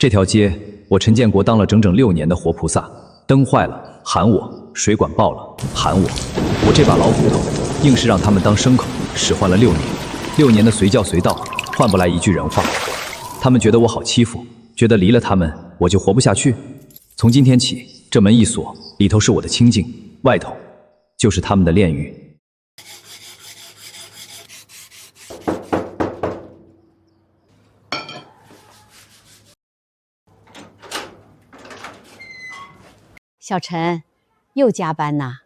这条街，我陈建国当了整整6年的活菩萨。灯坏了喊我，水管爆了喊我，我这把老骨头硬是让他们当牲口使唤了6年。6年的随叫随到，换不来一句人话。他们觉得我好欺负，觉得离了他们我就活不下去。从今天起，这门一锁，里头是我的清净，外头就是他们的炼狱。小陈，又加班呐？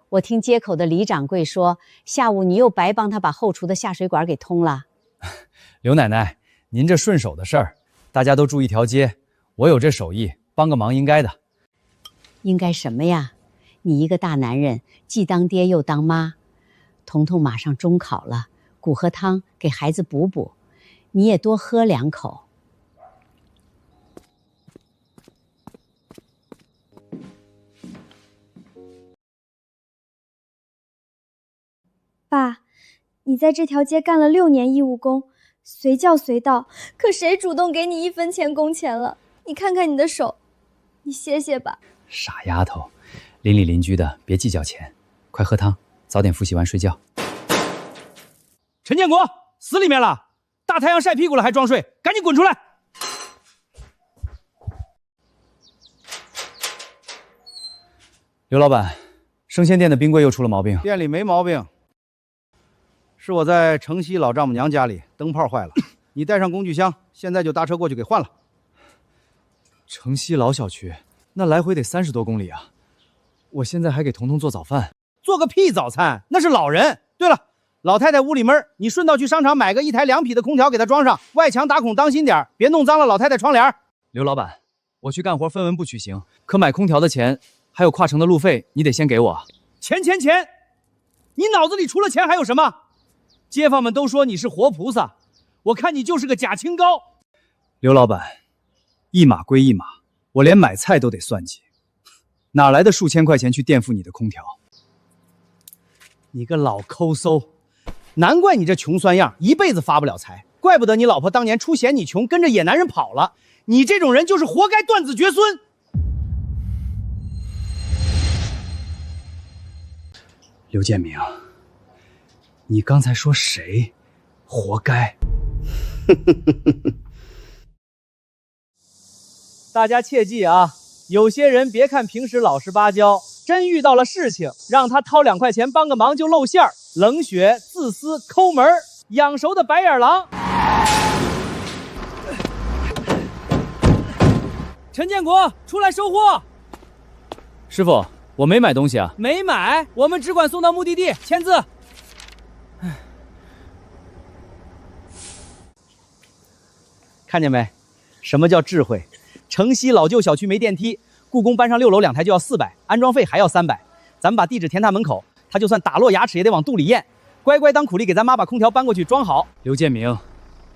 我听街口的李掌柜说，下午你又白帮他把后厨的下水管给通了。刘奶奶，您这顺手的事儿，大家都住一条街，我有这手艺，帮个忙应该的。应该什么呀？你一个大男人，既当爹又当妈。彤彤马上中考了，骨和汤给孩子补补，你也多喝2口。爸，你在这条街干了6年义务工，随叫随到，可谁主动给你1分钱工钱了？你看看你的手，你歇歇吧。傻丫头，邻里邻居的别计较钱，快喝汤，早点复习完睡觉。陈建国死里面了，大太阳晒屁股了还装睡，赶紧滚出来！刘老板，生鲜店的冰柜又出了毛病。店里没毛病，是我在城西老丈母娘家里灯泡坏了，你带上工具箱，现在就搭车过去给换了。城西老小区，那来回得30多公里啊！我现在还给彤彤做早饭。做个屁早餐，那是老人。对了，老太太屋里闷，你顺道去商场买个1台2匹的空调给她装上，外墙打孔当心点，别弄脏了老太太窗帘。刘老板，我去干活分文不取行，可买空调的钱还有跨城的路费，你得先给我。钱！你脑子里除了钱还有什么？街坊们都说你是活菩萨，我看你就是个假清高。刘老板，一码归一码，我连买菜都得算计，哪来的数千块钱去垫付你的空调？你个老抠搜，难怪你这穷酸样，一辈子发不了财，怪不得你老婆当年出嫌你穷，跟着野男人跑了。你这种人就是活该断子绝孙。刘建明，你刚才说谁活该？大家切记啊，有些人别看平时老实巴交，真遇到了事情，让他掏2块钱帮个忙就露馅儿，冷血、自私、抠门，养熟的白眼狼。陈建国，出来收货。师傅，我没买东西啊。没买，我们只管送到目的地，签字。看见没？什么叫智慧？城西老旧小区没电梯，故宫搬上6楼2台就要400，安装费还要300。咱们把地址填他门口，他就算打落牙齿也得往肚里咽。乖乖当苦力，给咱妈把空调搬过去装好。刘建明，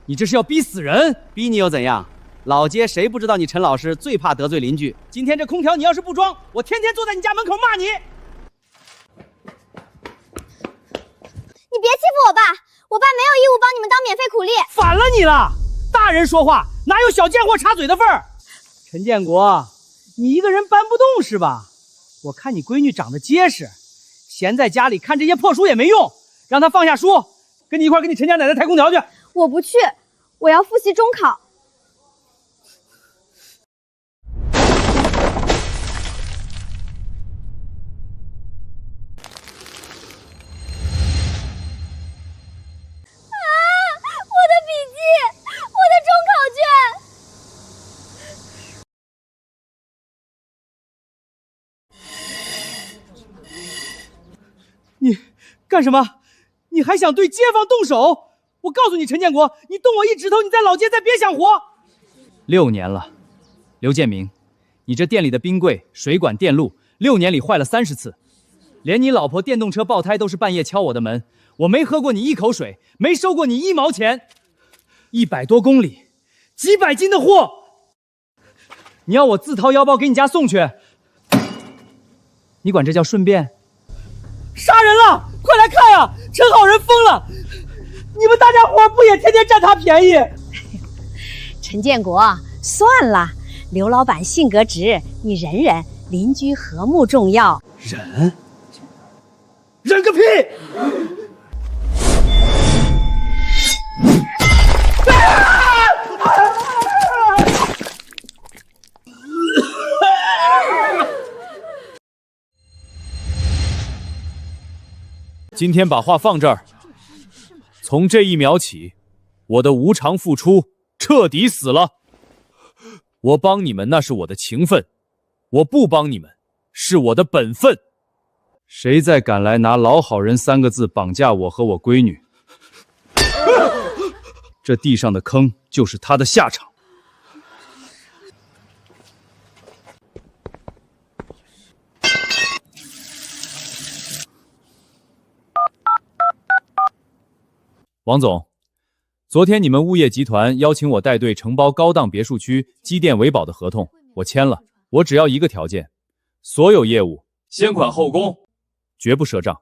你这是要逼死人？逼你又怎样？老街谁不知道你陈老师最怕得罪邻居？今天这空调你要是不装，我天天坐在你家门口骂你。你别欺负我爸，我爸没有义务帮你们当免费苦力。反了你了！大人说话哪有小贱货插嘴的份儿？陈建国，你一个人搬不动是吧？我看你闺女长得结实，闲在家里看这些破书也没用，让她放下书，跟你一块给你陈家奶奶抬空调去。我不去，我要复习中考。你干什么？你还想对街坊动手？我告诉你，陈建国，你动我一指头，你在老街再别想活。6年了，刘建明，你这店里的冰柜、水管、电路，6年里坏了30次，连你老婆电动车爆胎都是半夜敲我的门，我没喝过你1口水，没收过你1毛钱，100多公里，几百斤的货，你要我自掏腰包给你家送去？你管这叫顺便？杀人了！快来看呀！陈好人疯了！你们大家伙不也天天占他便宜？陈建国，算了，刘老板性格直，你忍忍，邻居和睦重要。忍？忍个屁！今天把话放这儿，从这一秒起，我的无偿付出彻底死了。我帮你们那是我的情分，我不帮你们是我的本分。谁再敢来拿老好人3个字绑架我和我闺女，这地上的坑就是他的下场。王总，昨天你们物业集团邀请我带队承包高档别墅区机电维保的合同，我签了。我只要一个条件，所有业务先款后供，绝不赊账。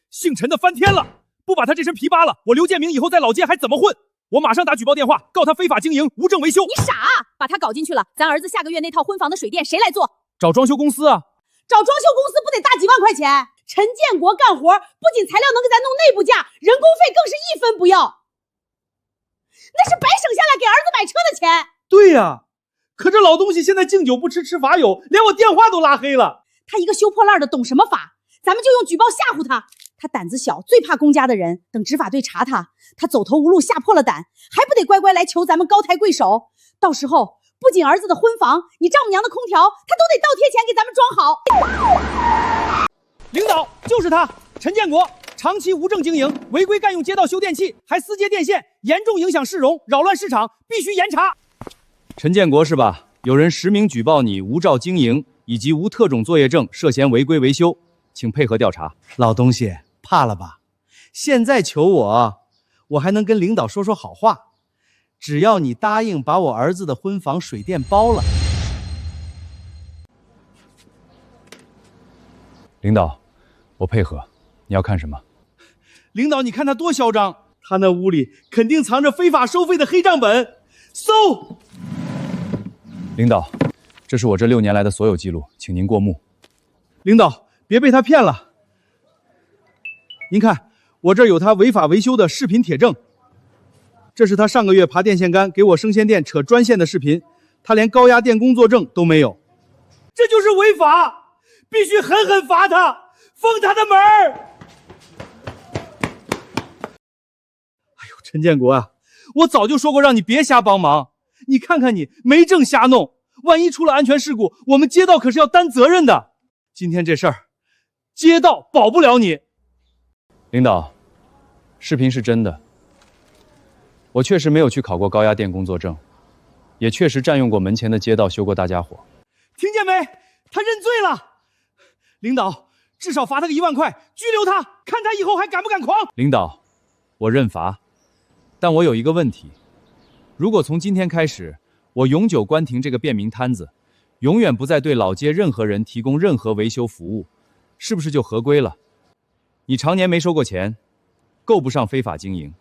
姓陈的翻天了，不把他这身皮扒了，我刘建明以后在老街还怎么混？我马上打举报电话，告他非法经营、无证维修。你傻啊！把他搞进去了，咱儿子下个月那套婚房的水电谁来做？找装修公司啊！找装修公司不得大几万块钱？陈建国干活不仅材料能给咱弄内部价，人工费更是1分不要，那是白省下来给儿子买车的钱。对呀，可这老东西现在敬酒不吃吃罚酒，连我电话都拉黑了。他一个修破烂的懂什么法？咱们就用举报吓唬他。他胆子小，最怕公家的人。等执法队查他，他走投无路，吓破了胆，还不得乖乖来求咱们高抬贵手？到时候不仅儿子的婚房，你丈母娘的空调，他都得倒贴钱给咱们装好。领导就是他，陈建国，长期无证经营，违规干用街道修电器，还私接电线，严重影响市容，扰乱市场，必须严查。陈建国是吧？有人实名举报你无照经营以及无特种作业证，涉嫌违规维修，请配合调查。老东西怕了吧？现在求我还能跟领导说说好话。只要你答应把我儿子的婚房水电包了。领导，我配合。你要看什么？领导，你看他多嚣张，他那屋里肯定藏着非法收费的黑账本。搜！领导，这是我这6年来的所有记录，请您过目。领导，别被他骗了。您看，我这儿有他违法维修的视频铁证。这是他上个月爬电线杆给我生鲜店扯专线的视频，他连高压电工作证都没有。这就是违法，必须狠狠罚他，封他的门儿。哎呦，陈建国啊，我早就说过让你别瞎帮忙，你看看你没证瞎弄，万一出了安全事故，我们街道可是要担责任的。今天这事儿，街道保不了你。领导，视频是真的，我确实没有去考过高压电工作证，也确实占用过门前的街道修过大家伙。听见没？他认罪了。领导，至少罚他个1万块，拘留他，看他以后还敢不敢狂。领导，我认罚，但我有一个问题，如果从今天开始，我永久关停这个便民摊子，永远不再对老街任何人提供任何维修服务，是不是就合规了？你常年没收过钱，够不上非法经营，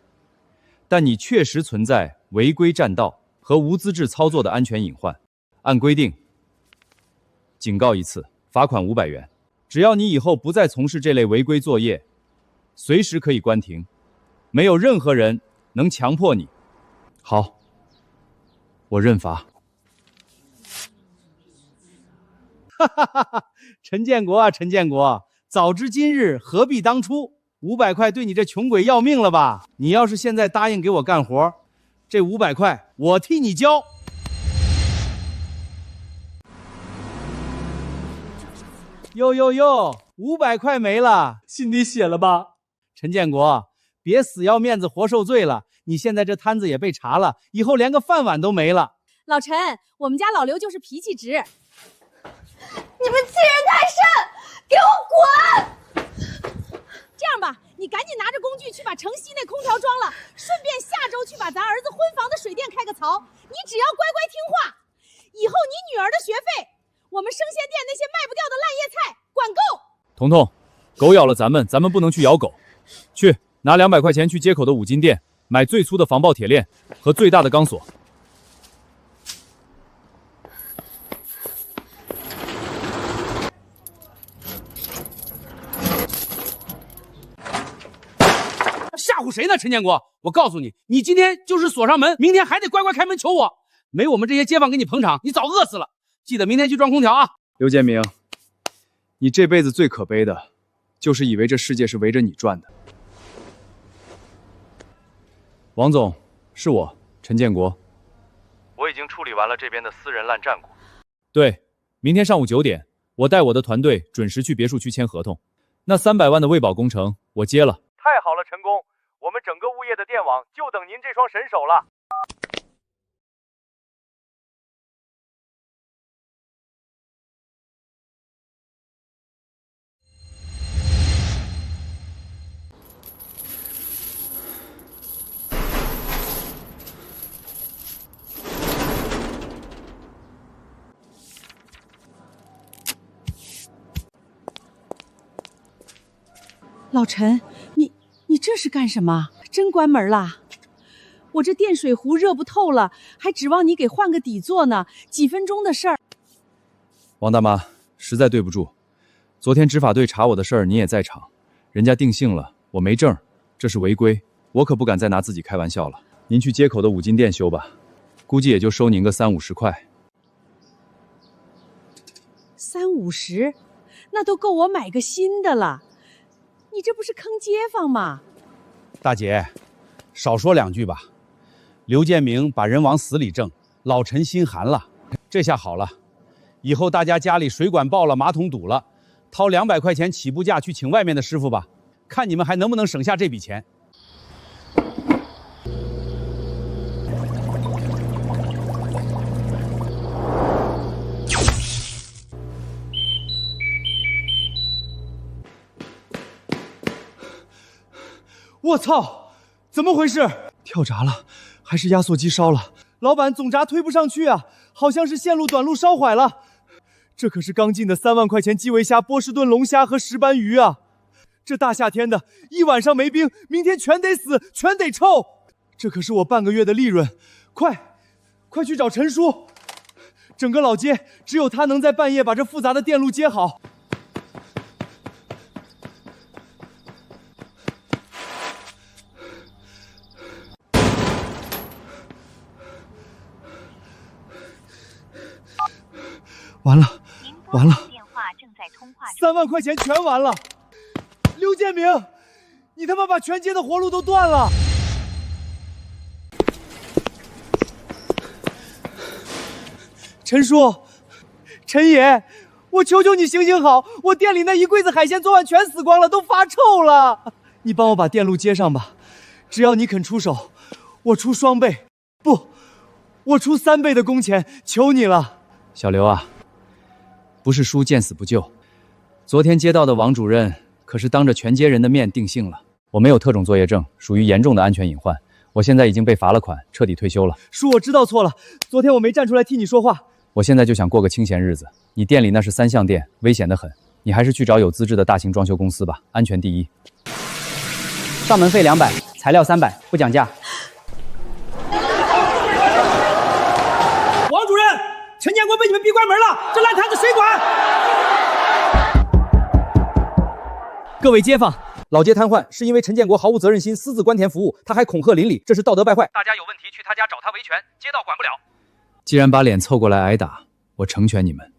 但你确实存在违规占道和无资质操作的安全隐患。按规定，警告一次，罚款500元。只要你以后不再从事这类违规作业，随时可以关停，没有任何人能强迫你。好，我认罚。哈哈哈哈！陈建国啊，陈建国，早知今日何必当初？500块对你这穷鬼要命了吧？你要是现在答应给我干活，这500块我替你交。哟哟哟，500块没了，心里血了吧？陈建国，别死要面子活受罪了。你现在这摊子也被查了，以后连个饭碗都没了。老陈，我们家老刘就是脾气直。你们欺人太甚，给我滚！这样吧，你赶紧拿着工具去把城西那空调装了，顺便下周去把咱儿子婚房的水电开个槽。你只要乖乖听话，以后你女儿的学费，我们生鲜店那些卖不掉的烂叶菜管够。彤彤，狗咬了咱们不能去咬狗。去拿200块钱去街口的5金店买最粗的防爆铁链和最大的钢索。吓唬谁呢，陈建国？我告诉你，你今天就是锁上门，明天还得乖乖开门求我。没我们这些街坊给你捧场，你早饿死了。记得明天去装空调啊！刘建明，你这辈子最可悲的，就是以为这世界是围着你转的。王总，是我，陈建国。我已经处理完了这边的私人烂战果。对，明天上午9点，我带我的团队准时去别墅区签合同。那300万的卫保工程，我接了。太好了，陈工，我们整个物业的电网就等您这双神手了。老陈，你这是干什么？真关门啦？我这电水壶热不透了，还指望你给换个底座呢，几分钟的事儿。王大妈，实在对不住，昨天执法队查我的事儿你也在场，人家定性了，我没证，这是违规，我可不敢再拿自己开玩笑了。您去街口的五金店修吧，估计也就收您个30-50块。30-50，那都够我买个新的了。你这不是坑街坊吗？大姐，少说2句吧。刘建明把人往死里挣，老陈心寒了。这下好了，以后大家家里水管爆了，马桶堵了，掏200块钱起步价去请外面的师傅吧，看你们还能不能省下这笔钱。我操，怎么回事？跳闸了，还是压缩机烧了？老板，总闸推不上去啊，好像是线路短路烧坏了。这可是刚进的3万块钱基围虾、波士顿龙虾和石斑鱼啊！这大夏天的，一晚上没冰，明天全得死，全得臭。这可是我半个月的利润，快去找陈叔！整个老街只有他能在半夜把这复杂的电路接好。完了，3万块钱全完了。刘建明，你他妈把全街的活路都断了。陈叔，陈爷，我求求你行行好，我店里那一柜子海鲜昨晚全死光了，都发臭了。你帮我把电路接上吧，只要你肯出手，我出双倍，不，我出3倍的工钱，求你了。小刘啊，不是书见死不救。昨天接到的王主任可是当着全街人的面定性了，我没有特种作业证，属于严重的安全隐患。我现在已经被罚了款，彻底退休了。叔，我知道错了，昨天我没站出来替你说话。我现在就想过个清闲日子。你店里那是3项店，危险得很，你还是去找有资质的大型装修公司吧，安全第一。上门费200，材料300，不讲价。王主任，陈建国被你们逼关门了，这烂摊子谁管？各位街坊，老街瘫痪是因为陈建国毫无责任心，私自关田服务，他还恐吓邻里，这是道德败坏。大家有问题去他家找他维权，街道管不了。既然把脸凑过来挨打，我成全你们。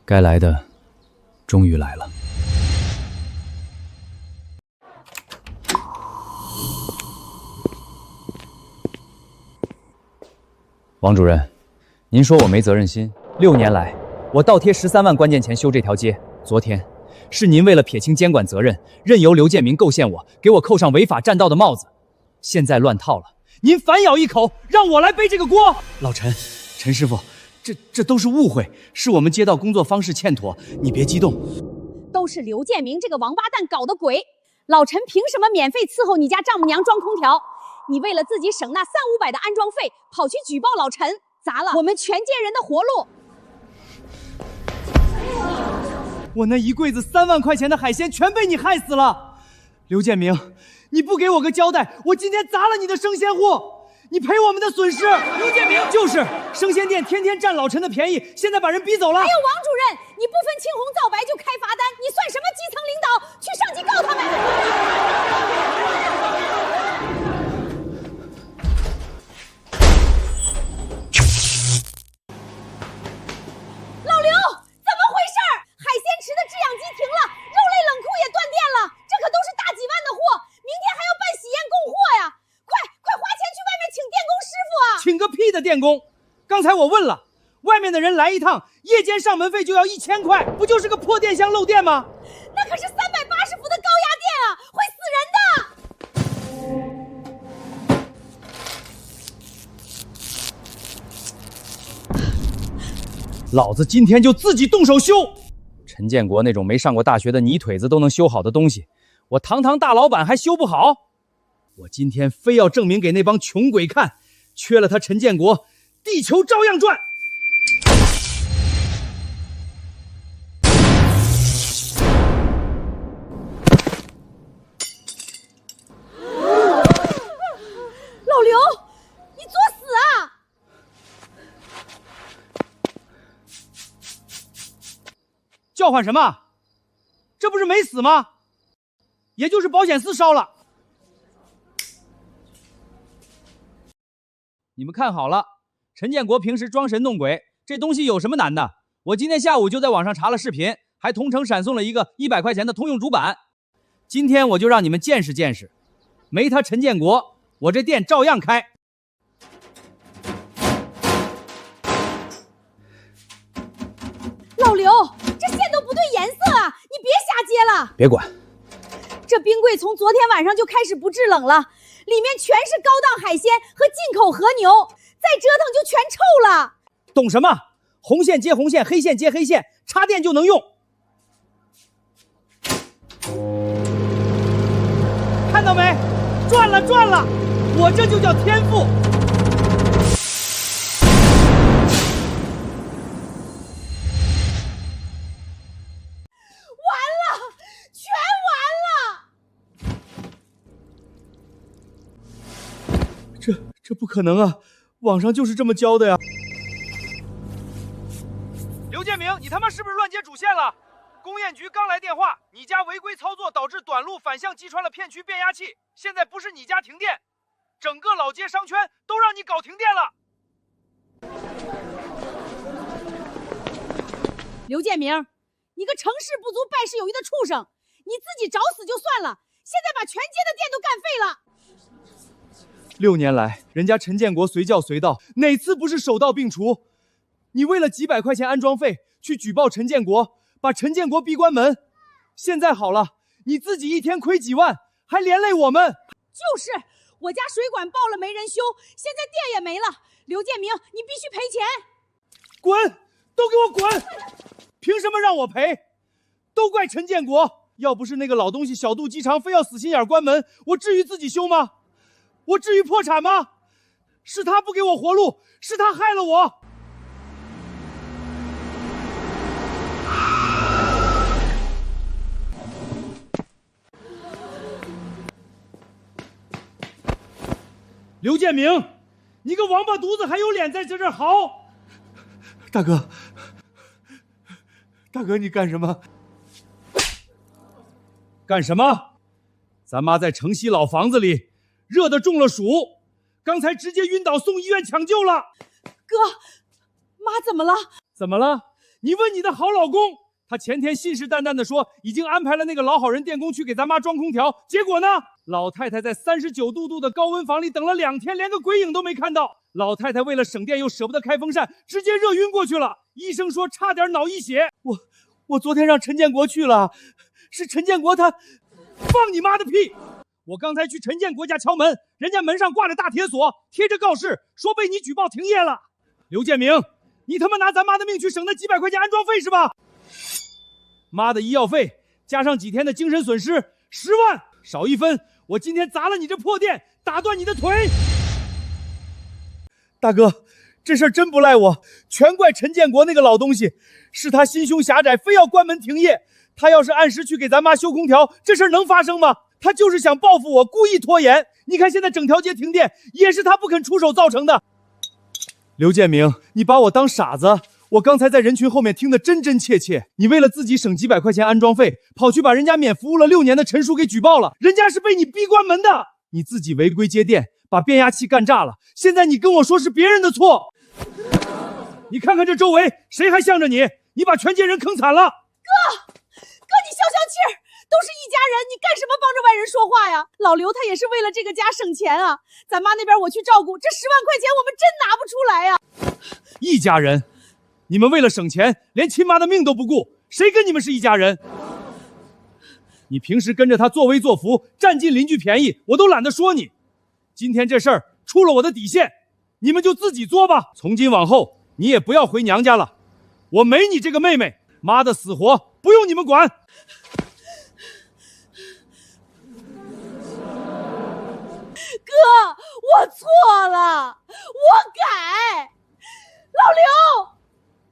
该来的终于来了。王主任，您说我没责任心，6年来我倒贴13万关键钱修这条街，昨天是您为了撇清监管责任，任由刘建明构陷我，给我扣上违法占道的帽子。现在乱套了，您反咬一口，让我来背这个锅。老陈师傅，这都是误会，是我们街道工作方式欠妥，你别激动。都是刘建明这个王八蛋搞的鬼！老陈凭什么免费伺候你家丈母娘装空调？你为了自己省那300-500的安装费，跑去举报老陈，砸了我们全街人的活路。我那一柜子3万块钱的海鲜全被你害死了。刘建明，你不给我个交代，我今天砸了你的生鲜货，你赔我们的损失。刘建明，就是生鲜店天天占老陈的便宜，现在把人逼走了。还有王主任，你不分青红皂白就开罚单，你算什么基层领导？去上级告他们！老刘，怎么回事？海鲜池的制氧机停了，肉类冷库也断电了，这可都是大几万的货，明天还要办喜宴供货呀！快花钱去外面请电工师傅啊！请个屁的电工！刚才我问了，外面的人来一趟，夜间上门费就要1000块，不就是个破电箱漏电吗？那可是380伏的高压电啊，会死人的！老子今天就自己动手修。陈建国那种没上过大学的泥腿子都能修好的东西，我堂堂大老板还修不好？我今天非要证明给那帮穷鬼看，缺了他陈建国，地球照样转。老刘，你作死啊！叫唤什么？这不是没死吗？也就是保险丝烧了。你们看好了，陈建国平时装神弄鬼，这东西有什么难的？我今天下午就在网上查了视频，还同城闪送了一个100块钱的通用主板。今天我就让你们见识见识，没他陈建国，我这店照样开。老刘，这线都不对颜色啊！你别瞎接了。别管，这冰柜从昨天晚上就开始不制冷了，里面全是高档海鲜和进口和牛，再折腾就全臭了。懂什么？红线接红线，黑线接黑线，插电就能用。看到没？赚了赚了！我这就叫天赋。完了，全完了！这不可能啊！网上就是这么教的呀。刘建明，你他妈是不是乱接主线了？公验局刚来电话，你家违规操作导致短路反向击穿了片区变压器，现在不是你家停电，整个老街商圈都让你搞停电了。刘建明，你个成事不足败事有余的畜生，你自己找死就算了，现在把全街的电都干废了。6年来，人家陈建国随叫随到，哪次不是手到病除？你为了几百块钱安装费去举报陈建国，把陈建国逼关门。现在好了，你自己一天亏几万，还连累我们。就是，我家水管爆了没人修，现在电也没了。刘建明，你必须赔钱。滚！都给我滚！凭什么让我赔？都怪陈建国！要不是那个老东西小肚鸡肠，非要死心眼关门，我至于自己修吗？我至于破产吗？是他不给我活路，是他害了我。刘建明，你个王八犊子还有脸在这儿嚎？大哥，大哥，你干什么？干什么？咱妈在城西老房子里，热得中了暑，刚才直接晕倒送医院抢救了。哥，妈怎么了？怎么了？你问你的好老公，他前天信誓旦旦地说已经安排了那个老好人电工去给咱妈装空调，结果呢？老太太在39度的高温房里等了2天，连个鬼影都没看到。老太太为了省电又舍不得开风扇，直接热晕过去了。医生说差点脑溢血。我昨天让陈建国去了，是陈建国他……放你妈的屁！我刚才去陈建国家敲门，人家门上挂着大铁锁，贴着告示，说被你举报停业了。刘建明，你他妈拿咱妈的命去省那几百块钱安装费是吧？妈的医药费加上几天的精神损失10万，少1分，我今天砸了你这破店，打断你的腿。大哥，这事儿真不赖我，全怪陈建国那个老东西，是他心胸狭窄，非要关门停业。他要是按时去给咱妈修空调，这事儿能发生吗？他就是想报复我，故意拖延。你看现在整条街停电，也是他不肯出手造成的。刘建明，你把我当傻子？我刚才在人群后面听得真真切切，你为了自己省几百块钱安装费，跑去把人家免服务了6年的陈叔给举报了，人家是被你逼关门的。你自己违规接电，把变压器干炸了，现在你跟我说是别人的错。你看看这周围，谁还向着你？你把全街人坑惨了。哥，你消消气儿，都是一家人，你干什么帮着外人说话呀？老刘他也是为了这个家省钱啊，咱妈那边我去照顾，这10万块钱我们真拿不出来呀。一家人，你们为了省钱，连亲妈的命都不顾，谁跟你们是一家人？你平时跟着他作威作福，占尽邻居便宜，我都懒得说你。今天这事儿出了我的底线，你们就自己作吧。从今往后，你也不要回娘家了。我没你这个妹妹，妈的死活不用你们管。哥，我错了，我改。老刘，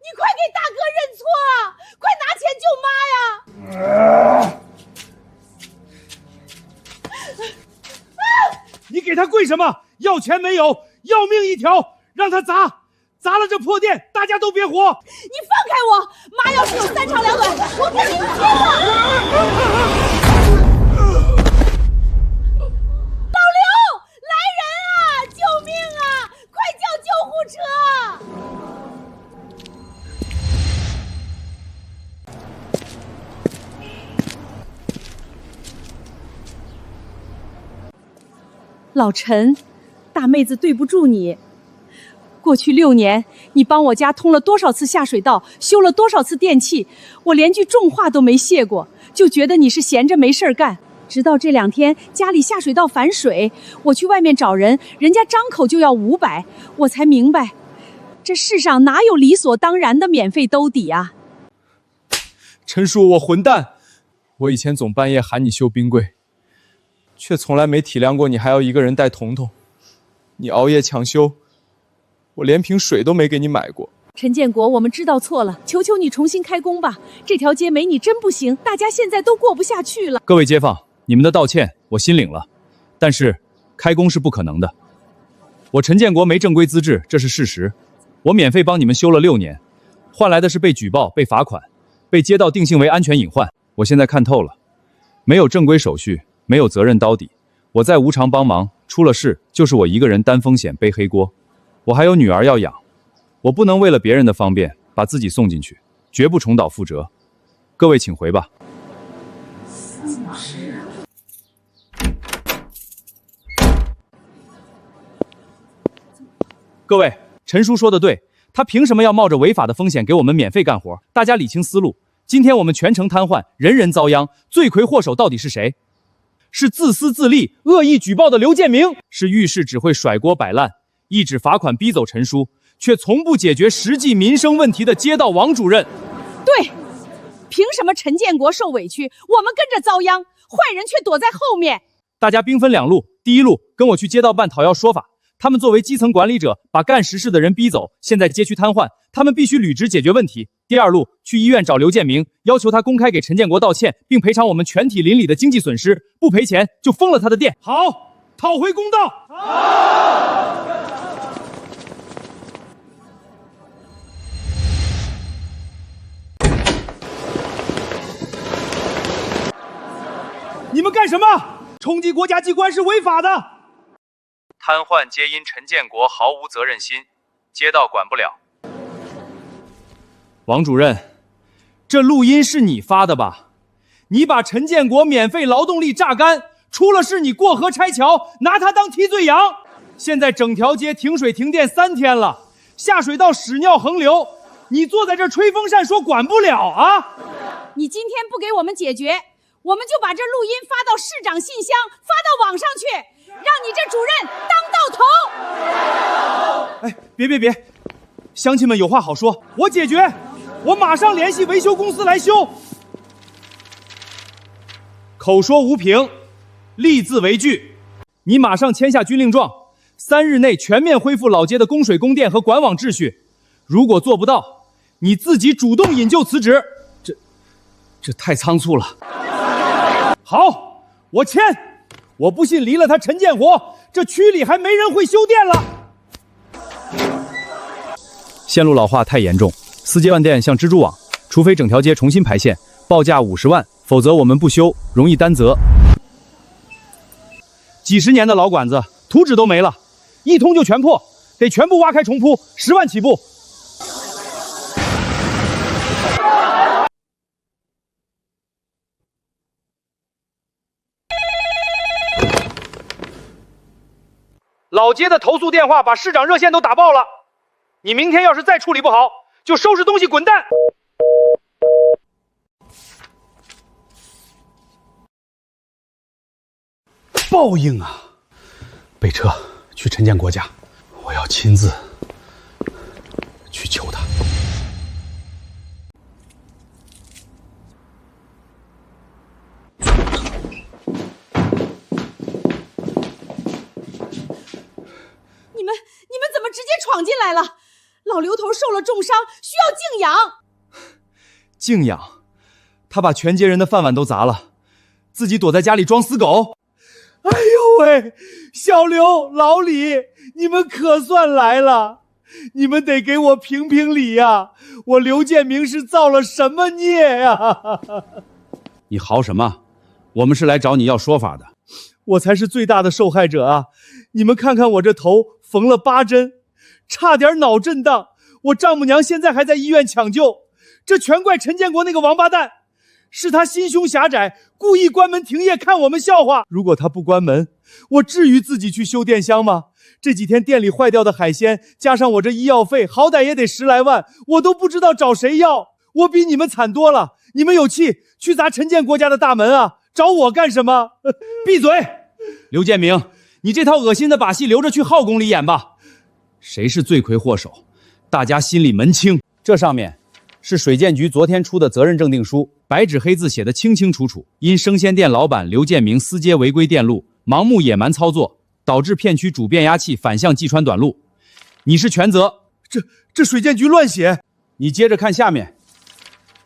你快给大哥认错啊！快拿钱救妈呀！你给他跪什么？要钱没有，要命一条，让他砸了这破店，大家都别活。你放开我！妈要是有3长2短，我跟你拼了！老刘，来人啊！救命啊！快叫救护车！老陈，大妹子对不住你。过去6年，你帮我家通了多少次下水道，修了多少次电器，我连句重话都没谢过，就觉得你是闲着没事儿干。直到这2天家里下水道反水，我去外面找人，人家张口就要500，我才明白，这世上哪有理所当然的免费兜底啊！陈叔，我混蛋！我以前总半夜喊你修冰柜，却从来没体谅过你还要一个人带彤彤。你熬夜抢修，我连瓶水都没给你买过。陈建国，我们知道错了，求求你重新开工吧，这条街没你真不行，大家现在都过不下去了。各位街坊，你们的道歉我心领了，但是开工是不可能的。我陈建国没正规资质，这是事实。我免费帮你们修了6年，换来的是被举报、被罚款、被街道定性为安全隐患。我现在看透了，没有正规手续，没有责任兜底，我再无偿帮忙，出了事就是我一个人担风险背黑锅。我还有女儿要养，我不能为了别人的方便把自己送进去，绝不重蹈覆辙。各位请回吧。各位，陈叔说的对，他凭什么要冒着违法的风险给我们免费干活？大家理清思路。今天我们全城瘫痪，人人遭殃，罪魁祸首到底是谁？是自私自利、恶意举报的刘建明，是遇事只会甩锅摆烂、一纸罚款逼走陈叔，却从不解决实际民生问题的街道王主任。对，凭什么陈建国受委屈，我们跟着遭殃，坏人却躲在后面？大家兵分2路，第一路跟我去街道办讨要说法，他们作为基层管理者，把干实事的人逼走，现在街区瘫痪，他们必须履职解决问题。第二路去医院找刘建明，要求他公开给陈建国道歉，并赔偿我们全体邻里的经济损失，不赔钱就封了他的店。好，讨回公道。好。你们干什么？冲击国家机关是违法的。瘫痪皆因陈建国毫无责任心，街道管不了。王主任，这录音是你发的吧？你把陈建国免费劳动力榨干，出了事你过河拆桥，拿他当替罪羊。现在整条街停水停电3天了，下水道屎尿横流，你坐在这吹风扇说管不了啊？你今天不给我们解决，我们就把这录音发到市长信箱，发到网上去，让你这主任当道头。哎，别，乡亲们有话好说，我解决，我马上联系维修公司来修。口说无凭，立字为据，你马上签下军令状， 3日内全面恢复老街的供水、供电和管网秩序。如果做不到，你自己主动引咎辞职。这太仓促了。好，我签。我不信离了他陈建国，这区里还没人会修电了。线路老化太严重，4街断电像蜘蛛网，除非整条街重新排线，报价50万，否则我们不修，容易担责。几十年的老管子，图纸都没了，一通就全破，得全部挖开重铺，10万起步。老街的投诉电话把市长热线都打爆了，你明天要是再处理不好，就收拾东西滚蛋！报应啊！备车去陈建国家，我要亲自去求他。你们怎么直接闯进来了？老刘头受了重伤，需要静养。静养？他把全街人的饭碗都砸了，自己躲在家里装死狗。哎呦喂，小刘、老李，你们可算来了！你们得给我评评理呀！我刘建明是造了什么孽呀？你嚎什么？我们是来找你要说法的。我才是最大的受害者啊！你们看看我这头缝了8针，差点脑震荡，我丈母娘现在还在医院抢救，这全怪陈建国那个王八蛋，是他心胸狭窄，故意关门停业看我们笑话。如果他不关门，我至于自己去修电箱吗？这几天店里坏掉的海鲜，加上我这医药费，好歹也得10来万，我都不知道找谁要。我比你们惨多了，你们有气去砸陈建国家的大门啊，找我干什么？闭嘴！刘建明，你这套恶心的把戏留着去浩宫里演吧。谁是罪魁祸首，大家心里门清。这上面是水建局昨天出的责任证定书，白纸黑字写得清清楚楚。因生鲜店老板刘建明私接违规电路，盲目野蛮操作，导致片区主变压器反向击穿短路，你是全责。这水建局乱写。你接着看下面，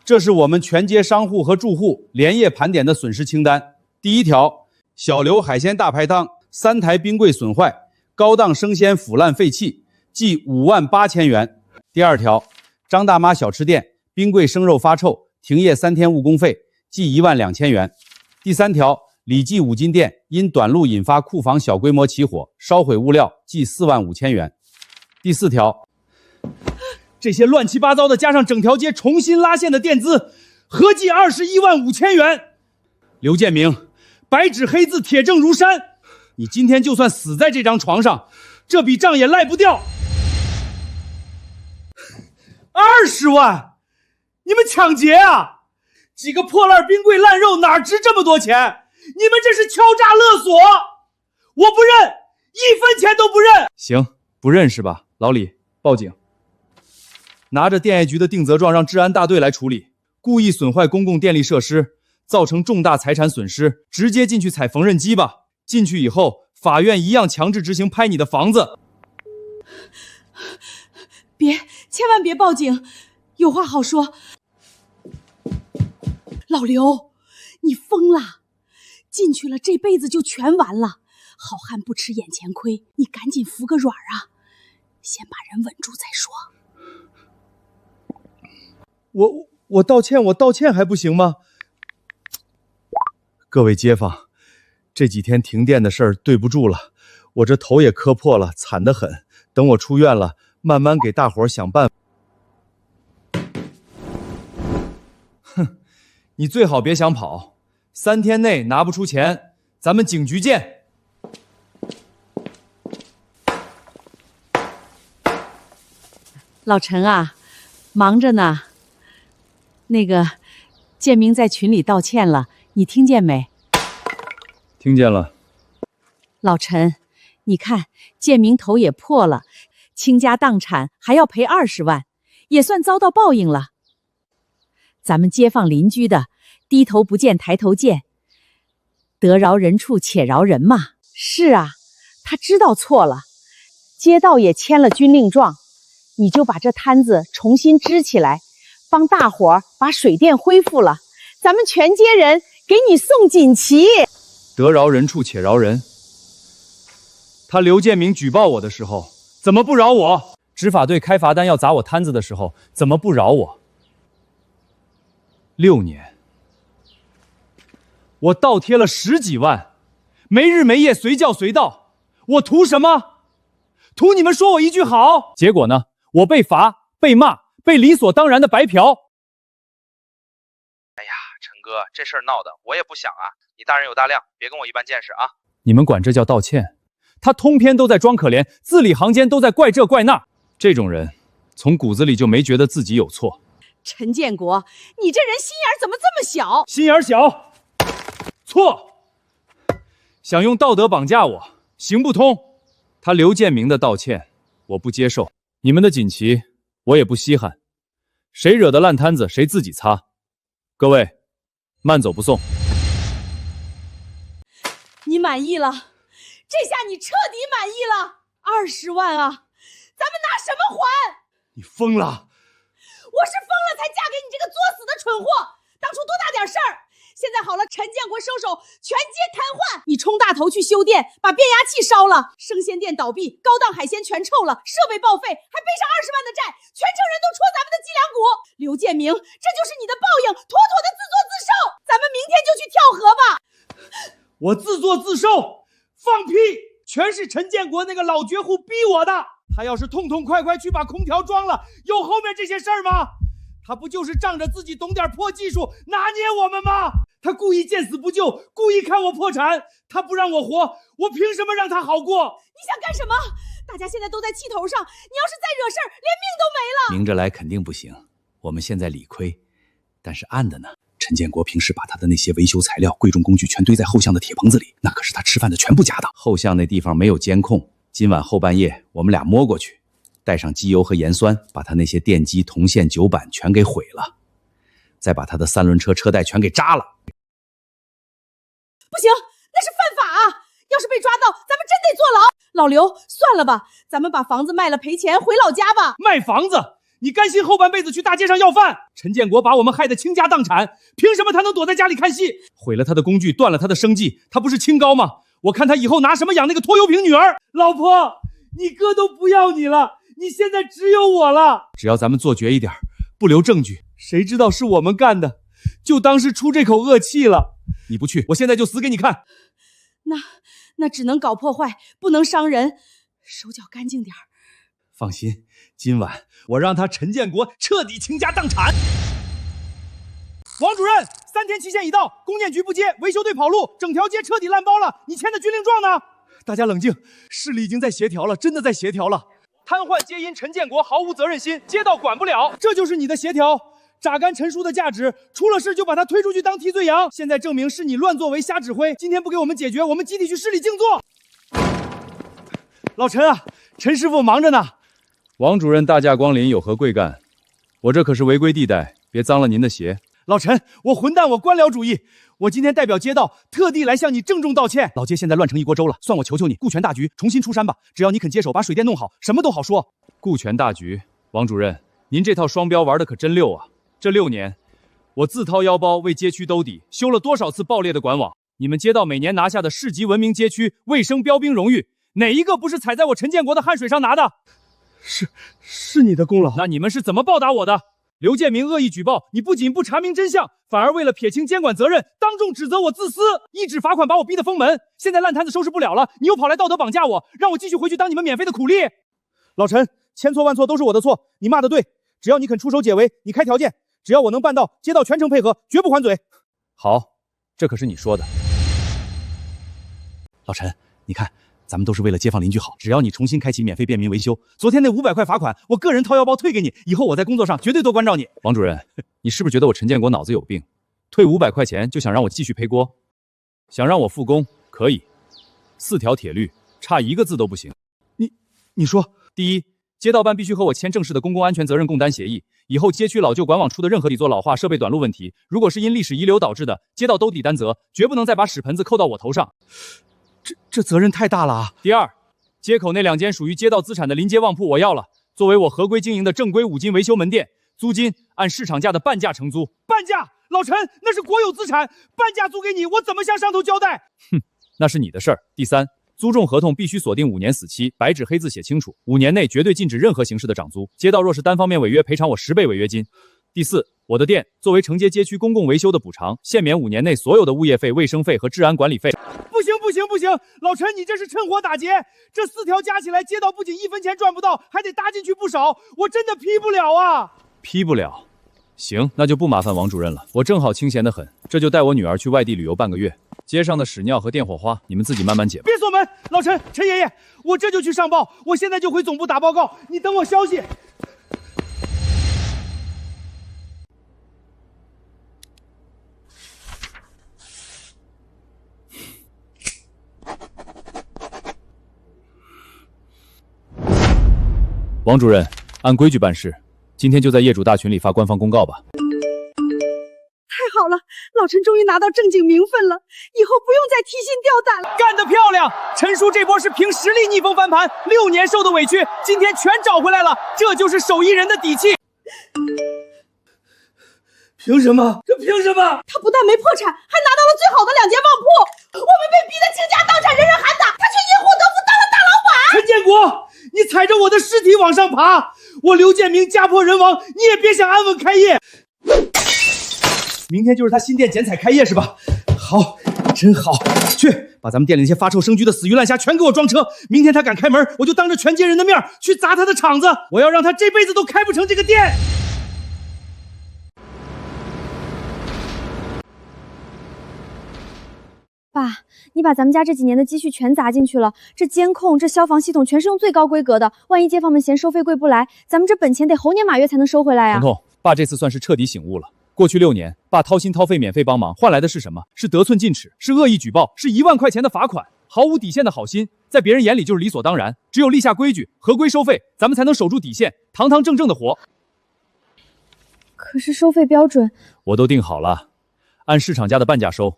这是我们全街商户和住户连夜盘点的损失清单。第1条，小刘海鲜大排档3台冰柜损坏，高档生鲜腐烂废弃，计58000元。第2条，张大妈小吃店冰柜生肉发臭，停业3天误工费，计12000元。第3条，李记五金店因短路引发库房小规模起火，烧毁物料，计45000元。第4条，这些乱七八糟的加上整条街重新拉线的垫资，合计215000元。刘建明，白纸黑字，铁证如山，你今天就算死在这张床上，这笔账也赖不掉。20万，你们抢劫啊！几个破烂冰柜烂肉哪值这么多钱？你们这是敲诈勒索！我不认，1分钱都不认。行，不认是吧？老李，报警。拿着电业局的定责状让治安大队来处理，故意损坏公共电力设施，造成重大财产损失，直接进去踩缝纫机吧。进去以后，法院一样强制执行拍你的房子。千万别报警，有话好说。老刘，你疯了，进去了这辈子就全完了。好汉不吃眼前亏，你赶紧服个软啊，先把人稳住再说。我道歉还不行吗？各位街坊，这几天停电的事儿对不住了，我这头也磕破了，惨得很。等我出院了，慢慢给大伙儿想办法。哼，你最好别想跑，3天内拿不出钱，咱们警局见。老陈啊，忙着呢。那个，建明在群里道歉了，你听见没？听见了。老陈，你看建明头也破了，倾家荡产还要赔20万，也算遭到报应了。咱们街坊邻居的低头不见抬头见，得饶人处且饶人嘛。是啊，他知道错了，街道也签了军令状，你就把这摊子重新支起来，帮大伙儿把水电恢复了，咱们全街人给你送锦旗。得饶人处且饶人。他刘建明举报我的时候，怎么不饶我？执法队开罚单要砸我摊子的时候，怎么不饶我？6年，我倒贴了10几万，没日没夜随叫随到，我图什么？图你们说我一句好？结果呢？我被罚、被骂、被理所当然的白嫖。哎呀，陈哥，这事儿闹的我也不想啊，你大人有大量，别跟我一般见识啊。你们管这叫道歉？他通篇都在装可怜，字里行间都在怪这怪那。这种人，从骨子里就没觉得自己有错。陈建国，你这人心眼怎么这么小？心眼小，错。想用道德绑架我，行不通。他刘建明的道歉，我不接受。你们的锦旗，我也不稀罕。谁惹的烂摊子，谁自己擦。各位，慢走不送。你满意了？这下你彻底满意了？20万啊！咱们拿什么还？你疯了！我是疯了才嫁给你这个作死的蠢货！当初多大点事儿，现在好了，陈建国收手，全街瘫痪。你冲大头去修电，把变压器烧了，生鲜店倒闭，高档海鲜全臭了，设备报废，还背上20万的债，全城人都戳咱们的脊梁骨。刘建明，这就是你的报应，妥妥的自作自受。咱们明天就去跳河吧。我自作自受？放屁！全是陈建国那个老绝户逼我的。他要是痛痛快快去把空调装了，有后面这些事儿吗？他不就是仗着自己懂点破技术拿捏我们吗？他故意见死不救，故意看我破产，他不让我活，我凭什么让他好过？你想干什么？大家现在都在气头上，你要是再惹事儿，连命都没了。明着来肯定不行，我们现在理亏，但是暗的呢？陈建国平时把他的那些维修材料、贵重工具全堆在后巷的铁棚子里，那可是他吃饭的全部家当。后巷那地方没有监控，今晚后半夜我们俩摸过去，带上机油和盐酸，把他那些电机、铜线、酒板全给毁了，再把他的3轮车车带全给扎了。不行，那是犯法啊！要是被抓到，咱们真得坐牢。老刘，算了吧，咱们把房子卖了赔钱，回老家吧。卖房子？你甘心后半辈子去大街上要饭？陈建国把我们害得倾家荡产，凭什么他能躲在家里看戏？毁了他的工具，断了他的生计，他不是清高吗？我看他以后拿什么养那个拖油瓶女儿？老婆，你哥都不要你了，你现在只有我了。只要咱们做绝一点，不留证据，谁知道是我们干的，就当是出这口恶气了。你不去，我现在就死给你看。那只能搞破坏，不能伤人，手脚干净点儿。放心，今晚我让他陈建国彻底倾家荡产。王主任，3天期限已到，公建局不接，维修队跑路，整条街彻底烂包了。你签的军令状呢？大家冷静，市里已经在协调了，真的在协调了。瘫痪皆因陈建国毫无责任心，街道管不了，这就是你的协调。榨干陈叔的价值，出了事就把他推出去当替罪羊。现在证明是你乱作为、瞎指挥。今天不给我们解决，我们集体去市里静坐。老陈啊，陈师傅忙着呢。王主任大驾光临，有何贵干？我这可是违规地带，别脏了您的鞋。老陈，我混蛋，我官僚主义。我今天代表街道特地来向你郑重道歉。老街现在乱成一锅粥了，算我求求你，顾全大局，重新出山吧。只要你肯接手把水电弄好，什么都好说。顾全大局，王主任，您这套双标玩的可真溜啊！这6年，我自掏腰包为街区兜底，修了多少次爆裂的管网？你们街道每年拿下的市级文明街区卫生标兵荣誉，哪一个不是踩在我陈建国的汗水上拿的？是你的功劳。那你们是怎么报答我的？刘建明恶意举报，你不仅不查明真相，反而为了撇清监管责任，当众指责我自私，一纸罚款把我逼得封门。现在烂摊子收拾不了了，你又跑来道德绑架我，让我继续回去当你们免费的苦力。老陈，千错万错都是我的错，你骂得对，只要你肯出手解围，你开条件，只要我能办到，街道全程配合，绝不还嘴。好，这可是你说的。老陈，你看，咱们都是为了街坊邻居好，只要你重新开启免费便民维修，昨天那500块罚款，我个人掏腰包退给你，以后我在工作上绝对多关照你。王主任，你是不是觉得我陈建国脑子有病？退500块钱就想让我继续背锅？想让我复工？可以，4条铁律，差1个字都不行。你说，第一，街道办必须和我签正式的公共安全责任共担协议，以后街区老旧管网出的任何底座老化、设备短路问题，如果是因历史遗留导致的，街道兜底担责，绝不能再把屎盆子扣到我头上。这责任太大了啊！第二，街口那2间属于街道资产的临街旺铺我要了，作为我合规经营的正规5金维修门店，租金按市场价的半价承租。半价？老陈，那是国有资产，半价租给你，我怎么向上头交代？哼，那是你的事儿。第3，租仲合同必须锁定5年死期，白纸黑字写清楚，5年内绝对禁止任何形式的涨租。街道若是单方面违约，赔偿我10倍违约金。第4，我的店作为承接街区公共维修的补偿，限免5年内所有的物业费、卫生费和治安管理费。不行不行不行，老陈，你这是趁火打劫！这4条加起来，街道不仅1分钱赚不到，还得搭进去不少，我真的批不了啊！批不了。行，那就不麻烦王主任了，我正好清闲得很，这就带我女儿去外地旅游半个月。街上的屎尿和电火花，你们自己慢慢解吧。别锁门，老陈，陈爷爷，我这就去上报，我现在就回总部打报告，你等我消息。王主任，按规矩办事，今天就在业主大群里发官方公告吧。太好了，老陈终于拿到正经名分了，以后不用再提心吊胆了。干得漂亮！陈叔这波是凭实力逆风翻盘，6年受的委屈，今天全找回来了，这就是手艺人的底气。凭什么？这凭什么？他不但没破产，还拿到了最好的2间旺铺。我们被逼得倾家荡产，人人喊打，他却因祸得福，当了大老板。陈建国，你踩着我的尸体往上爬，我刘建明家破人亡，你也别想安稳开业。明天就是他新店剪彩开业是吧？好，真好，去把咱们店里那些发臭生蛆的死鱼烂虾全给我装车。明天他敢开门，我就当着全街人的面去砸他的场子，我要让他这辈子都开不成这个店。爸，你把咱们家这几年的积蓄全砸进去了，这监控、这消防系统全是用最高规格的，万一街坊们嫌收费贵不来，咱们这本钱得猴年马月才能收回来呀。彤彤，爸这次算是彻底醒悟了。过去6年，爸掏心掏肺免费帮忙，换来的是什么？是得寸进尺，是恶意举报，是1万块钱的罚款，毫无底线的好心，在别人眼里就是理所当然。只有立下规矩，合规收费，咱们才能守住底线，堂堂正正的活。可是收费标准我都定好了，按市场价的半价收，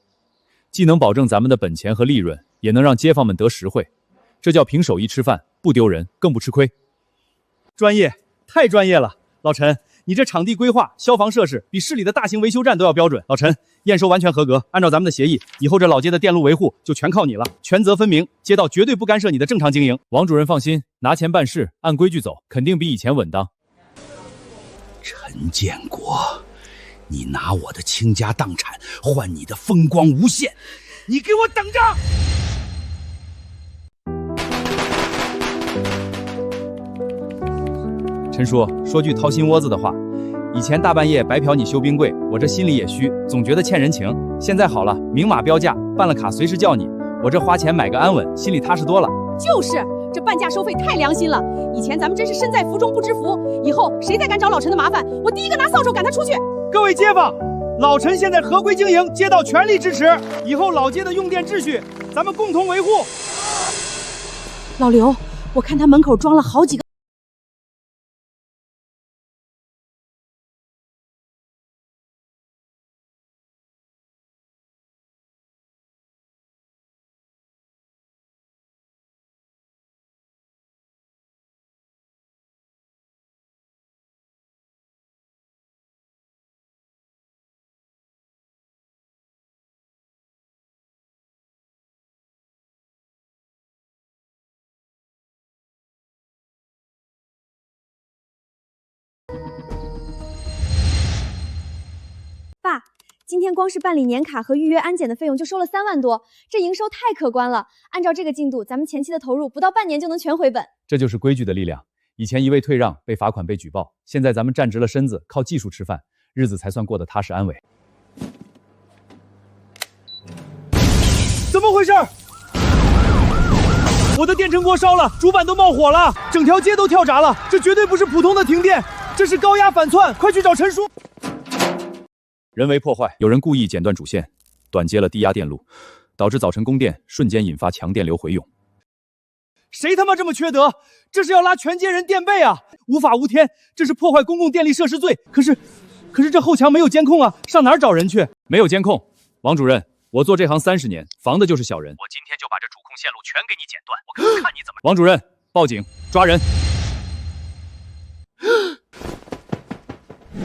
既能保证咱们的本钱和利润，也能让街坊们得实惠。这叫凭手艺吃饭，不丢人，更不吃亏。专业，太专业了，老陈。你这场地规划、消防设施比市里的大型维修站都要标准。老陈，验收完全合格，按照咱们的协议，以后这老街的电路维护就全靠你了，权责分明，街道绝对不干涉你的正常经营。王主任放心，拿钱办事，按规矩走，肯定比以前稳当。陈建国，你拿我的倾家荡产换你的风光无限，你给我等着！陈叔，说句掏心窝子的话，以前大半夜白嫖你修冰柜，我这心里也虚，总觉得欠人情。现在好了，明码标价，办了卡随时叫你，我这花钱买个安稳，心里踏实多了。就是，这半价收费太良心了。以前咱们真是身在福中不知福，以后谁再敢找老陈的麻烦，我第一个拿扫帚赶他出去。各位街坊，老陈现在合规经营，街道全力支持，以后老街的用电秩序，咱们共同维护。老刘，我看他门口装了好几个。爸，今天光是办理年卡和预约安检的费用就收了3万多，这营收太可观了。按照这个进度，咱们前期的投入不到半年就能全回本。这就是规矩的力量。以前一味退让，被罚款被举报，现在咱们站直了身子，靠技术吃饭，日子才算过得踏实安稳。怎么回事？我的电蒸锅烧了，主板都冒火了，整条街都跳闸了，这绝对不是普通的停电，这是高压反窜，快去找陈叔！人为破坏，有人故意剪断主线，短接了低压电路，导致早晨供电，瞬间引发强电流回涌。谁他妈这么缺德？这是要拉全街人电费啊！无法无天，这是破坏公共电力设施罪。可是这后墙没有监控啊，上哪儿找人去？没有监控，王主任，我做这行30年，防的就是小人。我今天就把这主控线路全给你剪断，我看你怎么……王主任，报警，抓人！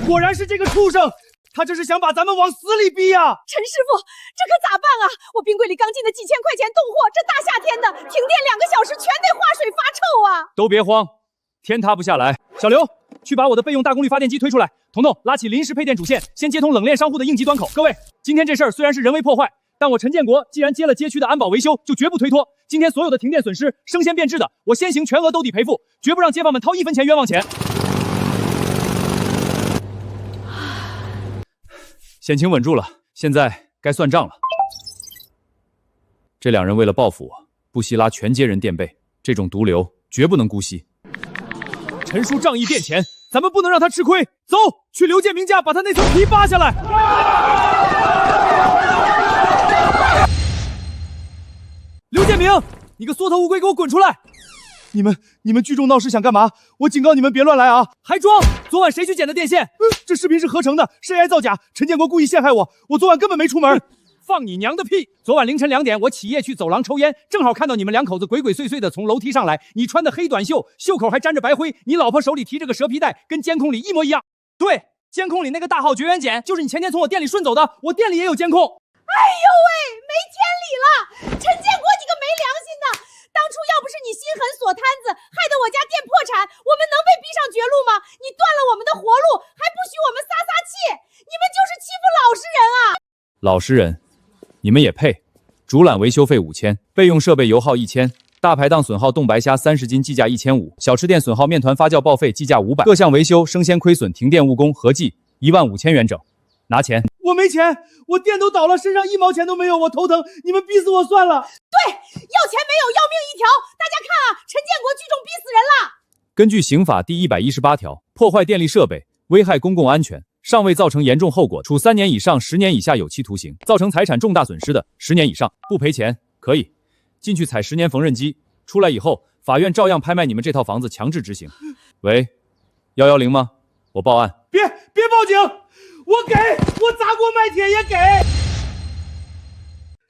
果然是这个畜生，他这是想把咱们往死里逼呀！陈师傅，这可咋办啊？我冰柜里刚进的几千块钱冻货，这大夏天的，停电2个小时，全得化水发臭啊！都别慌，天塌不下来。小刘，去把我的备用大功率发电机推出来。彤彤，拉起临时配电主线，先接通冷链商户的应急端口。各位，今天这事儿虽然是人为破坏，但我陈建国既然接了街区的安保维修，就绝不推脱。今天所有的停电损失，生鲜变质的，我先行全额兜底赔付，绝不让街坊们掏1分钱冤枉钱。险情稳住了，现在该算账了。这2人为了报复我，不惜拉全街人电备，这种毒瘤绝不能姑息。陈叔仗义变钱，咱们不能让他吃亏。走，去刘建明家把他那层皮扒下来。刘建明，你个缩头乌龟，给我滚出来！你们聚众闹事想干嘛？我警告你们别乱来啊！还装？昨晚谁去捡的电线？这视频是合成的，是 AI 造假。陈建国故意陷害我，我昨晚根本没出门。放你娘的屁！昨晚凌晨2点，我起夜去走廊抽烟，正好看到你们2口子鬼鬼祟祟的从楼梯上来。你穿的黑短袖，袖口还沾着白灰，你老婆手里提着个蛇皮袋，跟监控里一模一样。对，监控里那个大号绝缘碱就是你前天从我店里顺走的，我店里也有监控。哎呦喂，没天理了！陈建国，你个没良心的！当初要不是你心狠锁摊子，害得我家店破产，我们能被逼上绝路吗？你断了我们的活路，还不许我们撒气！你们就是欺负老实人啊！老实人，你们也配？主缆维修费5000，备用设备油耗1000，大排档损耗冻白虾30斤计价1500，小吃店损耗面团发酵报废计价500，各项维修生鲜亏损停电误工合计15000元整，拿钱。我没钱，我店都倒了，身上1毛钱都没有，我头疼，你们逼死我算了。对，要钱没有，要命一条。大家看啊，陈建国聚众逼死人了。根据刑法第118条，破坏电力设备，危害公共安全，尚未造成严重后果，处3年以上10年以下有期徒刑；造成财产重大损失的，10年以上。不赔钱可以进去踩10年缝纫机，出来以后，法院照样拍卖你们这套房子，强制执行。喂，110吗？我报案。别报警！我砸锅卖铁也给。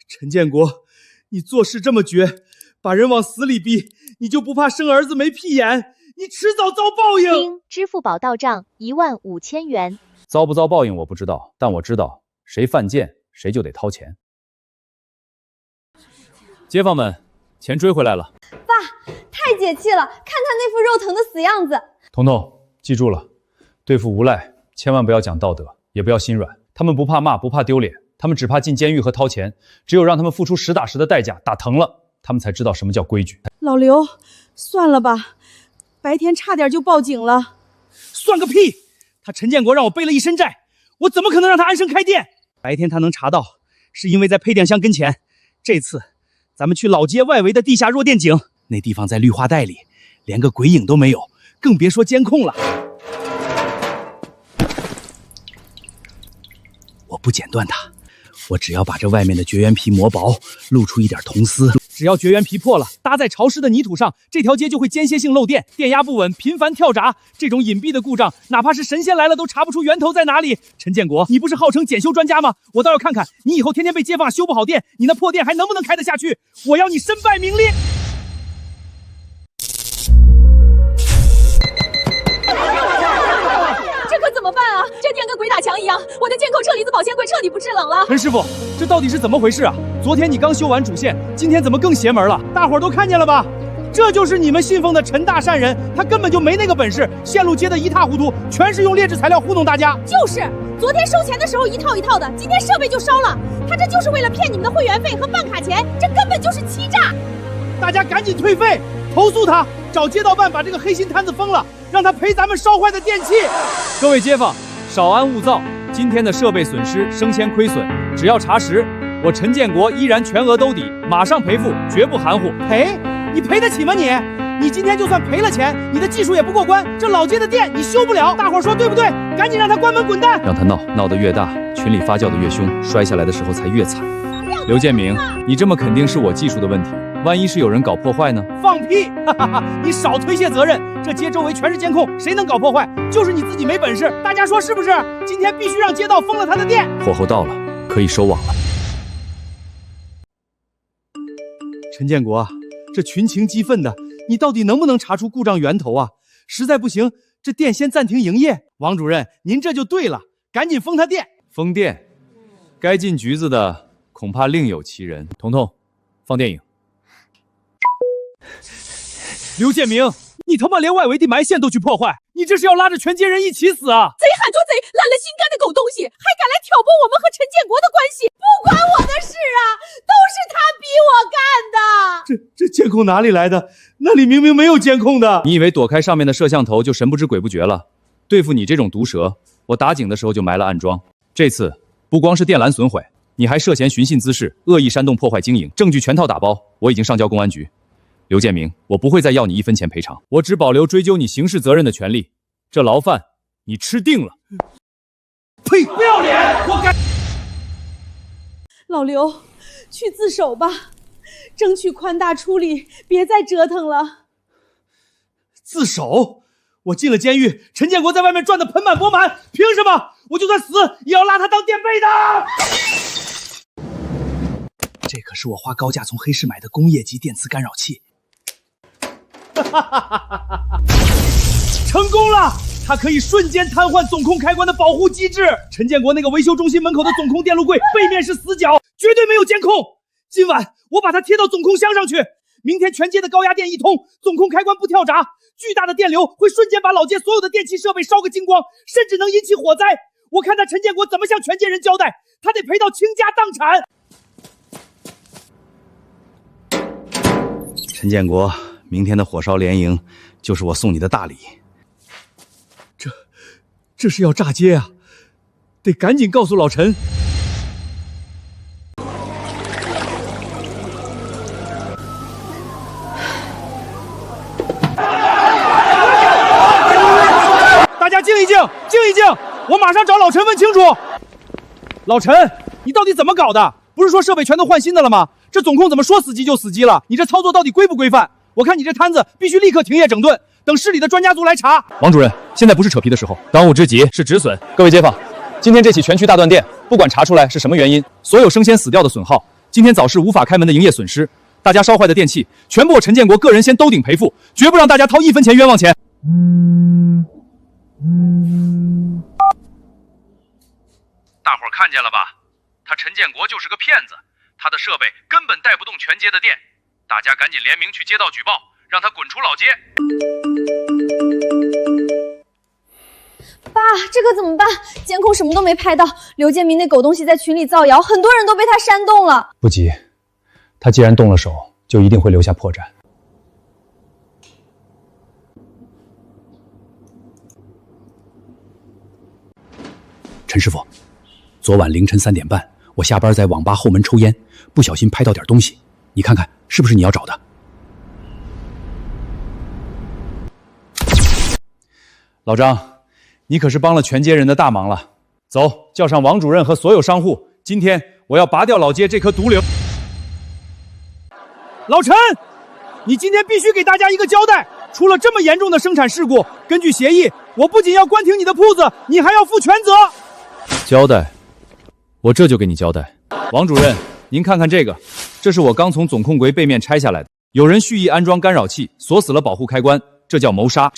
陈建国，你做事这么绝，把人往死里逼，你就不怕生儿子没屁眼？你迟早遭报应。经支付宝到账15000元。遭不遭报应我不知道，但我知道谁犯贱谁就得掏钱。街坊们，钱追回来了。爸，太解气了，看他那副肉疼的死样子。彤彤，记住了，对付无赖千万不要讲道德，也不要心软。他们不怕骂，不怕丢脸，他们只怕进监狱和掏钱。只有让他们付出实打实的代价，打疼了，他们才知道什么叫规矩。老刘，算了吧，白天差点就报警了。算个屁！他陈建国让我背了一身债，我怎么可能让他安生开店？白天他能查到，是因为在配电箱跟前。这次咱们去老街外围的地下弱电井，那地方在绿化带里，连个鬼影都没有，更别说监控了。我不剪断它，我只要把这外面的绝缘皮磨薄，露出一点铜丝。只要绝缘皮破了，搭在潮湿的泥土上，这条街就会间歇性漏电，电压不稳，频繁跳闸。这种隐蔽的故障，哪怕是神仙来了都查不出源头在哪里。陈建国，你不是号称检修专家吗？我倒要看看你以后天天被街坊修不好电，你那破店还能不能开得下去？我要你身败名裂！这可怎么办啊？这店跟鬼打墙一样，我的监控车厘子保鲜柜彻底不制冷了。陈师傅，这到底是怎么回事啊？昨天你刚修完主线，今天怎么更邪门了？大伙儿都看见了吧？这就是你们信奉的陈大善人，他根本就没那个本事，线路接得一塌糊涂，全是用劣质材料糊弄大家。就是，昨天收钱的时候一套一套的，今天设备就烧了，他这就是为了骗你们的会员费和办卡钱，这根本就是欺诈。大家赶紧退费，投诉他，找街道办把这个黑心摊子封了，让他赔咱们烧坏的电器。各位街坊，少安勿躁，今天的设备损失、生鲜亏损，只要查实，我陈建国依然全额兜底，马上赔付，绝不含糊。赔？你赔得起吗你？你今天就算赔了钱，你的技术也不过关，这老街的店你修不了。大伙儿说对不对？赶紧让他关门滚蛋！让他闹得越大，群里发酵的越凶，摔下来的时候才越惨。刘建明，你这么肯定是我技术的问题，万一是有人搞破坏呢？放屁！哈哈哈！你少推卸责任，这街周围全是监控，谁能搞破坏？就是你自己没本事。大家说是不是？今天必须让街道封了他的店。火候到了，可以收网了。陈建国啊，这群情激愤的，你到底能不能查出故障源头啊？实在不行，这店先暂停营业。王主任，您这就对了，赶紧封他店。封店，该进局子的恐怕另有其人。彤彤，放电影。刘建明，你他妈连外围的埋线都去破坏，你这是要拉着全街人一起死啊！贼喊捉贼，烂了心肝的狗东西，还敢来挑拨我们和陈建国的关系，不关我的事啊，都是他逼我干的。这监控哪里来的？那里明明没有监控的。你以为躲开上面的摄像头就神不知鬼不觉了？对付你这种毒蛇，我打井的时候就埋了暗桩。这次不光是电缆损毁，你还涉嫌寻衅滋事、恶意煽动破坏经营，证据全套打包，我已经上交公安局。刘建明，我不会再要你1分钱赔偿，我只保留追究你刑事责任的权利。这牢饭你吃定了。呸！不要脸！我该。老刘，去自首吧，争取宽大处理，别再折腾了。自首？我进了监狱，陈建国在外面赚得盆满钵满，凭什么我就算死也要拉他当垫背的？这可是我花高价从黑市买的工业级电磁干扰器。成功了！它可以瞬间瘫痪总控开关的保护机制。陈建国那个维修中心门口的总控电路柜背面是死角，绝对没有监控。今晚我把它贴到总控箱上去，明天全街的高压电一通，总控开关不跳闸，巨大的电流会瞬间把老街所有的电器设备烧个精光，甚至能引起火灾。我看他陈建国怎么向全街人交代，他得赔到倾家荡产。陈建国，明天的火烧连营就是我送你的大礼。这是要炸街啊！得赶紧告诉老陈。大家静一静，静一静，我马上找老陈问清楚。老陈，你到底怎么搞的？不是说设备全都换新的了吗？这总控怎么说死机就死机了？你这操作到底规不规范？我看你这摊子必须立刻停业整顿，等市里的专家组来查。王主任，现在不是扯皮的时候，当务之急是止损。各位街坊，今天这起全区大断电，不管查出来是什么原因，所有生鲜死掉的损耗，今天早市无法开门的营业损失，大家烧坏的电器，全部我陈建国个人先兜顶赔付，绝不让大家掏1分钱冤枉钱。大伙儿看见了吧？他陈建国就是个骗子，他的设备根本带不动全街的电，大家赶紧联名去街道举报，让他滚出老街。爸，这可怎么办？监控什么都没拍到，刘建明那狗东西在群里造谣，很多人都被他煽动了。不急，他既然动了手，就一定会留下破绽。陈师傅，昨晚凌晨3点半，我下班在网吧后门抽烟，不小心拍到点东西，你看看是不是你要找的？老张，你可是帮了全街人的大忙了。走，叫上王主任和所有商户，今天我要拔掉老街这颗毒瘤。老陈，你今天必须给大家一个交代，出了这么严重的生产事故，根据协议，我不仅要关停你的铺子，你还要负全责。交代？我这就给你交代。王主任，您看看这个，这是我刚从总控柜背面拆下来的，有人蓄意安装干扰器，锁死了保护开关，这叫谋杀。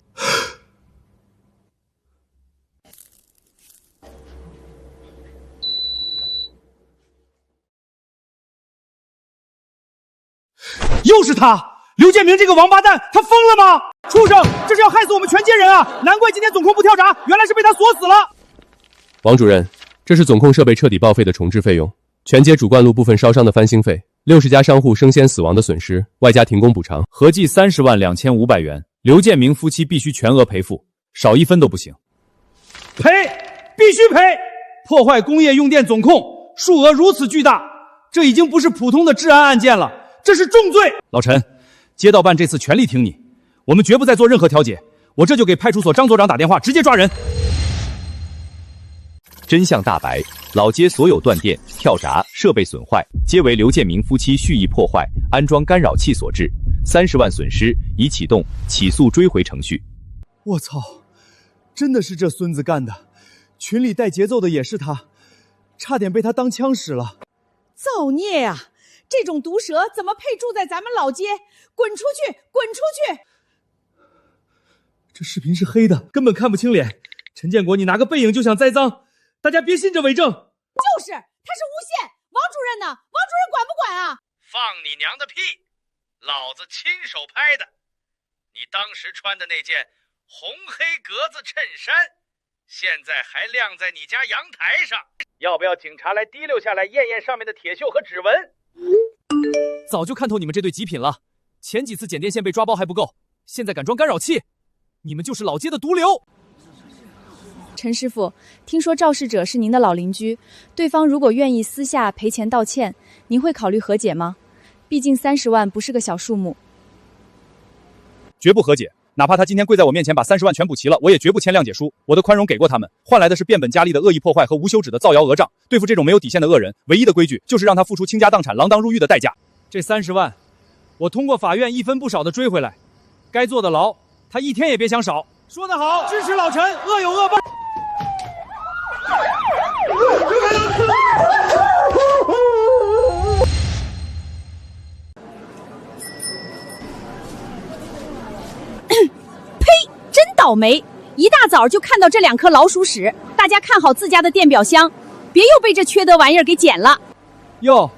又是他，刘建明这个王八蛋，他疯了吗？畜生，这是要害死我们全街人啊！难怪今天总控不跳闸，原来是被他锁死了。王主任，这是总控设备彻底报废的重置费用，全街主灌路部分烧伤的翻新费，60家商户生鲜死亡的损失，外加停工补偿，合计302500元。刘建明夫妻必须全额赔付，少1分都不行。赔，必须赔！破坏工业用电总控，数额如此巨大，这已经不是普通的治安案件了，这是重罪。老陈，街道办这次全力挺你，我们绝不再做任何调解。我这就给派出所张所长打电话，直接抓人。真相大白，老街所有断电、跳闸、设备损坏，皆为刘建明夫妻蓄意破坏、安装干扰器所致，30万损失已启动起诉追回程序。我操，真的是这孙子干的，群里带节奏的也是他，差点被他当枪使了。造孽呀！这种毒蛇怎么配住在咱们老街？滚出去！滚出去！这视频是黑的，根本看不清脸。陈建国，你拿个背影就想栽赃，大家别信这伪证。就是，他是诬陷。王主任呢？王主任管不管啊？放你娘的屁！老子亲手拍的。你当时穿的那件红黑格子衬衫，现在还晾在你家阳台上。要不要警察来提溜下来验验上面的铁锈和指纹？早就看透你们这对极品了。前几次剪电线被抓包还不够，现在敢装干扰器，你们就是老街的毒瘤。陈师傅，听说肇事者是您的老邻居，对方如果愿意私下赔钱道歉，您会考虑和解吗？毕竟30万不是个小数目。绝不和解，哪怕他今天跪在我面前把30万全补齐了，我也绝不签谅解书。我的宽容给过他们，换来的是变本加厉的恶意破坏和无休止的造谣讹账。对付这种没有底线的恶人，唯一的规矩就是让他付出倾家荡产、锒铛入狱的代价。这30万，我通过法院一分不少的追回来，该坐的牢，他一天也别想少。说得好，支持老陈，恶有恶报。呸！真倒霉，一大早就看到这2颗老鼠屎。大家看好自家的电表箱，别又被这缺德玩意儿给捡了。哟，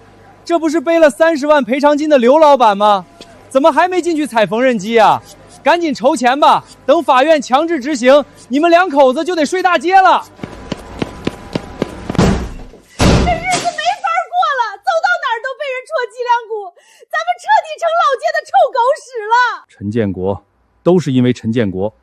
这不是背了30万赔偿金的刘老板吗？怎么还没进去踩缝纫机啊？赶紧筹钱吧，等法院强制执行，你们2口子就得睡大街了。这日子没法过了，走到哪儿都被人戳脊梁骨，咱们彻底成老街的臭狗屎了。陈建国，都是因为陈建国，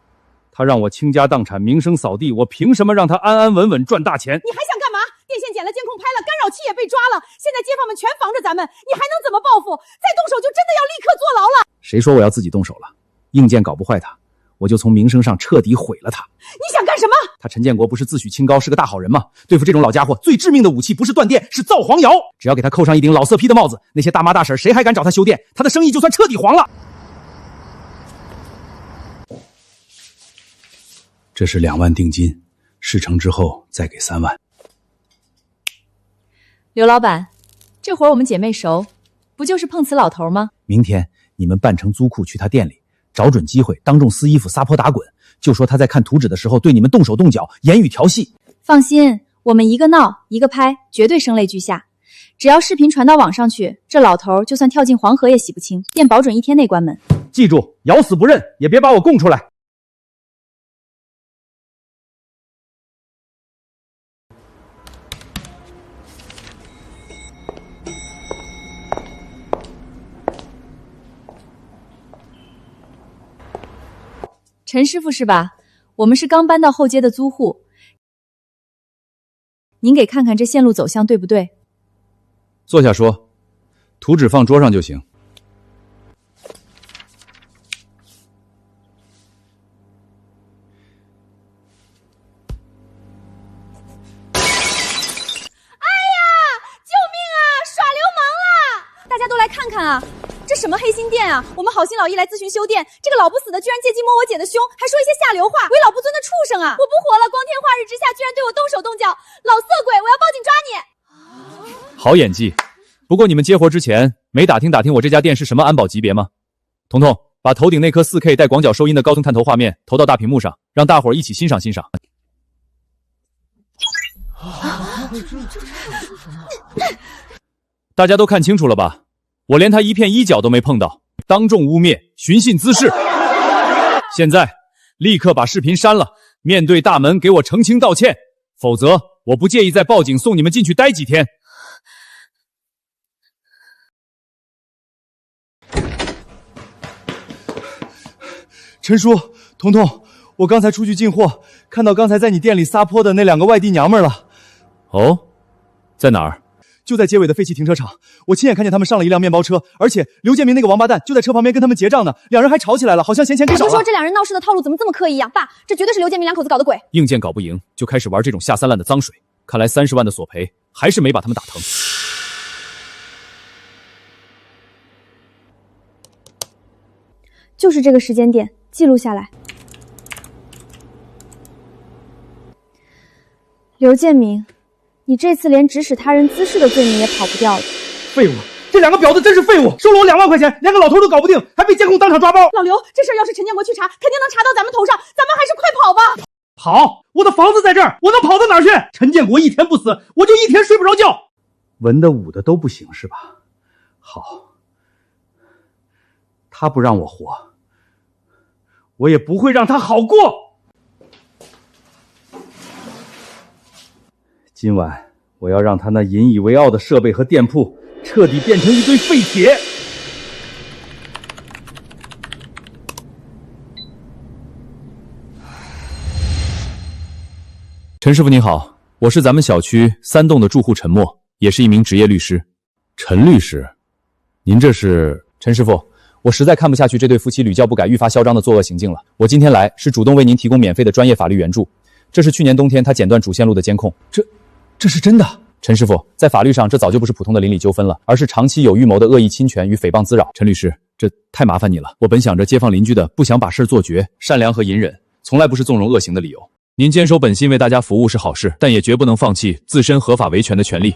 他让我倾家荡产、名声扫地，我凭什么让他安安稳稳赚大钱？你还想干嘛？电线剪了，监控拍了，干扰器也被抓了，现在街坊们全防着咱们，你还能怎么报复？再动手就真的要立刻坐牢了。谁说我要自己动手了？硬件搞不坏他，我就从名声上彻底毁了他。你想干什么？他陈建国不是自诩清高，是个大好人吗？对付这种老家伙，最致命的武器不是断电，是造黄谣。只要给他扣上一顶老色批的帽子，那些大妈大婶谁还敢找他修电？他的生意就算彻底黄了。这是2万定金，事成之后再给3万。刘老板，这会儿我们姐妹熟，不就是碰瓷老头吗？明天你们扮成租库去他店里，找准机会当众撕衣服撒泼打滚，就说他在看图纸的时候对你们动手动脚，言语调戏。放心，我们一个闹一个拍，绝对声泪俱下。只要视频传到网上去，这老头就算跳进黄河也洗不清，店保准1天内关门。记住，咬死不认，也别把我供出来。陈师傅是吧？我们是刚搬到后街的租户，您给看看这线路走向对不对？坐下说，图纸放桌上就行。哎呀，救命啊！耍流氓了！大家都来看看啊！这什么黑心店啊！我们好心老意来咨询修电，这个老不死的居然借机摸我姐的胸，还说一些下流话，为老不尊的畜生啊！我不活了！光天化日之下，居然对我动手动脚，老色鬼！我要报警抓你！好演技，不过你们接活之前没打听我这家店是什么安保级别吗？彤彤，把头顶那颗4K 带广角收音的高通探头画面投到大屏幕上，让大伙儿一起欣赏欣赏。大家都看清楚了吧？我连他一片衣角都没碰到，当众污蔑，寻衅滋事。现在立刻把视频删了，面对大门给我澄清道歉，否则我不介意再报警送你们进去待几天。陈叔，彤彤，我刚才出去进货，看到刚才在你店里撒泼的那2个外地娘们了。哦，在哪儿？就在街尾的废弃停车场，我亲眼看见他们上了一辆面包车，而且刘建明那个王八蛋就在车旁边跟他们结账呢，2人还吵起来了，好像嫌钱给少了。我就说这2人闹事的套路怎么这么刻意呀？爸，这绝对是刘建明2口子搞的鬼。硬件搞不赢，就开始玩这种下三滥的脏水，看来30万的索赔还是没把他们打疼。就是这个时间点，记录下来。刘建明，你这次连指使他人滋事的罪名也跑不掉了。废物，这两个婊子真是废物，收了我2万块钱，连个老头都搞不定，还被监控当场抓包。老刘，这事儿要是陈建国去查，肯定能查到咱们头上，咱们还是快跑吧。好，我的房子在这儿，我能跑到哪儿去？陈建国一天不死，我就一天睡不着觉。文的武的都不行是吧？好，他不让我活，我也不会让他好过。今晚我要让他那引以为傲的设备和店铺彻底变成一堆废铁。陈师傅您好，我是咱们小区3栋的住户陈默，也是一名职业律师。陈律师，您这是？陈师傅，我实在看不下去这对夫妻屡教不改、愈发嚣张的作恶行径了。我今天来是主动为您提供免费的专业法律援助。这是去年冬天他剪断主线路的监控。这是真的？陈师傅，在法律上这早就不是普通的邻里纠纷了，而是长期有预谋的恶意侵权与诽谤滋扰。陈律师，这太麻烦你了。我本想着街坊邻居的，不想把事做绝。善良和隐忍从来不是纵容恶行的理由。您坚守本心为大家服务是好事，但也绝不能放弃自身合法维权的权利。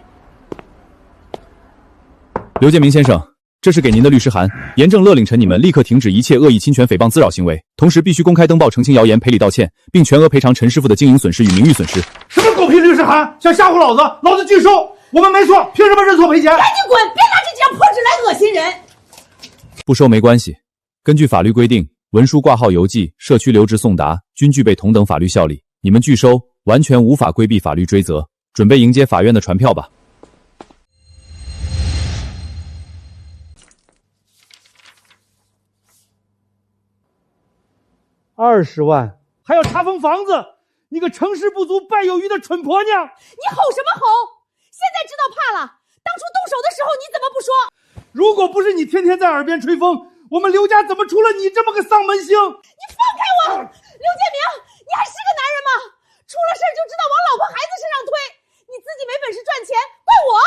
刘建明先生，这是给您的律师函，严正勒令陈你们立刻停止一切恶意侵权、诽谤滋扰行为，同时必须公开登报澄清谣言、赔礼道歉，并全额赔偿陈师傅的经营损失与名誉损失。什么狗屁律师函，想吓唬老子，老子拒收！我们没错，凭什么认错赔钱？赶紧滚，别拿这几张破纸来恶心人！不收没关系，根据法律规定，文书挂号邮寄、社区留置送达均具备同等法律效力，你们拒收完全无法规避法律追责，准备迎接法院的传票吧。20万还要查封房子，你个成事不足败有余的蠢婆娘！你吼什么吼？现在知道怕了，当初动手的时候你怎么不说？如果不是你天天在耳边吹风，我们刘家怎么出了你这么个丧门星？你放开我！刘建明，你还是个男人吗？出了事就知道往老婆孩子身上推，你自己没本事赚钱，怪我！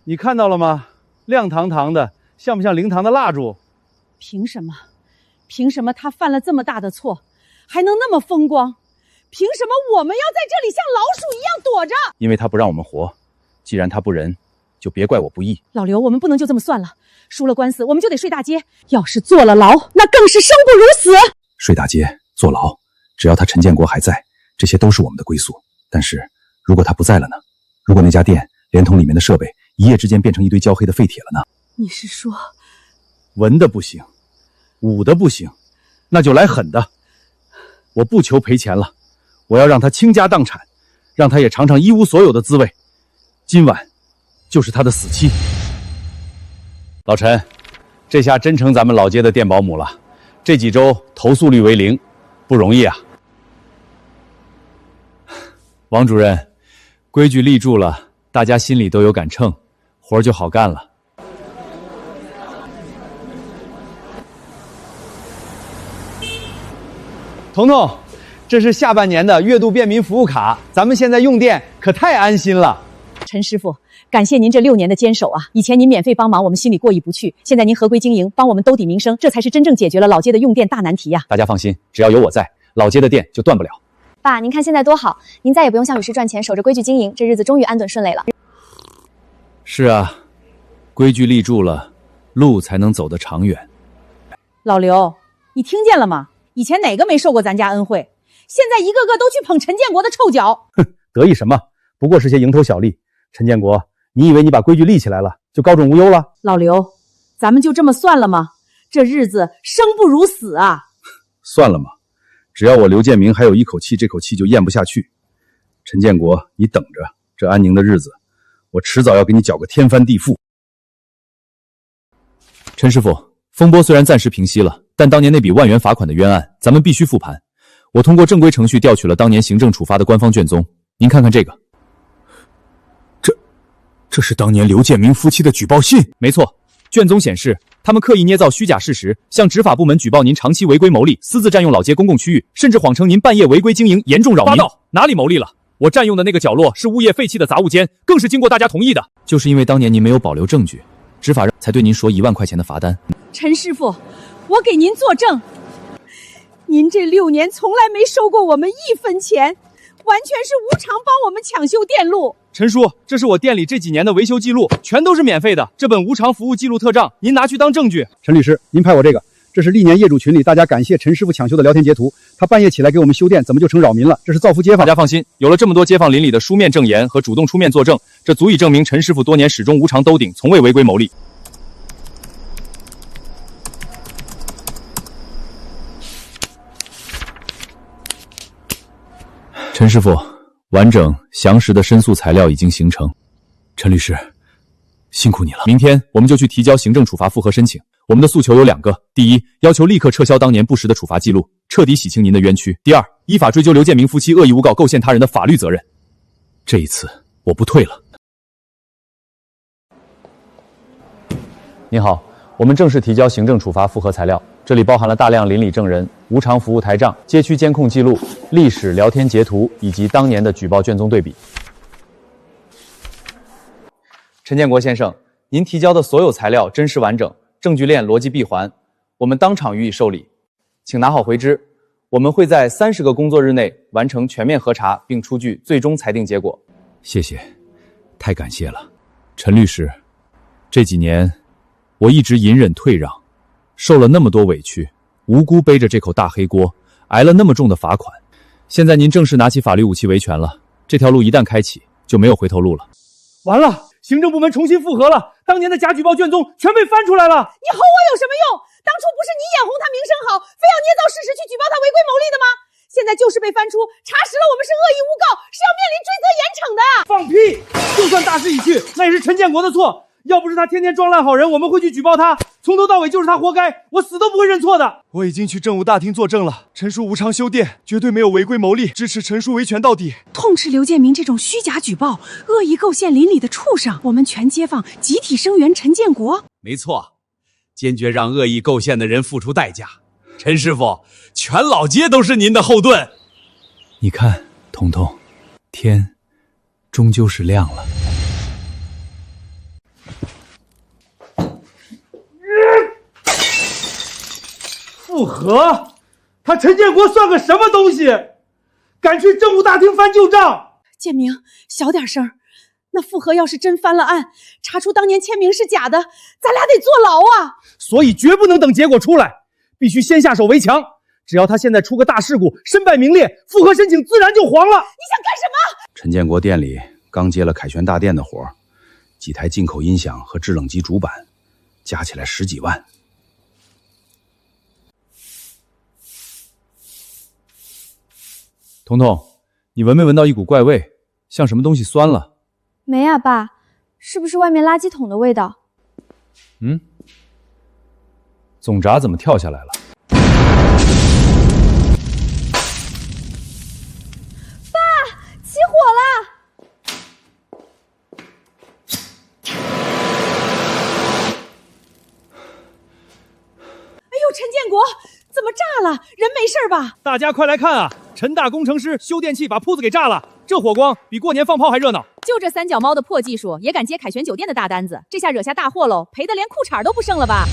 你看到了吗？亮堂堂的，像不像灵堂的蜡烛？凭什么？凭什么他犯了这么大的错，还能那么风光？凭什么我们要在这里像老鼠一样躲着？因为他不让我们活，既然他不仁，就别怪我不义。老刘，我们不能就这么算了，输了官司我们就得睡大街，要是坐了牢，那更是生不如死。睡大街、坐牢，只要他陈建国还在，这些都是我们的归宿。但是如果他不在了呢？如果那家店连同里面的设备一夜之间变成一堆焦黑的废铁了呢？你是说，文的不行，武的不行，那就来狠的。我不求赔钱了，我要让他倾家荡产，让他也尝尝一无所有的滋味。今晚就是他的死期。老陈，这下真成咱们老街的店保姆了，这几周投诉率为0，不容易啊。王主任，规矩立住了，大家心里都有杆秤，活就好干了。彤彤，这是下半年的月度便民服务卡，咱们现在用电可太安心了。陈师傅，感谢您这6年的坚守啊！以前您免费帮忙，我们心里过意不去；现在您合规经营，帮我们兜底民生，这才是真正解决了老街的用电大难题呀！大家放心，只要有我在，老街的电就断不了。爸，您看现在多好，您再也不用向律师赚钱，守着规矩经营，这日子终于安顿顺利了。是啊，规矩立住了，路才能走得长远。老刘，你听见了吗？以前哪个没受过咱家恩惠？现在一个个都去捧陈建国的臭脚。哼，得意什么？不过是些蝇头小利。陈建国，你以为你把规矩立起来了，就高枕无忧了？老刘，咱们就这么算了吗？这日子生不如死啊！算了吗？只要我刘建明还有一口气，这口气就咽不下去。陈建国，你等着，这安宁的日子，我迟早要给你搅个天翻地覆。陈师傅，风波虽然暂时平息了，但当年那笔1万元罚款的冤案，咱们必须复盘。我通过正规程序调取了当年行政处罚的官方卷宗，您看看这个。这是当年刘建明夫妻的举报信。没错，卷宗显示，他们刻意捏造虚假事实，向执法部门举报您长期违规牟利，私自占用老街公共区域，甚至谎称您半夜违规经营，严重扰民。哪里牟利了？我占用的那个角落是物业废弃的杂物间，更是经过大家同意的。就是因为当年您没有保留证据，执法才对您说1万块钱的罚单。陈师傅，我给您作证，您这6年从来没收过我们1分钱，完全是无偿帮我们抢修电路。陈叔，这是我店里这几年的维修记录，全都是免费的。这本无偿服务记录特账，您拿去当证据。陈律师，您拍我这个，这是历年业主群里大家感谢陈师傅抢修的聊天截图。他半夜起来给我们修电，怎么就成扰民了？这是造福街坊。大家放心，有了这么多街坊邻里的书面证言和主动出面作证，这足以证明陈师傅多年始终无偿兜顶，从未违规牟利。陈师傅，完整详实的申诉材料已经形成。陈律师，辛苦你了。明天我们就去提交行政处罚复核申请。我们的诉求有2个：第一，要求立刻撤销当年不实的处罚记录，彻底洗清您的冤屈；第二，依法追究刘建明夫妻恶意诬告构陷他人的法律责任。这一次我不退了。您好，我们正式提交行政处罚复核材料，这里包含了大量邻里证人、无偿服务台账、街区监控记录、历史聊天截图以及当年的举报卷宗对比。陈建国先生，您提交的所有材料真实完整，证据链逻辑闭环，我们当场予以受理，请拿好回执。我们会在30个工作日内完成全面核查，并出具最终裁定结果。谢谢，太感谢了，陈律师。这几年我一直隐忍退让，受了那么多委屈，无辜背着这口大黑锅，挨了那么重的罚款。现在您正式拿起法律武器维权了，这条路一旦开启，就没有回头路了。完了，行政部门重新复核了，当年的假举报卷宗全被翻出来了。你吼我有什么用？当初不是你眼红他名声好，非要捏造事实去举报他违规牟利的吗？现在就是被翻出，查实了我们是恶意诬告，是要面临追责严惩的。放屁！就算大势已去，那也是陈建国的错。要不是他天天装烂好人，我们会去举报他。从头到尾就是他活该，我死都不会认错的。我已经去政务大厅作证了，陈叔无偿修电，绝对没有违规牟利，支持陈叔维权到底。痛斥刘建明这种虚假举报、恶意构陷邻里的畜生，我们全街坊集体声援陈建国。没错，坚决让恶意构陷的人付出代价。陈师傅，全老街都是您的后盾。你看，彤彤，天终究是亮了。复核？他陈建国算个什么东西？敢去政务大厅翻旧账？建明，小点声。那复核要是真翻了案，查出当年签名是假的，咱俩得坐牢啊！所以绝不能等结果出来，必须先下手为强。只要他现在出个大事故，身败名裂，复核申请自然就黄了。你想干什么？陈建国店里刚接了凯旋大店的活，几台进口音响和制冷机主板，加起来10几万。彤彤，你闻没闻到一股怪味，像什么东西酸了？没啊，爸，是不是外面垃圾桶的味道？总闸怎么跳下来了？爸，起火了！哎呦，陈建国，怎么炸了？人没事吧？大家快来看啊！陈大工程师修电器把铺子给炸了，这火光比过年放炮还热闹。就这三脚猫的破技术，也敢接凯旋酒店的大单子，这下惹下大祸喽，赔得连裤衩都不剩了吧？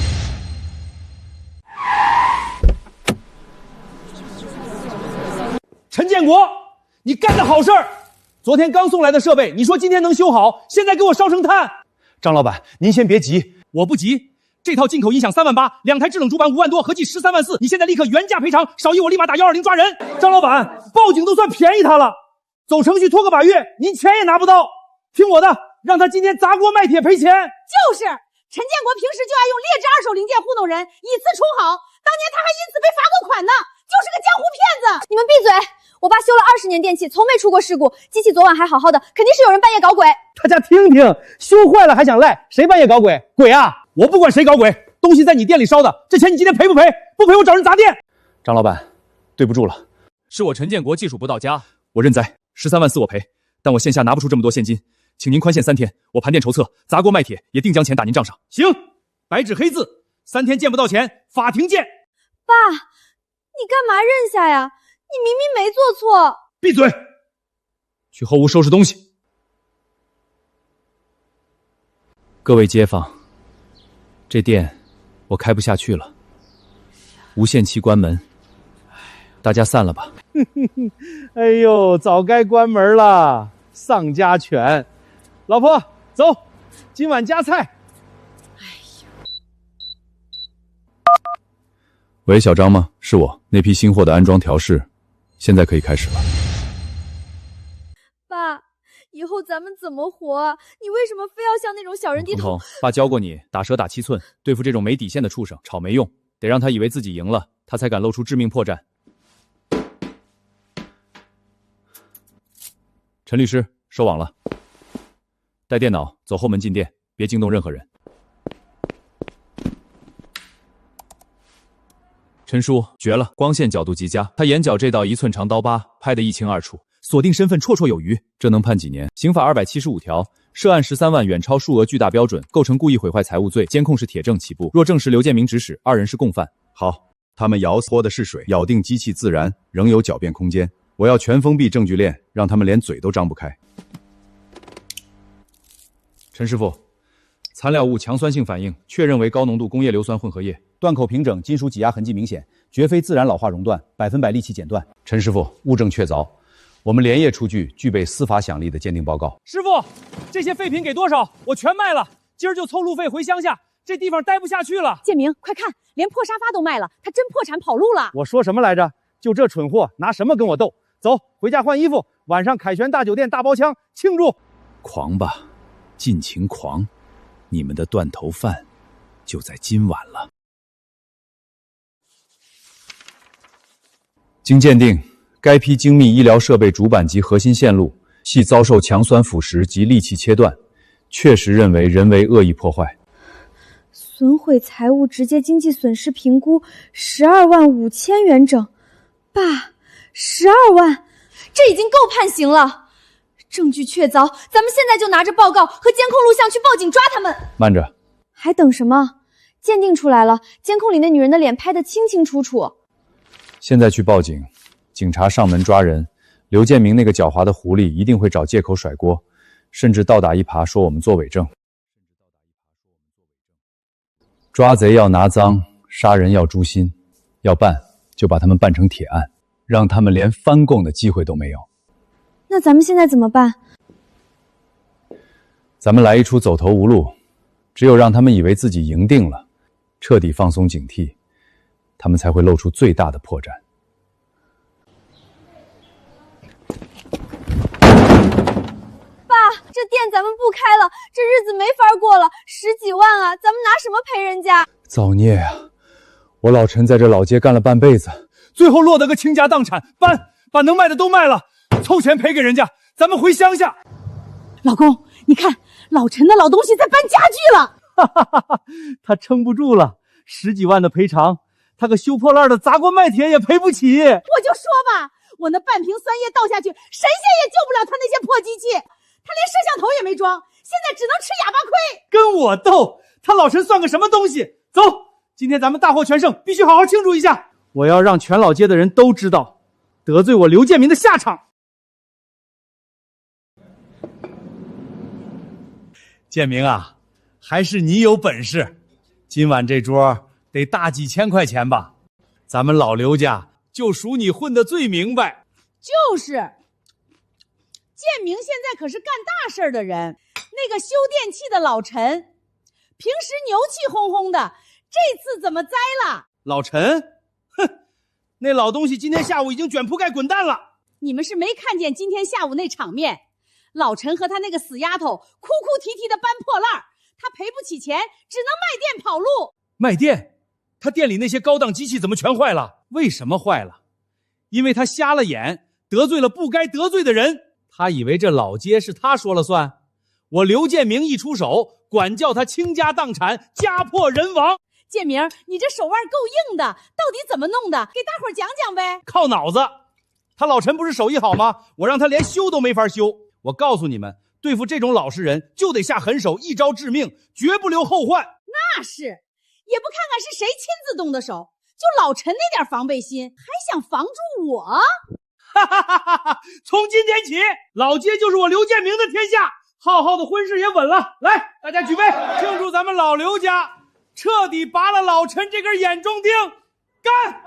陈建国，你干的好事儿！昨天刚送来的设备，你说今天能修好，现在给我烧成炭。张老板，您先别急，我不急。这套进口音响3万8，2台制冷主板5万多，合计13万4。你现在立刻原价赔偿，少一我立马打120抓人。张老板，报警都算便宜他了，走程序拖个把月，您钱也拿不到。听我的，让他今天砸锅卖铁赔钱。就是陈建国平时就爱用劣质二手零件糊弄人，以次充好。当年他还因此被罚过款呢，就是个江湖骗子。你们闭嘴！我爸修了20年电器，从没出过事故，机器昨晚还好好的，肯定是有人半夜搞鬼。大家听听，修坏了还想赖，谁半夜搞鬼？鬼啊！我不管谁搞鬼，东西在你店里烧的，这钱你今天赔不赔？不赔我找人砸店。张老板，对不住了，是我陈建国技术不到家，我认栽，13万4我赔，但我线下拿不出这么多现金，请您宽限3天，我盘点筹策，砸锅卖铁，也定将钱打您账上。行，白纸黑字，3天见不到钱，法庭见。爸，你干嘛认下呀？你明明没做错。闭嘴！去后屋收拾东西。各位街坊，这店我开不下去了，无限期关门，大家散了吧。哎呦，早该关门了，丧家犬。老婆，走，今晚加菜。喂，小张吗？是我，那批新货的安装调试，现在可以开始了。爸，以后咱们怎么活？你为什么非要向那种小人低头？彤彤，爸教过你，打蛇打七寸，对付这种没底线的畜生，吵没用，得让他以为自己赢了，他才敢露出致命破绽。陈律师，收网了。带电脑，走后门进店，别惊动任何人。陈叔，绝了，光线角度极佳，他眼角这道1寸长刀疤拍得一清二楚，锁定身份绰绰有余。这能判几年？刑法275条，涉案13万远超数额巨大标准，构成故意毁坏财物罪，监控是铁证起步。若证实刘建明指使，2人是共犯。好，他们咬死的是水，咬定机器自燃，仍有狡辩空间。我要全封闭证据链，让他们连嘴都张不开。陈师傅，残料物强酸性反应，确认为高浓度工业硫酸混合液。断口平整，金属挤压痕迹明显，绝非自然老化熔断，100%利器剪断。陈师傅，物证确凿，我们连夜出具具备司法响力的鉴定报告。师傅，这些废品给多少？我全卖了，今儿就凑路费回乡下，这地方待不下去了。建明，快看，连破沙发都卖了，他真破产跑路了。我说什么来着？就这蠢货，拿什么跟我斗？走，回家换衣服，晚上凯旋大酒店大包厢庆祝。狂吧，尽情狂，你们的断头饭就在今晚了。经鉴定，该批精密医疗设备主板及核心线路系遭受强酸腐蚀及利器切断，确实认为人为恶意破坏。损毁财物直接经济损失评估12万5千元整。爸，12万，这已经够判刑了。证据确凿，咱们现在就拿着报告和监控录像去报警抓他们。慢着，还等什么？鉴定出来了，监控里那女人的脸拍得清清楚楚。现在去报警，警察上门抓人，刘建明那个狡猾的狐狸一定会找借口甩锅，甚至倒打一耙说我们做伪证。抓贼要拿赃，杀人要诛心，要办就把他们办成铁案，让他们连翻供的机会都没有。那咱们现在怎么办？咱们来一出走投无路，只有让他们以为自己赢定了，彻底放松警惕，他们才会露出最大的破绽。爸，这店咱们不开了，这日子没法过了，10几万啊，咱们拿什么赔人家？造孽啊！我老陈在这老街干了半辈子，最后落得个倾家荡产，把能卖的都卖了，凑钱赔给人家，咱们回乡下。老公，你看老陈的老东西在搬家具了。他撑不住了，10几万的赔偿，他个修破烂的砸锅卖铁也赔不起。我就说吧，我那半瓶酸液倒下去，神仙也救不了他那些破机器。他连摄像头也没装，现在只能吃哑巴亏。跟我斗，他老陈算个什么东西？走，今天咱们大获全胜，必须好好庆祝一下。我要让全老街的人都知道，得罪我刘建明的下场。建明啊，还是你有本事，今晚这桌得大几千块钱吧？咱们老刘家就属你混得最明白。就是，建明现在可是干大事的人，那个修电器的老陈，平时牛气哄哄的，这次怎么栽了？老陈，哼，那老东西今天下午已经卷铺盖滚蛋了。你们是没看见今天下午那场面？老陈和他那个死丫头哭哭啼啼的搬破烂，他赔不起钱，只能卖店跑路。卖店？他店里那些高档机器怎么全坏了？为什么坏了？因为他瞎了眼，得罪了不该得罪的人。他以为这老街是他说了算。我刘建明一出手，管教他倾家荡产，家破人亡。建明，你这手腕够硬的，到底怎么弄的？给大伙讲讲呗。靠脑子。他老陈不是手艺好吗？我让他连修都没法修。我告诉你们，对付这种老实人，就得下狠手，一招致命，绝不留后患。那是，也不看看是谁亲自动的手，就老陈那点防备心，还想防住我？哈哈哈哈哈！从今天起，老街就是我刘建明的天下。浩浩的婚事也稳了，来，大家举杯，庆祝咱们老刘家彻底拔了老陈这根眼中钉，干！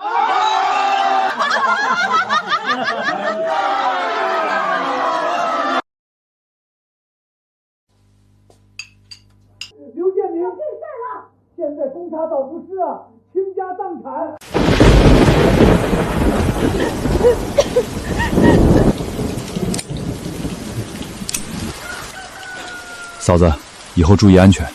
刘建明，这事儿了，现在公查倒不是啊，倾家荡产。嫂子，以后注意安全。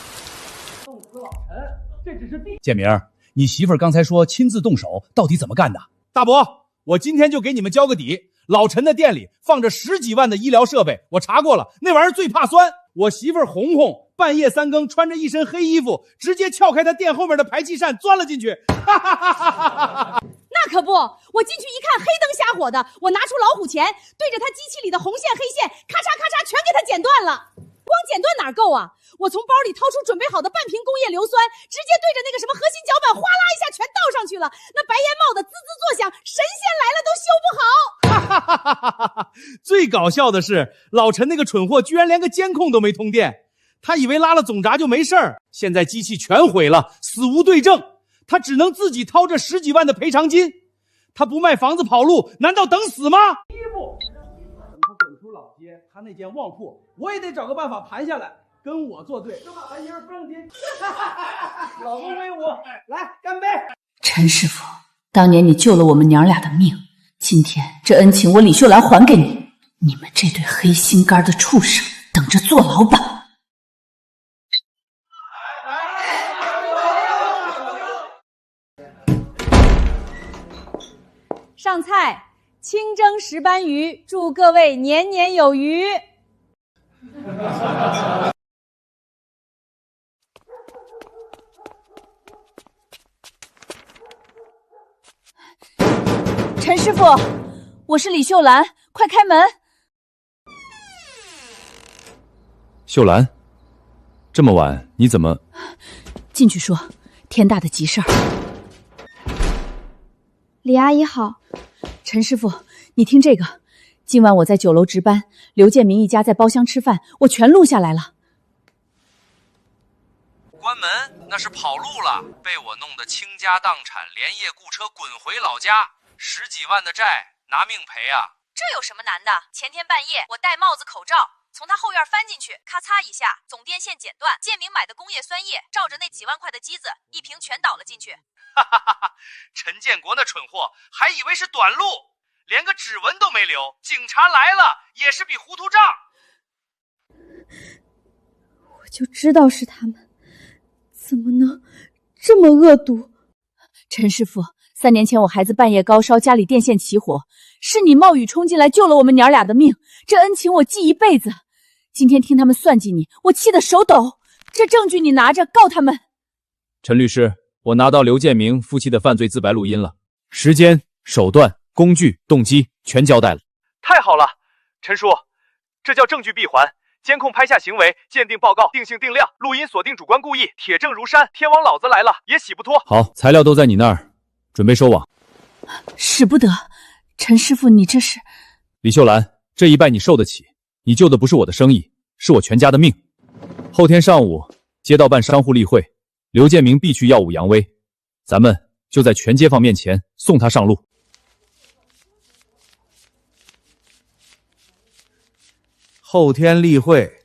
建明，你媳妇儿刚才说亲自动手，到底怎么干的？大伯，我今天就给你们交个底。老陈的店里放着10几万的医疗设备，我查过了，那玩意儿最怕酸。我媳妇儿红红半夜3更穿着一身黑衣服，直接撬开他店后面的排气扇钻了进去。那可不，我进去一看，黑灯瞎火的，我拿出老虎钳，对着他机器里的红线黑线，咔嚓咔嚓全给他剪断了。光剪断哪够啊！我从包里掏出准备好的半瓶工业硫酸，直接对着那个什么核心脚板哗啦一下全倒上去了。那白烟冒的滋滋作响，神仙来了都修不好。最搞笑的是，老陈那个蠢货居然连个监控都没通电，他以为拉了总闸就没事儿，现在机器全毁了，死无对证，他只能自己掏这10几万的赔偿金。他不卖房子跑路，难道等死吗？第一步，等他滚出老街，他那间旺铺我也得找个办法盘下来，跟我作对，就怕他一人不让爹。老公威武，来干杯！陈师傅，当年你救了我们娘俩的命，今天这恩情我李秀兰还给你。你们这对黑心肝的畜生，等着坐牢吧！上菜，清蒸石斑鱼，祝各位年年有余。陈师傅，我是李秀兰，快开门！秀兰，这么晚你怎么……进去说，天大的急事儿。李阿姨好。陈师傅，你听这个，今晚我在酒楼值班，刘建明一家在包厢吃饭，我全录下来了。关门，那是跑路了，被我弄得倾家荡产，连夜雇车滚回老家，10几万的债，拿命赔啊！这有什么难的？前天半夜，我戴帽子口罩从他后院翻进去，咔嚓一下，总电线剪断。建明买的工业酸液照着那几万块的机子，一瓶全倒了进去。哈哈哈哈！陈建国那蠢货还以为是短路，连个指纹都没留。警察来了也是笔糊涂账。我就知道是他们，怎么能这么恶毒？陈师傅，3年前我孩子半夜高烧，家里电线起火，是你冒雨冲进来救了我们娘俩的命，这恩情我记一辈子。今天听他们算计你，我气得手抖。这证据你拿着告他们。陈律师，我拿到刘建明夫妻的犯罪自白录音了，时间、手段、工具、动机全交代了。太好了，陈叔，这叫证据闭环。监控拍下行为，鉴定报告定性定量，录音锁定主观故意，铁证如山。天王老子来了，也洗不脱。好，材料都在你那儿，准备收网。使不得，陈师傅，你这是……李秀兰，这一拜你受得起？你救的不是我的生意，是我全家的命。后天上午，街道办商户例会，刘建明必须耀武扬威，咱们就在全街坊面前送他上路。后天例会，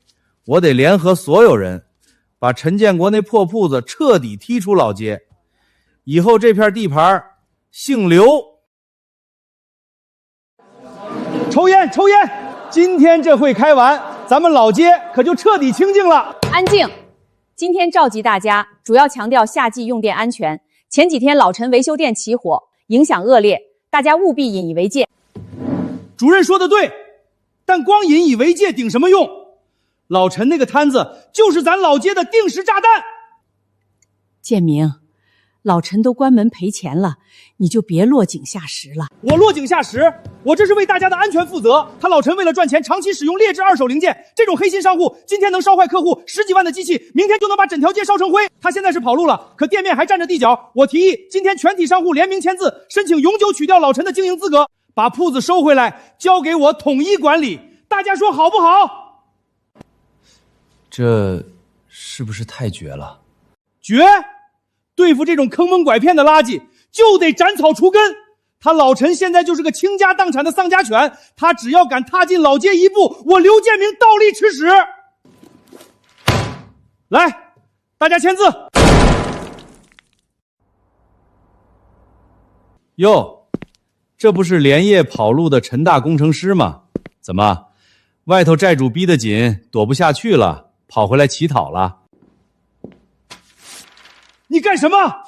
我得联合所有人，把陈建国那破铺子彻底踢出老街。以后这片地盘姓刘。抽烟，抽烟！今天这会开完，咱们老街可就彻底清净了。安静！今天召集大家，主要强调夏季用电安全。前几天老陈维修店起火，影响恶劣，大家务必引以为戒。主任说的对。但光引以为戒顶什么用？老陈那个摊子就是咱老街的定时炸弹。建明，老陈都关门赔钱了，你就别落井下石了。我落井下石？我这是为大家的安全负责。他老陈为了赚钱，长期使用劣质2手零件，这种黑心商户今天能烧坏客户10几万的机器，明天就能把整条街烧成灰。他现在是跑路了，可店面还占着地脚。我提议今天全体商户联名签字，申请永久取掉老陈的经营资格。把铺子收回来，交给我统一管理。大家说好不好？这是不是太绝了？绝！对付这种坑蒙拐骗的垃圾，就得斩草除根。他老陈现在就是个倾家荡产的丧家犬，他只要敢踏进老街一步，我刘建明倒立吃屎！来，大家签字。哟，这不是连夜跑路的陈大工程师吗？怎么，外头债主逼得紧，躲不下去了，跑回来乞讨了？你干什么？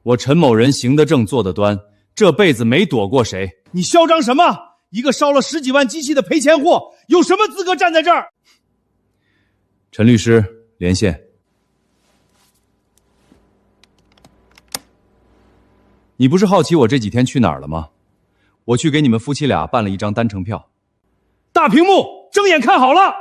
我陈某人行得正，坐得端，这辈子没躲过谁。你嚣张什么？一个烧了10几万机器的赔钱货，有什么资格站在这儿？陈律师，连线。你不是好奇我这几天去哪儿了吗？我去给你们夫妻俩办了一张单程票。大屏幕，睁眼看好了。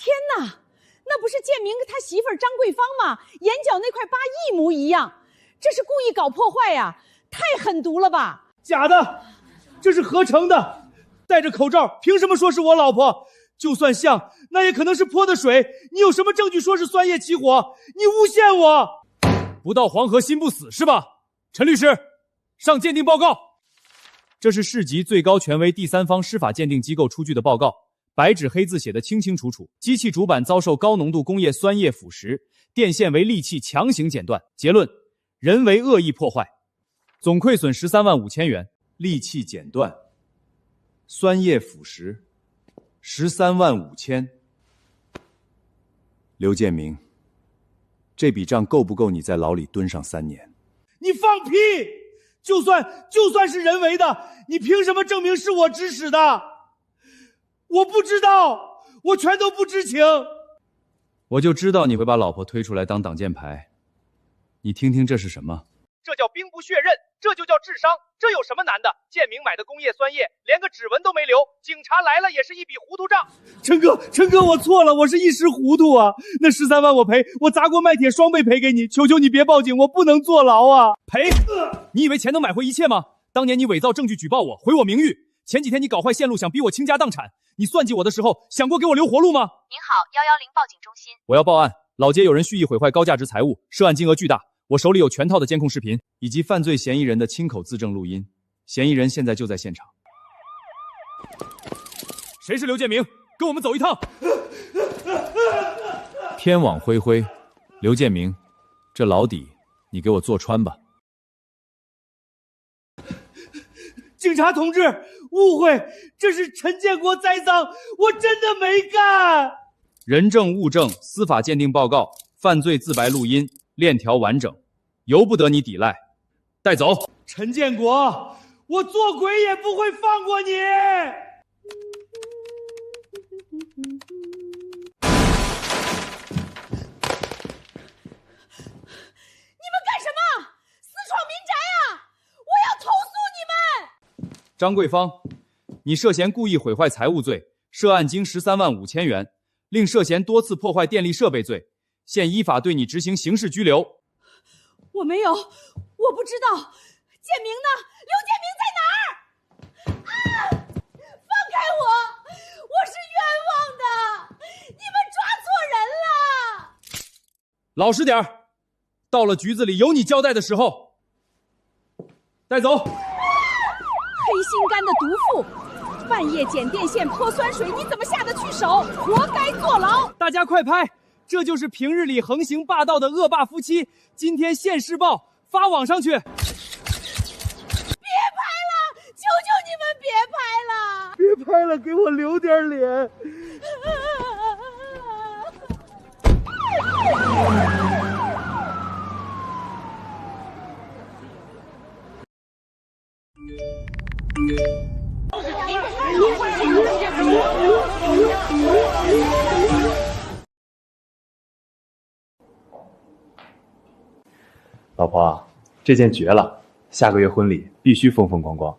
天哪，那不是建明跟他媳妇儿张桂芳吗？眼角那块疤一模一样，这是故意搞破坏呀！太狠毒了吧！假的，这是合成的。戴着口罩，凭什么说是我老婆？就算像，那也可能是泼的水。你有什么证据说是酸液起火？你诬陷我！不到黄河心不死是吧？陈律师，上鉴定报告。这是市级最高权威第三方司法鉴定机构出具的报告，白纸黑字写得清清楚楚。机器主板遭受高浓度工业酸液腐蚀，电线为利器强行剪断。结论：人为恶意破坏，总亏损13万5千元。利器剪断，酸液腐蚀，13万5千。刘建明，这笔账够不够你在牢里蹲上3年？你放屁！就算是人为的，你凭什么证明是我指使的？我不知道，我全都不知情。我就知道你会把老婆推出来当挡箭牌。你听听这是什么？这叫兵不血刃，这就叫智商。这有什么难的？建明买的工业酸液，连个指纹都没留，警察来了也是一笔糊涂账。陈哥，我错了，我是一时糊涂啊。那13万我赔，我砸锅卖铁双倍赔给你，求求你别报警，我不能坐牢啊！赔？你以为钱能买回一切吗？当年你伪造证据举报我，毁我名誉。前几天你搞坏线路，想逼我倾家荡产。你算计我的时候，想过给我留活路吗？您好，110报警中心。我要报案，老街有人蓄意毁坏高价值财物，涉案金额巨大。我手里有全套的监控视频，以及犯罪嫌疑人的亲口自证录音。嫌疑人现在就在现场。谁是刘建明？跟我们走一趟。天网恢恢，刘建明，这牢底你给我坐穿吧。警察同志，误会，这是陈建国栽赃，我真的没干。人证物证、司法鉴定报告、犯罪自白录音，链条完整，由不得你抵赖。带走。陈建国，我做鬼也不会放过你。你们干什么？私闯民宅啊！我要投诉你们！张桂芳，你涉嫌故意毁坏财物罪，涉案金13万5千元，另涉嫌多次破坏电力设备罪，现依法对你执行刑事拘留。我没有，我不知道。建明呢？刘建明在哪儿？啊！放开我！我是冤枉的！你们抓错人了！老实点儿，到了局子里有你交代的时候。带走。黑心肝的毒妇，半夜剪电线泼酸水，你怎么下得去手？活该坐牢！大家快拍！这就是平日里横行霸道的恶霸夫妻，今天现世报发网上去。别拍了，求求你们别拍了！别拍了，给我留点脸。老婆，这件绝了，下个月婚礼必须风风光光。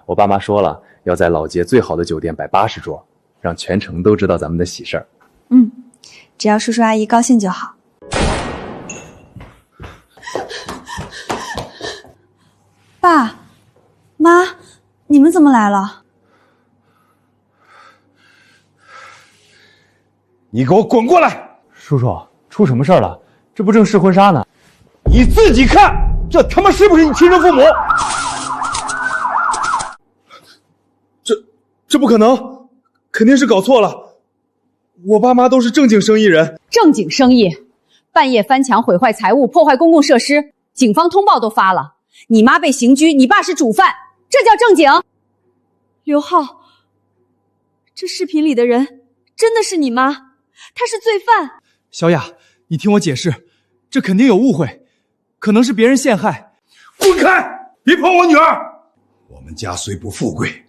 我爸妈说了，要在老街最好的酒店摆80桌，让全城都知道咱们的喜事儿。只要叔叔阿姨高兴就好。爸妈，你们怎么来了？你给我滚过来！叔叔，出什么事儿了？这不正试婚纱呢？你自己看，这他妈是不是你亲生父母？这不可能，肯定是搞错了。我爸妈都是正经生意人。正经生意，半夜翻墙毁坏财物，破坏公共设施，警方通报都发了。你妈被刑拘，你爸是主犯，这叫正经？刘浩，这视频里的人真的是你妈，她是罪犯。小雅，你听我解释，这肯定有误会，可能是别人陷害。滚开！别碰我女儿！我们家虽不富贵，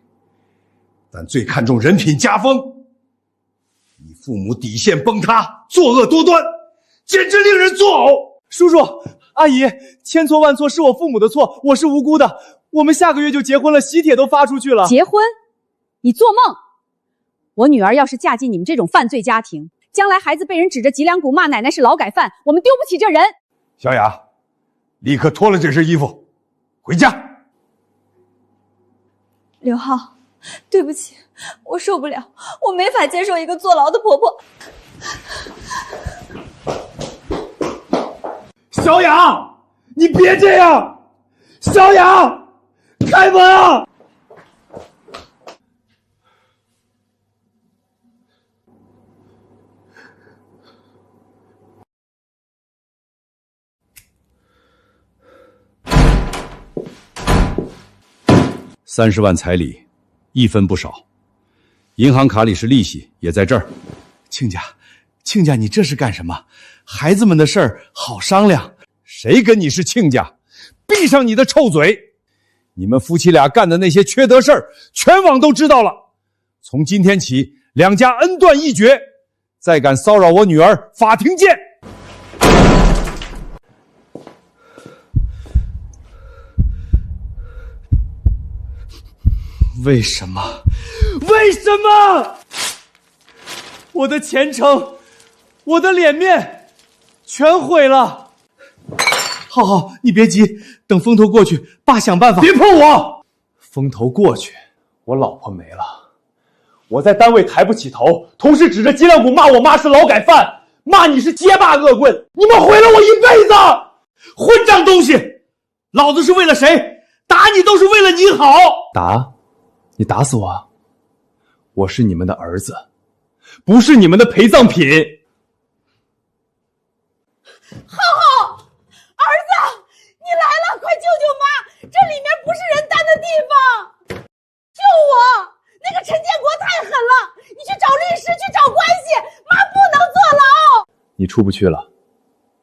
但最看重人品家风。你父母底线崩塌，作恶多端，简直令人作呕。叔叔阿姨，千错万错是我父母的错，我是无辜的。我们下个月就结婚了，喜帖都发出去了。结婚？你做梦！我女儿要是嫁进你们这种犯罪家庭，将来孩子被人指着脊梁骨骂奶奶是劳改犯，我们丢不起这人。小雅，立刻脱了这身衣服，回家。刘浩，对不起，我受不了，我没法接受一个坐牢的婆婆。小雅，你别这样！小雅，开门啊！30万彩礼，一分不少。银行卡里是利息，也在这儿。亲家，你这是干什么？孩子们的事儿好商量。谁跟你是亲家？闭上你的臭嘴！你们夫妻俩干的那些缺德事儿，全网都知道了。从今天起，两家恩断义绝。再敢骚扰我女儿，法庭见！为什么？为什么？我的前程，我的脸面，全毁了。好，你别急，等风头过去，爸想办法。别碰我！风头过去，我老婆没了，我在单位抬不起头，同事指着脊梁骨骂我妈是劳改犯，骂你是街霸恶棍，你们毁了我一辈子！混账东西！老子是为了谁？打你都是为了你好。打？你打死我啊？我是你们的儿子，不是你们的陪葬品。浩浩，儿子，你来了，快救救妈！这里面不是人待的地方，救我！那个陈建国太狠了，你去找律师，去找关系，妈不能坐牢。你出不去了，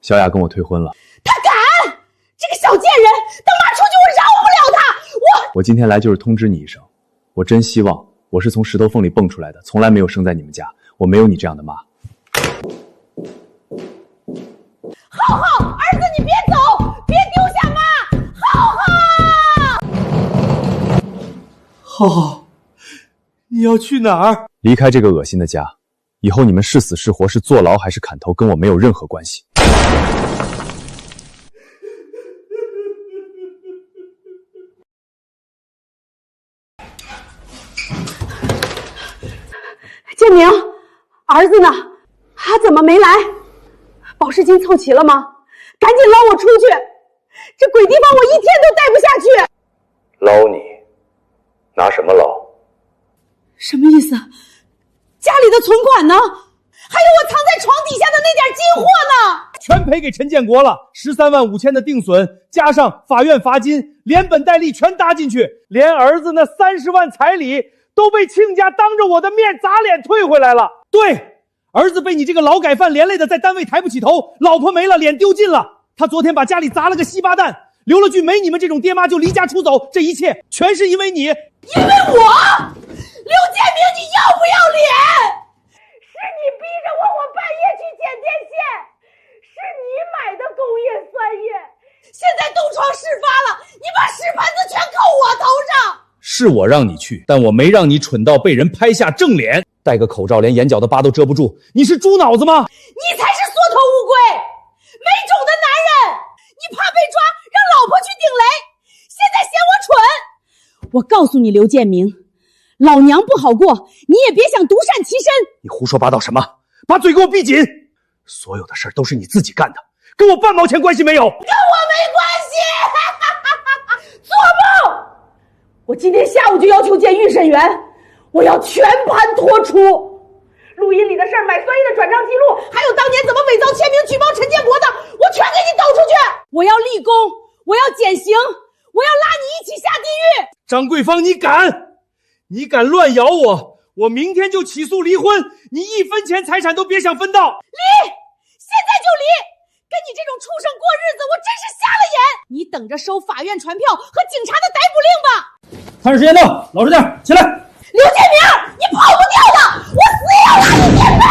小雅跟我退婚了。他敢！这个小贱人，等妈出去我饶不了他！我今天来就是通知你一声，我真希望我是从石头缝里蹦出来的，从来没有生在你们家，我没有你这样的妈。浩浩，儿子你别走，别丢下妈！浩浩，浩浩，你要去哪儿？离开这个恶心的家，以后你们是死是活，是坐牢还是砍头，跟我没有任何关系。建明，儿子呢？他怎么没来？保释金凑齐了吗？赶紧捞我出去！这鬼地方我一天都待不下去。捞你？拿什么捞？什么意思？家里的存款呢？还有我藏在床底下的那点金货呢？全赔给陈建国了，13万5千的定损，加上法院罚金，连本带利全搭进去，连儿子那30万彩礼都被亲家当着我的面砸脸退回来了。对，儿子被你这个劳改犯连累的在单位抬不起头，老婆没了，脸丢尽了。他昨天把家里砸了个稀巴蛋，留了句没你们这种爹妈就离家出走，这一切全是因为你。因为我？刘建明，你要不要脸？是你逼着我半夜去剪电线，是你买的工业酸液，现在东窗事发了，你把屎盆子全扣我头上。是我让你去，但我没让你蠢到被人拍下正脸，戴个口罩连眼角的疤都遮不住。你是猪脑子吗？你才是缩头乌龟，没种的男人！你怕被抓，让老婆去顶雷，现在嫌我蠢。我告诉你，刘建明，老娘不好过，你也别想独善其身。你胡说八道什么？把嘴给我闭紧！所有的事都是你自己干的，跟我半毛钱关系没有。跟我没关系！做梦！我今天下午就要求见预审员，我要全盘托出。录音里的事儿，买酸液的转账记录，还有当年怎么伪造签名举报陈建国的，我全给你抖出去！我要立功，我要减刑，我要拉你一起下地狱！张桂芳，你敢？你敢乱咬我，我明天就起诉离婚，你1分钱财产都别想分到。离！现在就离！跟你这种畜生过日子，我真是瞎了眼！你等着收法院传票和警察的逮捕令吧！看时间到，老实点，起来！刘建明，你跑不掉的，我死也要拉你垫背！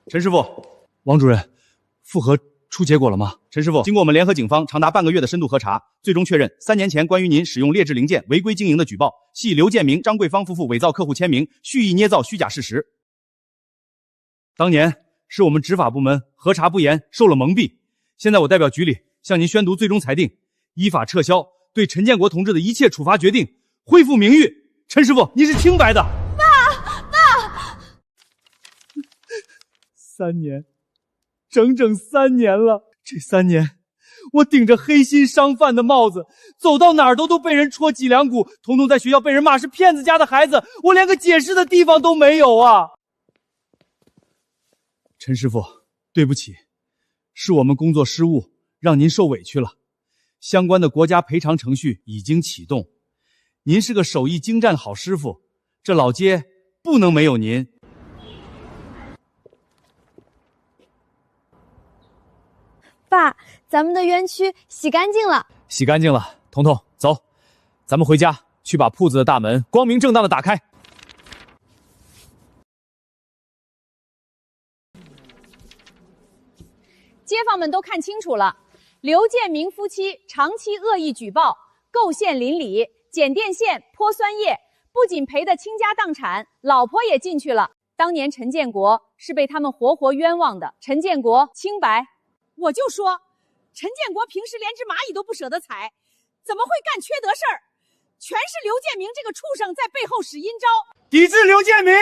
陈师傅，王主任，复核出结果了吗？陈师傅，经过我们联合警方长达半个月的深度核查，最终确认3年前关于您使用劣质零件违规经营的举报，系刘建明、张桂芳夫妇伪造客户签名，蓄意捏造虚假事实。当年是我们执法部门核查不严，受了蒙蔽。现在我代表局里向您宣读最终裁定，依法撤销对陈建国同志的一切处罚决定，恢复名誉。陈师傅，您是清白的。爸！3年，整整3年了。这3年，我顶着黑心商贩的帽子，走到哪儿都被人戳脊梁骨，统统在学校被人骂是骗子家的孩子，我连个解释的地方都没有啊！陈师傅，对不起，是我们工作失误，让您受委屈了。相关的国家赔偿程序已经启动。您是个手艺精湛好师傅，这老街不能没有您。爸，咱们的园区洗干净了。洗干净了，彤彤，走，咱们回家去把铺子的大门光明正大的打开。街坊们都看清楚了，刘建明夫妻长期恶意举报，构陷邻里，剪电线、泼酸液，不仅赔得倾家荡产，老婆也进去了。当年陈建国是被他们活活冤枉的，陈建国清白。我就说，陈建国平时连只蚂蚁都不舍得踩，怎么会干缺德事儿？全是刘建明这个畜生在背后使阴招。抵制刘建明，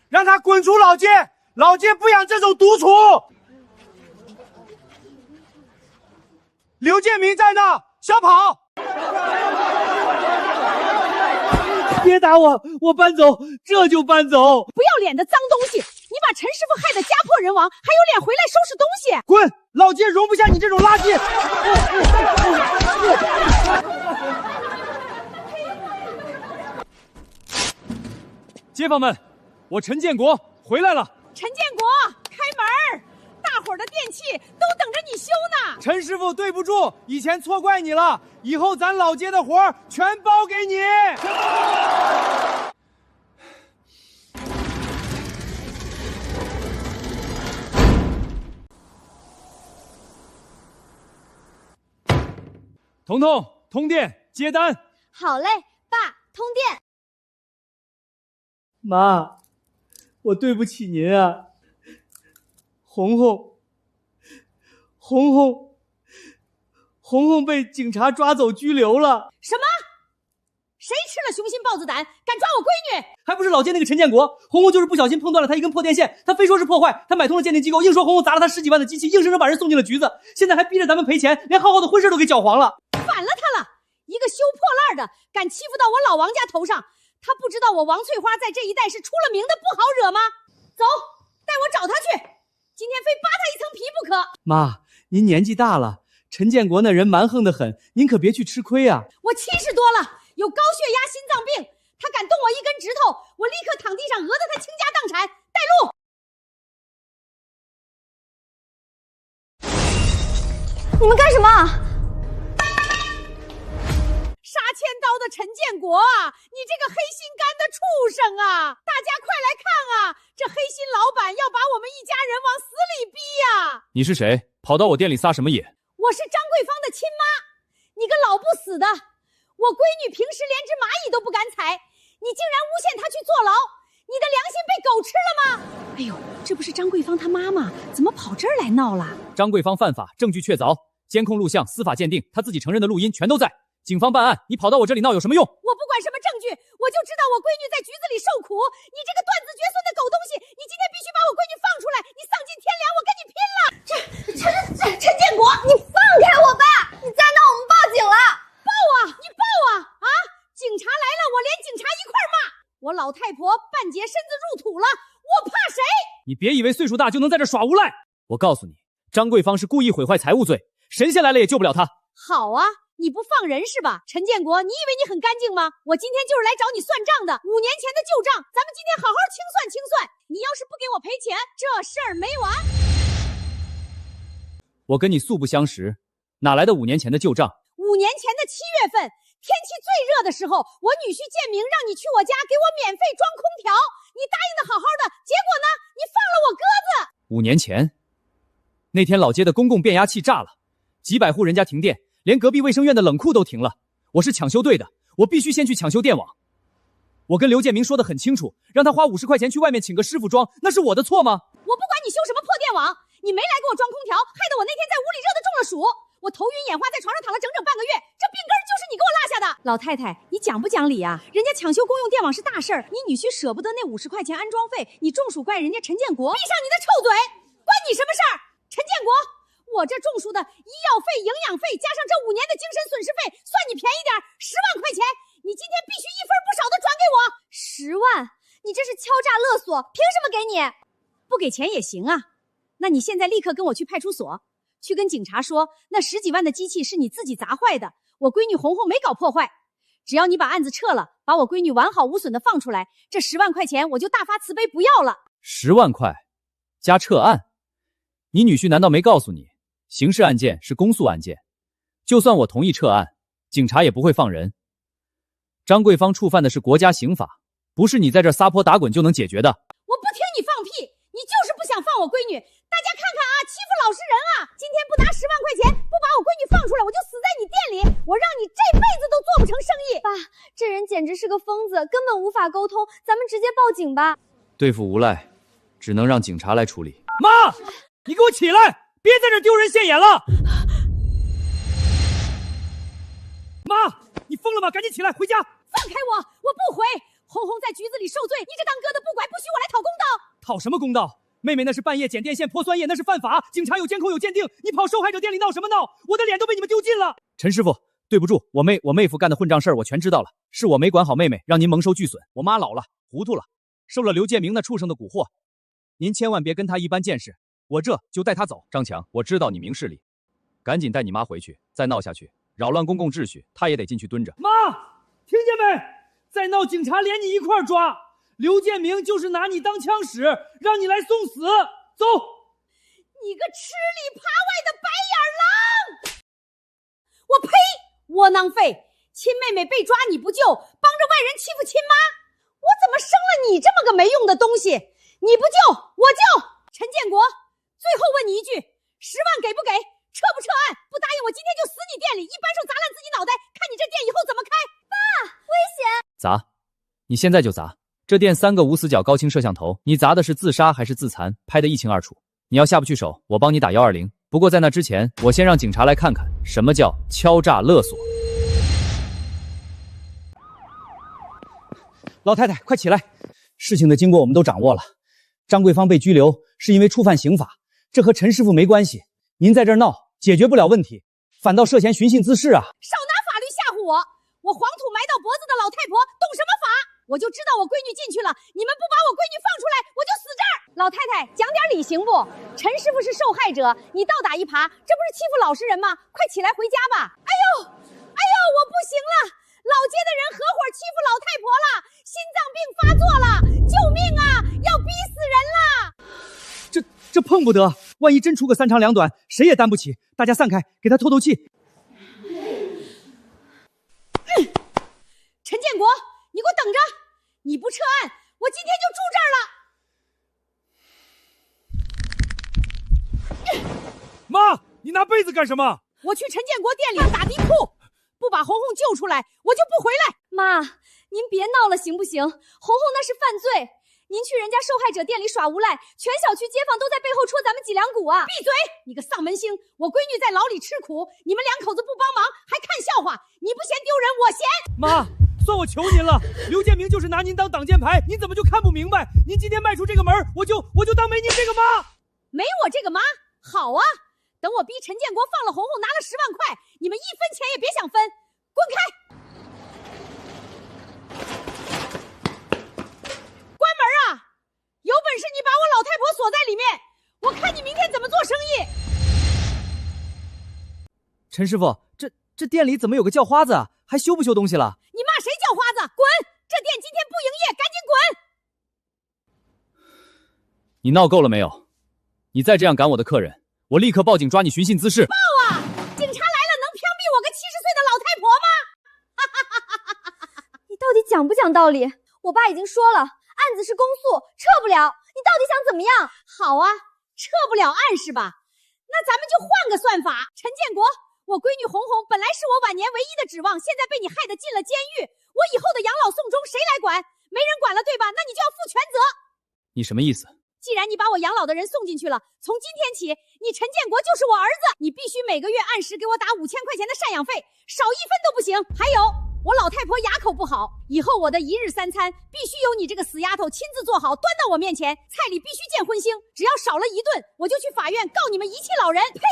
让他滚出老街，老街不养这种毒畜。刘建明在那，小跑！别打我，我搬走，这就搬走。不要脸的脏东西！你把陈师傅害得家破人亡，还有脸回来收拾东西？滚！老街容不下你这种垃圾！街坊们，我陈建国回来了。陈建国，开门！大伙儿的电器都等着你修呢。陈师傅，对不住，以前错怪你了，以后咱老街的活儿全包给你。彤彤，通电接单。好嘞，爸，通电。妈，我对不起您啊。红红被警察抓走拘留了。什么？谁吃了雄心豹子胆，敢抓我闺女？还不是老街那个陈建国，红红就是不小心碰断了他一根破电线，他非说是破坏，他买通了鉴定机构，硬说红红砸了他10几万的机器，硬生生把人送进了局子，现在还逼着咱们赔钱，连浩浩的婚事都给搅黄了。反了他了！一个修破烂的，敢欺负到我老王家头上，他不知道我王翠花在这一带是出了名的不好惹吗？走，带我找他去，今天非扒他一层皮不可。妈，您年纪大了，陈建国那人蛮横得很，您可别去吃亏啊。我70多了，有高血压、心脏病，他敢动我一根指头，我立刻躺地上讹得他倾家荡产。带路！你们干什么？杀千刀的陈建国啊，你这个黑心肝的畜生啊！大家快来看啊，这黑心老板要把我们一家人往死里逼呀！你是谁？跑到我店里撒什么野？我是张桂芳的亲妈，你个老不死的！我闺女平时连只蚂蚁都不敢踩，你竟然诬陷她去坐牢，你的良心被狗吃了吗？哎呦，这不是张桂芳她妈妈，怎么跑这儿来闹了？张桂芳犯法，证据确凿，监控录像、司法鉴定，她自己承认的录音全都在。警方办案，你跑到我这里闹有什么用？我不管什么证据，我就知道我闺女在局子里受苦。你这个断子绝孙的狗东西，你今天必须把我闺女放出来！你丧尽天良，我跟你拼了！陈建国，你放开我吧！你再闹我们报警了！报啊！你报啊！啊！警察来了，我连警察一块骂！我老太婆半截身子入土了，我怕谁？你别以为岁数大就能在这耍无赖！我告诉你，张桂芳是故意毁坏财物罪，神仙来了也救不了她。好啊！你不放人是吧？陈建国，你以为你很干净吗？我今天就是来找你算账的，5年前的旧账，咱们今天好好清算清算。你要是不给我赔钱，这事儿没完。我跟你素不相识，哪来的5年前的旧账？5年前的7月份，天气最热的时候，我女婿建明让你去我家给我免费装空调，你答应的好好的，结果呢，你放了我鸽子。5年前，那天老街的公共变压器炸了，几百户人家停电。连隔壁卫生院的冷库都停了，我是抢修队的，我必须先去抢修电网。我跟刘建明说得很清楚，让他花50块钱去外面请个师傅装，那是我的错吗？我不管你修什么破电网，你没来给我装空调，害得我那天在屋里热得中了暑，我头晕眼花，在床上躺了整整半个月，这病根就是你给我落下的。老太太，你讲不讲理啊？人家抢修公用电网是大事儿，你女婿舍不得那50块钱安装费，你中暑怪人家陈建国，闭上你的臭嘴，关你什么事儿？陈建国，我这种树的医药费、营养费，加上这5年的精神损失费，算你便宜点，10万块钱，你今天必须一分不少的转给我。10万？你这是敲诈勒索，凭什么给你？不给钱也行啊。那你现在立刻跟我去派出所，去跟警察说，那10几万的机器是你自己砸坏的，我闺女红红没搞破坏。只要你把案子撤了，把我闺女完好无损的放出来，这10万块钱我就大发慈悲不要了。10万块加撤案，你女婿难道没告诉你？刑事案件是公诉案件，就算我同意撤案，警察也不会放人。张桂芳触犯的是国家刑法，不是你在这撒泼打滚就能解决的。我不听你放屁，你就是不想放我闺女。大家看看啊，欺负老实人啊！今天不拿10万块钱，不把我闺女放出来，我就死在你店里，我让你这辈子都做不成生意。爸，这人简直是个疯子，根本无法沟通，咱们直接报警吧。对付无赖，只能让警察来处理。妈，你给我起来！别在这丢人现眼了！妈，你疯了吗？赶紧起来，回家！放开我！我不回！红红在局子里受罪，你这当哥的不管，不许我来讨公道！讨什么公道？妹妹那是半夜剪电线泼酸液，那是犯法，警察有监控有鉴定，你跑受害者店里闹什么闹？我的脸都被你们丢尽了！陈师傅，对不住，我妹夫干的混账事儿我全知道了，是我没管好妹妹，让您蒙受巨损。我妈老了，糊涂了，受了刘建明那畜生的蛊惑，您千万别跟他一般见识。我这就带他走。张强，我知道你明事理，赶紧带你妈回去，再闹下去，扰乱公共秩序，她也得进去蹲着。妈，听见没？再闹，警察连你一块抓。刘建明就是拿你当枪使，让你来送死。走！你个吃里扒外的白眼狼！我呸！窝囊废！亲妹妹被抓你不救，帮着外人欺负亲妈，我怎么生了你这么个没用的东西？你不救，我救！陈建国。最后问你一句，10万给不给？撤不撤案？不答应我今天就死你店里，一扳手砸烂自己脑袋，看你这店以后怎么开！爸，危险！砸！你现在就砸！这店3个无死角高清摄像头，你砸的是自杀还是自残，拍得一清二楚。你要下不去手，我帮你打120。不过在那之前，我先让警察来看看什么叫敲诈勒索。老太太，快起来！事情的经过我们都掌握了，张桂芳被拘留是因为触犯刑法。这和陈师傅没关系，您在这儿闹解决不了问题，反倒涉嫌寻衅滋事啊！少拿法律吓唬我！我黄土埋到脖子的老太婆懂什么法？我就知道我闺女进去了，你们不把我闺女放出来，我就死这儿！老太太，讲点理行不？陈师傅是受害者，你倒打一耙，这不是欺负老实人吗？快起来回家吧！哎呦，我不行了！老街的人合伙欺负老太婆了，心脏病发作了，救命啊！要逼死人了！这碰不得，万一真出个3长2短，谁也担不起。大家散开，给他透透气。建国，你给我等着！你不撤案，我今天就住这儿了。妈，你拿被子干什么？我去陈建国店里打地铺，不把红红救出来，我就不回来。妈，您别闹了行不行？红红那是犯罪，您去人家受害者店里耍无赖，全小区街坊都在背后戳咱们脊梁骨啊！闭嘴！你个丧门星！我闺女在牢里吃苦，你们两口子不帮忙还看笑话，你不嫌丢人，我嫌。妈，算我求您了，刘建明就是拿您当挡箭牌，您怎么就看不明白？您今天迈出这个门，我就当没您这个妈。没我这个妈，好啊！等我逼陈建国放了红红，拿了10万块，你们1分钱也别想分，滚开！关门啊！有本事你把我老太婆锁在里面，我看你明天怎么做生意。陈师傅，这店里怎么有个叫花子啊？还修不修东西了？你骂谁叫花子？滚！这店今天不营业，赶紧滚！你闹够了没有？你再这样赶我的客人，我立刻报警抓你寻衅滋事。报啊！警察来了能枪毙我个70岁的老太婆吗？你到底讲不讲道理？我爸已经说了，案子是公诉，撤不了。你到底想怎么样？好啊，撤不了案是吧？那咱们就换个算法。陈建国，我闺女红红本来是我晚年唯一的指望，现在被你害得进了监狱，我以后的养老送终谁来管？没人管了对吧？那你就要负全责。你什么意思？既然你把我养老的人送进去了，从今天起，你陈建国就是我儿子，你必须每个月按时给我打5000块钱的赡养费，少1分都不行。还有，我老太婆牙口不好，以后我的1日3餐必须由你这个死丫头亲自做好，端到我面前，菜里必须见荤腥，只要少了1顿，我就去法院告你们遗弃老人。呸！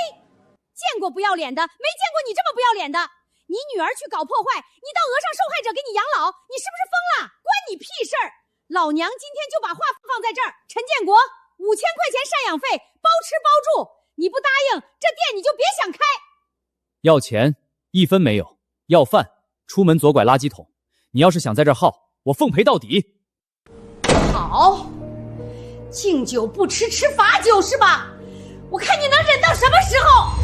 见过不要脸的，没见过你这么不要脸的。你女儿去搞破坏，你到额上受害者给你养老，你是不是疯了？关你屁事儿！老娘今天就把话放在这儿，陈建国，5000块钱赡养费，包吃包住，你不答应，这店你就别想开。要钱1分没有，要饭出门左拐垃圾桶。你要是想在这儿耗，我奉陪到底。好，敬酒不吃吃罚酒是吧？我看你能忍到什么时候？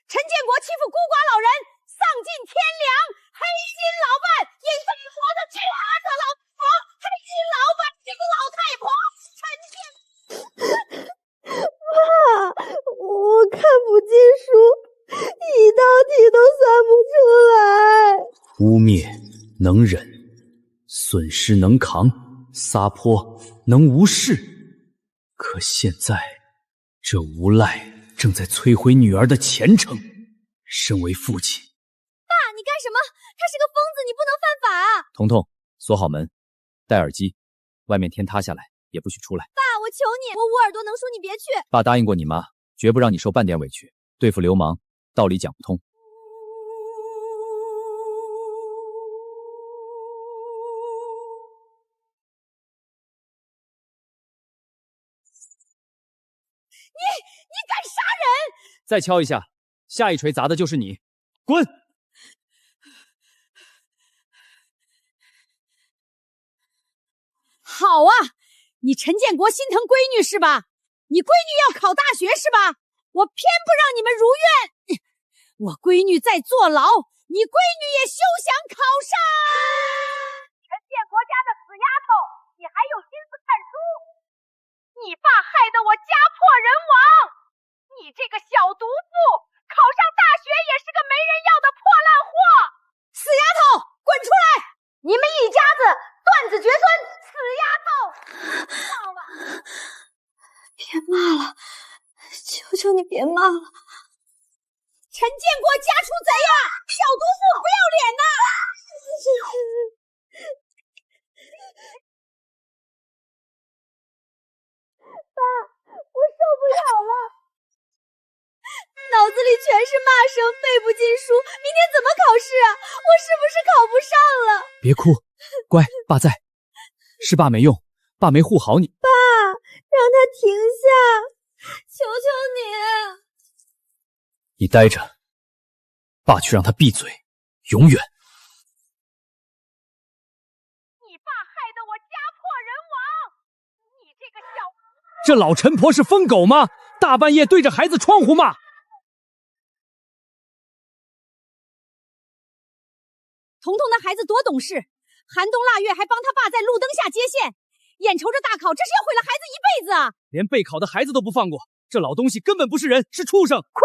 陈建国欺负孤寡老人，丧尽天良，黑心老板，引罪活的缺德老婆，黑心老板，这个老太婆，陈建。妈，我看不进书，一道题都算不出来。污蔑能忍，损失能扛，撒泼能无视。可现在，这无赖正在摧毁女儿的前程。身为父亲，爸，你干什么？他是个疯子，你不能犯法啊！彤彤，锁好门，戴耳机，外面天塌下来也不许出来。爸，我求你，我捂耳朵能说你别去。爸答应过你妈，绝不让你受半点委屈。对付流氓，道理讲不通。你敢杀人！再敲一下，下一锤砸的就是你。滚！好啊，你陈建国心疼闺女是吧？你闺女要考大学是吧？我偏不让你们如愿。我闺女在坐牢，你闺女也休想考上。陈建国家的死丫头，你还有心思看书？你爸害得我家破人亡，你这个小毒妇，考上大学也是个没人要的破烂货。死丫头，滚出来！你们一家子断子绝孙，死丫头！忘了，别骂了，求求你别骂了。陈建国家出贼呀！小毒妇不要脸呐！爸，我受不了了，脑子里全是骂声，背不进书，明天怎么考试啊？我是不是考不上了？别哭，乖，爸在。是爸没用，爸没护好你。爸，让他停下，求求你。你待着，爸去让他闭嘴，永远。你爸害得我家破人亡，你这个小……这老陈婆是疯狗吗？大半夜对着孩子窗户骂。彤彤那孩子多懂事，寒冬腊月还帮他爸在路灯下接线，眼瞅着大考，这是要毁了孩子一辈子啊！连备考的孩子都不放过，这老东西根本不是人，是畜生！哭，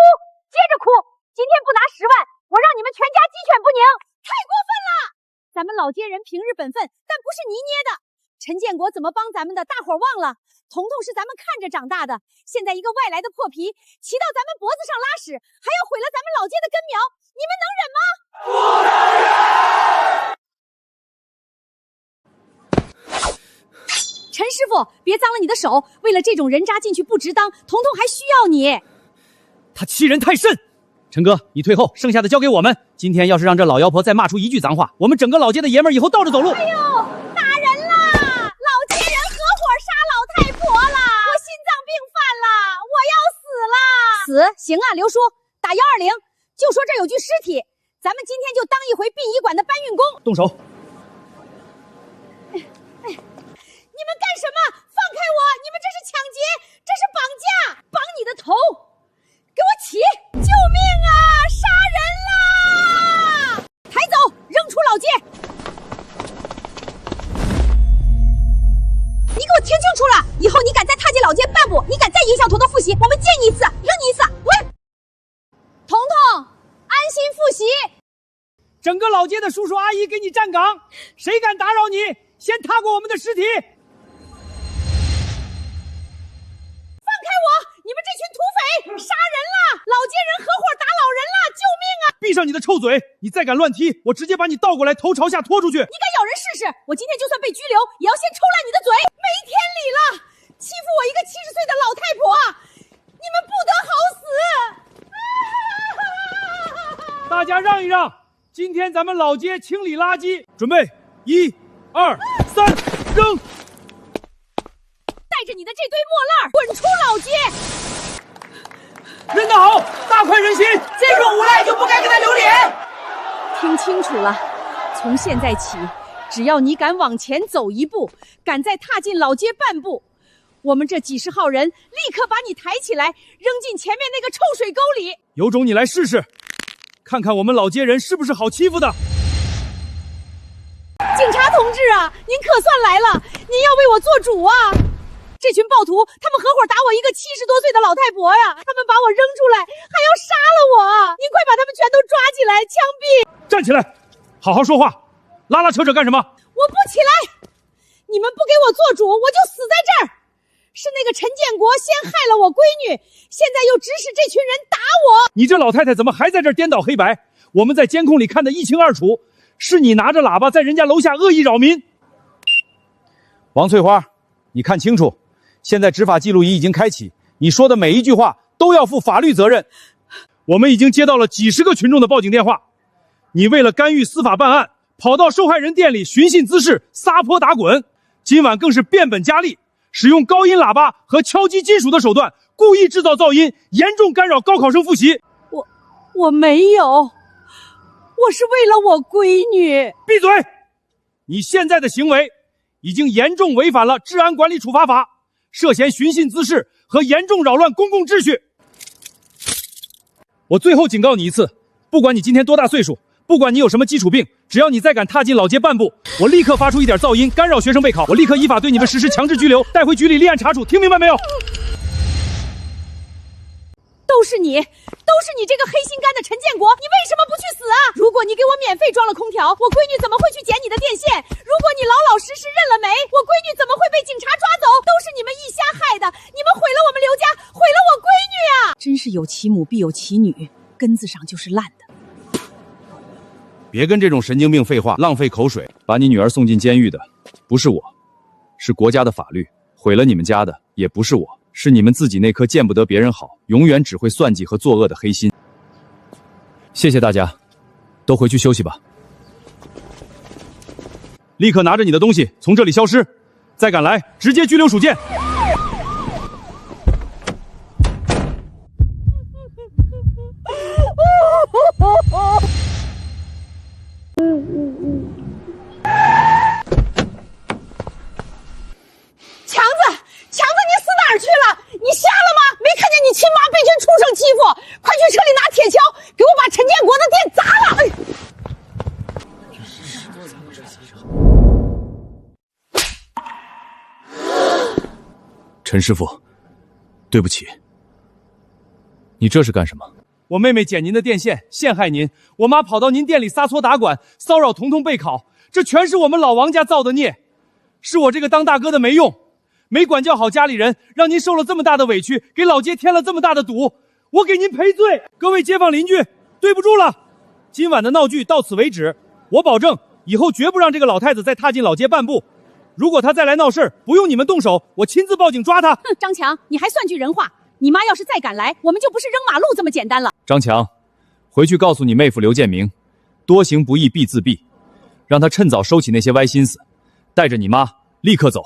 接着哭！今天不拿10万，我让你们全家鸡犬不宁！太过分了！咱们老街人平日本分，但不是泥捏的。陈建国怎么帮咱们的，大伙忘了。彤彤是咱们看着长大的，现在一个外来的破皮骑到咱们脖子上拉屎，还要毁了咱们老街的根苗，你们能忍吗？不能忍！陈师傅，别脏了你的手，为了这种人渣进去不值当，彤彤还需要你。他欺人太甚！陈哥，你退后，剩下的交给我们。今天要是让这老妖婆再骂出一句脏话，我们整个老街的爷们儿以后倒着走路。哎呦，打人啦！老街人合伙杀老太婆了！我心脏病犯了，我要死死？了！行啊，刘叔，打120，就说这有具尸体，咱们今天就当一回殡仪馆的搬运工。动手！你们干什么？放开我！你们这是抢劫，这是绑架，绑你的头！给我起！救命啊！杀人啦！抬走，扔出老街！你给我听清楚了，以后你敢再踏进老街半步，你敢再影响彤彤复习，我们见你一次，扔你一次！滚！彤彤，安心复习。整个老街的叔叔阿姨给你站岗，谁敢打扰你，先踏过我们的尸体！放开我！你们这群土匪杀人了！老街人合伙打老人了！救命啊！闭上你的臭嘴！你再敢乱踢，我直接把你倒过来，头朝下拖出去！你敢咬人试试？我今天就算被拘留，也要先抽烂你的嘴！没天理了！欺负我一个70岁的老太婆，你们不得好死！大家让一让，今天咱们老街清理垃圾，准备1、2、3，扔！带着你的这堆破烂滚出老街！扔得好，大快人心！这种无赖就不该给他留脸。听清楚了，从现在起，只要你敢往前走一步，敢再踏进老街半步，我们这几十号人立刻把你抬起来，扔进前面那个臭水沟里。有种你来试试，看看我们老街人是不是好欺负的。警察同志啊，您可算来了，您要为我做主啊！这群暴徒，他们合伙打我一个70多岁的老太婆呀！他们把我扔出来，还要杀了我！您快把他们全都抓起来，枪毙！站起来，好好说话，拉拉扯扯干什么？我不起来！你们不给我做主，我就死在这儿！是那个陈建国先害了我闺女，现在又指使这群人打我！你这老太太怎么还在这儿颠倒黑白？我们在监控里看得一清二楚，是你拿着喇叭在人家楼下恶意扰民。王翠花，你看清楚。现在执法记录仪已经开启，你说的每一句话都要负法律责任。我们已经接到了几十个群众的报警电话，你为了干预司法办案，跑到受害人店里寻衅滋事、撒泼打滚，今晚更是变本加厉，使用高音喇叭和敲击金属的手段，故意制造噪音，严重干扰高考生复习。我没有，我是为了我闺女。闭嘴！你现在的行为已经严重违反了治安管理处罚法。涉嫌寻衅滋事和严重扰乱公共秩序。我最后警告你一次，不管你今天多大岁数，不管你有什么基础病，只要你再敢踏进老街半步，我立刻发出一点噪音干扰学生备考，我立刻依法对你们实施强制拘留，带回局里立案查处，听明白没有？都是你这个黑心肝的陈建国，你为什么不去死啊？如果你给我免费装了空调，我闺女怎么会去捡你的电线？如果你老老实实认了煤，我闺女怎么会被警察抓走？都是你们一家害的，你们毁了我们刘家，毁了我闺女啊！真是有其母必有其女，根子上就是烂的。别跟这种神经病废话，浪费口水。把你女儿送进监狱的不是我，是国家的法律；毁了你们家的也不是我，是你们自己那颗见不得别人好，永远只会算计和作恶的黑心。谢谢大家，都回去休息吧。立刻拿着你的东西从这里消失，再敢来，直接拘留属见。强子，你死哪儿去了？你瞎了吗？没看见你亲妈被群畜生欺负？快去车里拿铁锹，给我把陈建国的店砸了！陈师傅，对不起。你这是干什么？我妹妹剪您的电线，陷害您。我妈跑到您店里撒搓打滚，骚扰彤彤备考，这全是我们老王家造的孽。是我这个当大哥的没用，没管教好家里人，让您受了这么大的委屈，给老街添了这么大的堵。我给您赔罪。各位街坊邻居，对不住了。今晚的闹剧到此为止，我保证以后绝不让这个老太子再踏进老街半步。如果他再来闹事，不用你们动手，我亲自报警抓他。哼，张强，你还算句人话。你妈要是再敢来，我们就不是扔马路这么简单了。张强，回去告诉你妹夫刘建明，多行不义必自毙，让他趁早收起那些歪心思，带着你妈立刻走。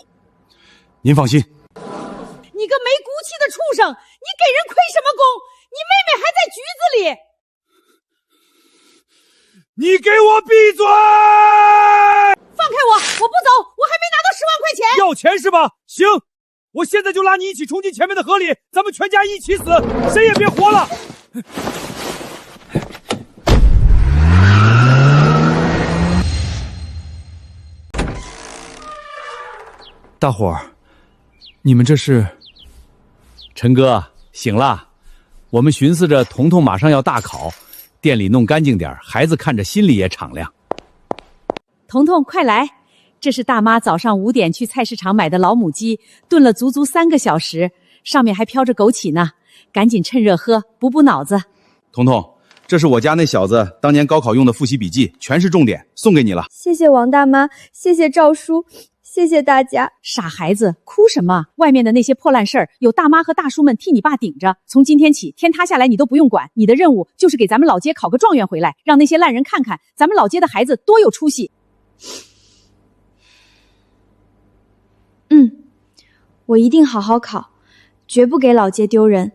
您放心。你个没骨气的畜生，你给人亏什么功？你妹妹还在局子里。你给我闭嘴！放开我，我不走，我还没拿到10万块钱。要钱是吧？行，我现在就拉你一起冲进前面的河里，咱们全家一起死，谁也别活了。大伙儿，你们这是？陈哥醒了，我们寻思着彤彤马上要大考，店里弄干净点，孩子看着心里也敞亮。彤彤，快来！这是大妈早上5点去菜市场买的老母鸡，炖了足足3个小时，上面还飘着枸杞呢，赶紧趁热喝，补补脑子。彤彤，这是我家那小子当年高考用的复习笔记，全是重点，送给你了。谢谢王大妈，谢谢赵叔，谢谢大家。傻孩子，哭什么？外面的那些破烂事儿，有大妈和大叔们替你爸顶着。从今天起，天塌下来你都不用管，你的任务就是给咱们老街考个状元回来，让那些烂人看看咱们老街的孩子多有出息。我一定好好考，绝不给老街丢人。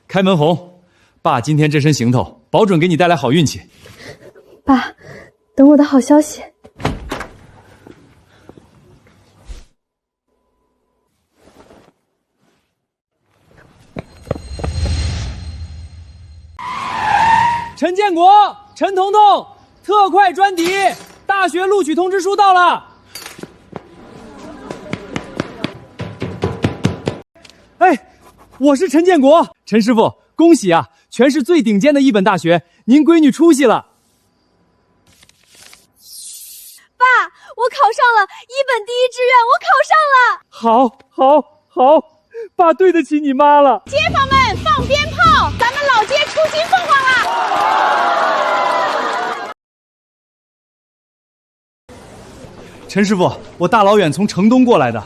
开门红，爸今天这身行头，保准给你带来好运气。爸，等我的好消息。陈建国、陈彤彤，特快专题，大学录取通知书到了。哎，我是陈建国，陈师傅，恭喜啊，全市最顶尖的一本大学，您闺女出息了。爸，我考上了1本第1志愿，我考上了。好，好，好，爸对得起你妈了。街坊们放鞭炮，咱们老街出金凤凰了。陈师傅，我大老远从城东过来的，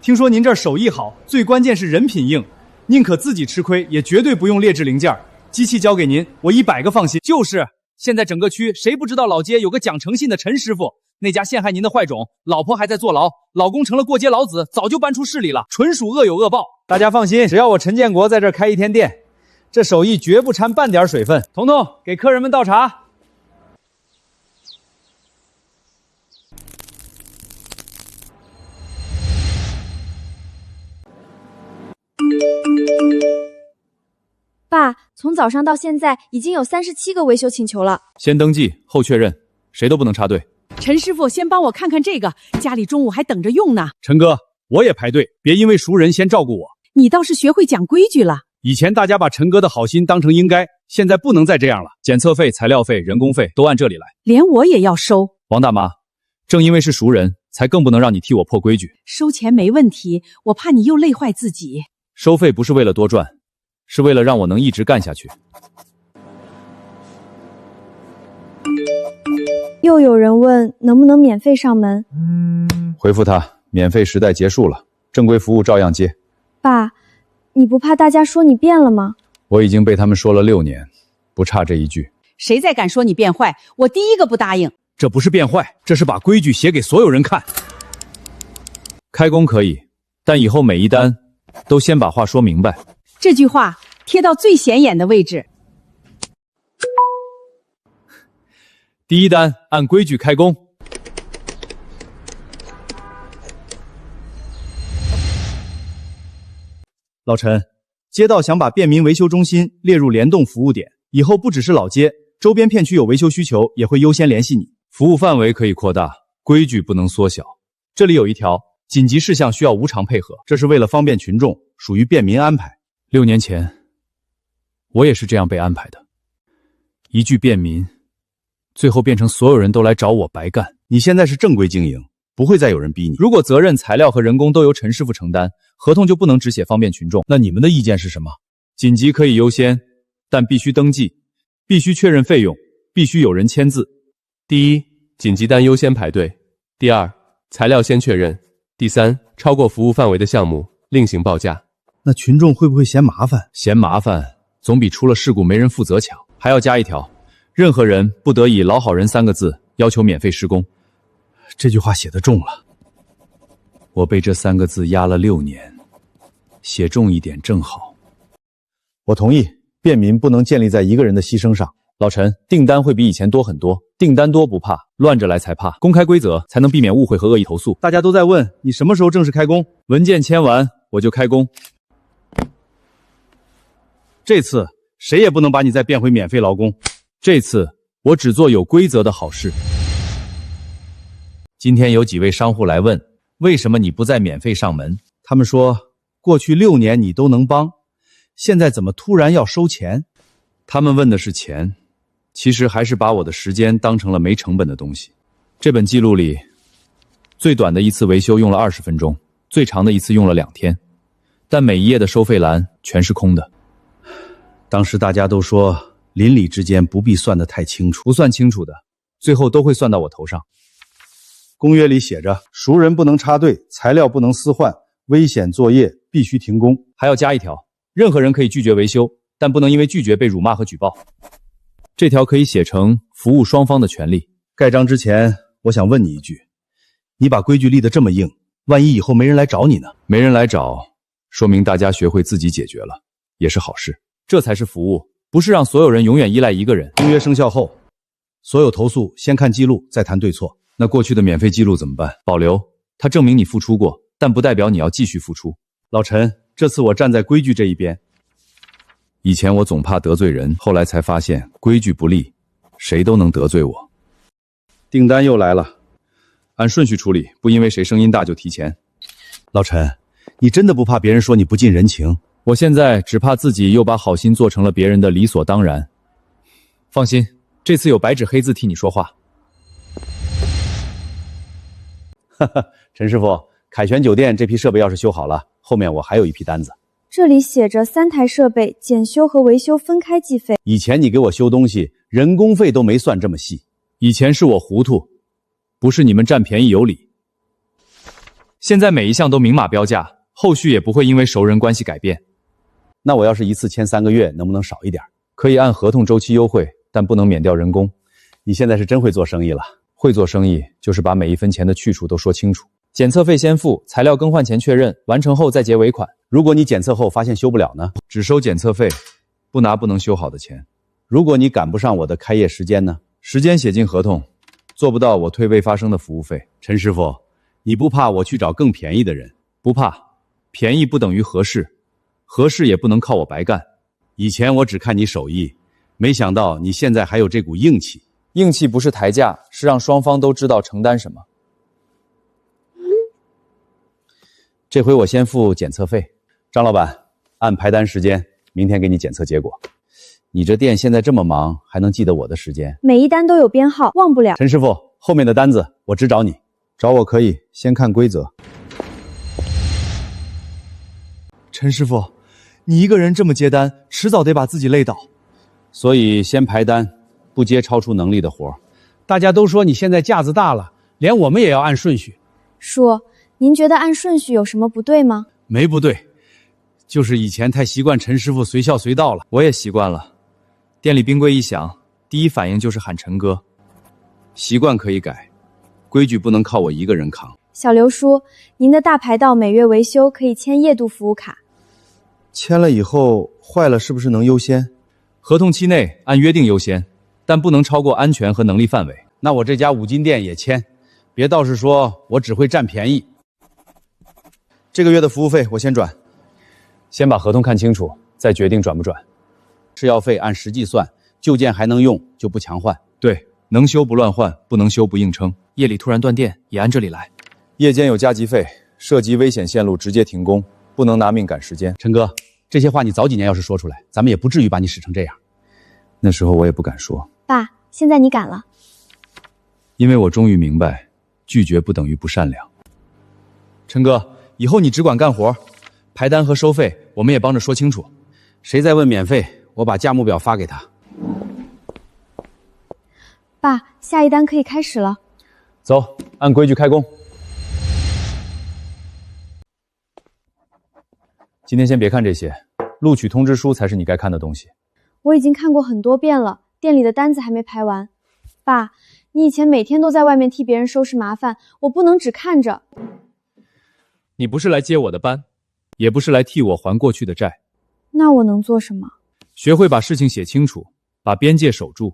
听说您这儿手艺好，最关键是人品硬，宁可自己吃亏，也绝对不用劣质零件。机器交给您，我100个放心。就是，现在整个区谁不知道老街有个讲诚信的陈师傅？那家陷害您的坏种，老婆还在坐牢，老公成了过街老子，早就搬出市里了，纯属恶有恶报。大家放心，只要我陈建国在这儿开1天店，这手艺绝不掺半点水分。彤彤，给客人们倒茶。爸，从早上到现在已经有37个维修请求了。先登记后确认，谁都不能插队。陈师傅，先帮我看看这个，家里中午还等着用呢。陈哥，我也排队，别因为熟人先照顾我。你倒是学会讲规矩了。以前大家把陈哥的好心当成应该，现在不能再这样了。检测费、材料费、人工费都按这里来，连我也要收。王大妈，正因为是熟人，才更不能让你替我破规矩。收钱没问题，我怕你又累坏自己。收费不是为了多赚，是为了让我能一直干下去。又有人问能不能免费上门，回复他，免费时代结束了，正规服务照样接。爸，你不怕大家说你变了吗？我已经被他们说了6年，不差这一句。谁再敢说你变坏，我第一个不答应。这不是变坏，这是把规矩写给所有人看。开工可以，但以后每一单都先把话说明白。这句话贴到最显眼的位置。第1单按规矩开工。老陈，街道想把便民维修中心列入联动服务点，以后不只是老街，周边片区有维修需求也会优先联系你。服务范围可以扩大，规矩不能缩小。这里有一条，紧急事项需要无偿配合，这是为了方便群众，属于便民安排。6年前，我也是这样被安排的。一句便民，最后变成所有人都来找我白干。你现在是正规经营，不会再有人逼你。如果责任、材料和人工都由陈师傅承担，合同就不能只写方便群众。那你们的意见是什么？紧急可以优先，但必须登记，必须确认费用，必须有人签字。第一，紧急单优先排队；第二，材料先确认；第三，超过服务范围的项目另行报价。那群众会不会嫌麻烦？嫌麻烦总比出了事故没人负责强。还要加一条，任何人不得以老好人3个字要求免费施工。这句话写得重了。我被这3个字压了6年，写重一点正好。我同意，便民不能建立在一个人的牺牲上。老陈，订单会比以前多很多，订单多不怕，乱着来才怕。公开规则才能避免误会和恶意投诉。大家都在问你什么时候正式开工，文件签完我就开工。这次谁也不能把你再变回免费劳工。这次我只做有规则的好事。今天有几位商户来问，为什么你不再免费上门？他们说，过去6年你都能帮，现在怎么突然要收钱？他们问的是钱，其实还是把我的时间当成了没成本的东西。这本记录里，最短的一次维修用了20分钟，最长的一次用了2天，但每一页的收费栏全是空的。当时大家都说邻里之间不必算得太清楚，不算清楚的，最后都会算到我头上。公约里写着，熟人不能插队，材料不能私换，危险作业必须停工。还要加一条，任何人可以拒绝维修，但不能因为拒绝被辱骂和举报。这条可以写成服务双方的权利。盖章之前，我想问你一句，你把规矩立得这么硬，万一以后没人来找你呢？没人来找，说明大家学会自己解决了，也是好事。这才是服务，不是让所有人永远依赖一个人。公约生效后，所有投诉先看记录，再谈对错。那过去的免费记录怎么办？保留，它证明你付出过，但不代表你要继续付出。老陈，这次我站在规矩这一边。以前我总怕得罪人，后来才发现规矩不立，谁都能得罪我。订单又来了，按顺序处理，不因为谁声音大就提前。老陈，你真的不怕别人说你不近人情？我现在只怕自己又把好心做成了别人的理所当然。放心，这次有白纸黑字替你说话。陈师傅，凯旋酒店这批设备要是修好了，后面我还有一批单子。这里写着3台设备检修和维修分开计费。以前你给我修东西，人工费都没算这么细。以前是我糊涂，不是你们占便宜有理。现在每一项都明码标价，后续也不会因为熟人关系改变。那我要是一次签3个月，能不能少一点？可以按合同周期优惠，但不能免掉人工。你现在是真会做生意了。会做生意就是把每一分钱的去处都说清楚。检测费先付，材料更换前确认，完成后再结尾款。如果你检测后发现修不了呢？只收检测费，不拿不能修好的钱。如果你赶不上我的开业时间呢？时间写进合同，做不到我退未发生的服务费。陈师傅，你不怕我去找更便宜的人？不怕，便宜不等于合适，合适也不能靠我白干。以前我只看你手艺，没想到你现在还有这股硬气。硬气不是抬价，是让双方都知道承担什么。这回我先付检测费。张老板，按排单时间，明天给你检测结果。你这店现在这么忙，还能记得我的时间？每一单都有编号，忘不了。陈师傅，后面的单子我只找你。找我可以，先看规则。陈师傅，你一个人这么接单，迟早得把自己累倒。所以先排单，不接超出能力的活。大家都说你现在架子大了，连我们也要按顺序。叔，您觉得按顺序有什么不对吗？没不对，就是以前太习惯陈师傅随叫随到了。我也习惯了，店里冰柜一响，第一反应就是喊陈哥。习惯可以改，规矩不能靠我一个人扛。小刘叔，您的大排档每月维修可以签夜度服务卡。签了以后坏了是不是能优先？合同期内按约定优先，但不能超过安全和能力范围。那我这家5金店也签，别倒是说我只会占便宜。这个月的服务费我先转。先把合同看清楚，再决定转不转。试药费按实际算，旧件还能用就不强换。对，能修不乱换，不能修不硬撑。夜里突然断电，也按这里来。夜间有加急费，涉及危险线路直接停工，不能拿命赶时间。陈哥，这些话你早几年要是说出来，咱们也不至于把你使成这样。那时候我也不敢说。爸，现在你敢了。因为我终于明白，拒绝不等于不善良。陈哥，以后你只管干活，排单和收费我们也帮着说清楚。谁再问免费，我把价目表发给他。爸，下一单可以开始了。走，按规矩开工。今天先别看这些，录取通知书才是你该看的东西。我已经看过很多遍了，店里的单子还没排完。爸，你以前每天都在外面替别人收拾麻烦，我不能只看着。你不是来接我的班，也不是来替我还过去的债。那我能做什么？学会把事情写清楚，把边界守住。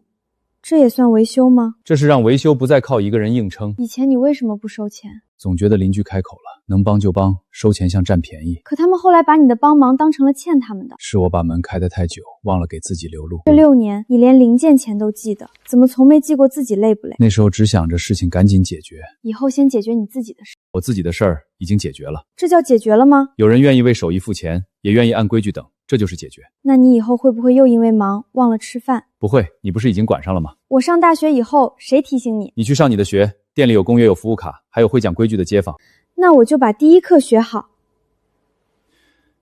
这也算维修吗？这是让维修不再靠一个人硬撑。以前你为什么不收钱？总觉得邻居开口了，能帮就帮，收钱像占便宜。可他们后来把你的帮忙当成了欠他们的。是我把门开得太久，忘了给自己留路。这6年，你连零件钱都记得，怎么从没记过自己累不累？那时候只想着事情赶紧解决。以后先解决你自己的事。我自己的事儿已经解决了。这叫解决了吗？有人愿意为手艺付钱，也愿意按规矩等，这就是解决。那你以后会不会又因为忙忘了吃饭？不会，你不是已经管上了吗？我上大学以后，谁提醒你？你去上你的学，店里有公约有服务卡，还有会讲规矩的街坊。那我就把第一课学好。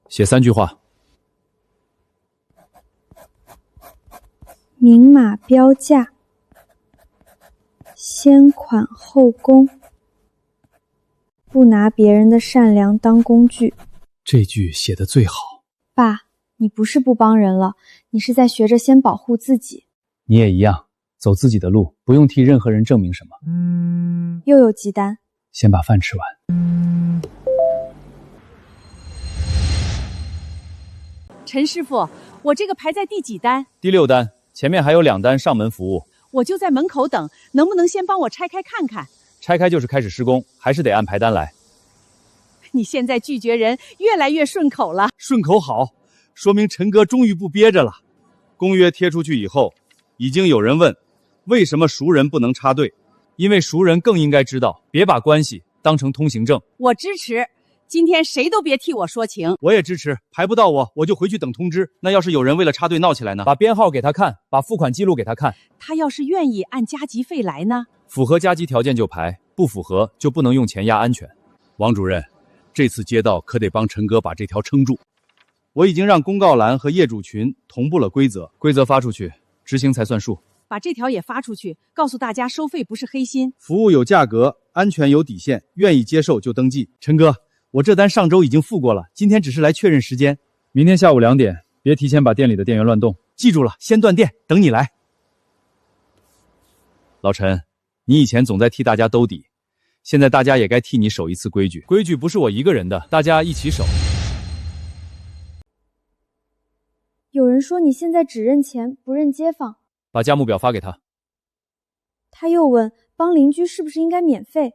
写3句话。明码标价，先款后工，不拿别人的善良当工具。这句写得最好。爸，你不是不帮人了，你是在学着先保护自己。你也一样，走自己的路，不用替任何人证明什么。又有几单？先把饭吃完。陈师傅，我这个排在第几单？第6单，前面还有2单上门服务。我就在门口等，能不能先帮我拆开看看？拆开就是开始施工，还是得按排单来。你现在拒绝人越来越顺口了。顺口好，说明陈哥终于不憋着了。公约贴出去以后，已经有人问，为什么熟人不能插队？因为熟人更应该知道，别把关系当成通行证。我支持，今天谁都别替我说情。我也支持，排不到我就回去等通知。那要是有人为了插队闹起来呢？把编号给他看，把付款记录给他看。他要是愿意按加急费来呢？符合加急条件就排，不符合就不能用钱压安全。王主任，这次街道可得帮陈哥把这条撑住。我已经让公告栏和业主群同步了规则，规则发出去，执行才算数。把这条也发出去，告诉大家收费不是黑心，服务有价格，安全有底线，愿意接受就登记。陈哥，我这单上周已经付过了，今天只是来确认时间。明天下午2点，别提前把店里的电源乱动。记住了，先断电，等你来。老陈，你以前总在替大家兜底，现在大家也该替你守一次规矩。规矩不是我一个人的，大家一起守。有人说你现在只认钱不认街坊。把价目表发给他。他又问，帮邻居是不是应该免费？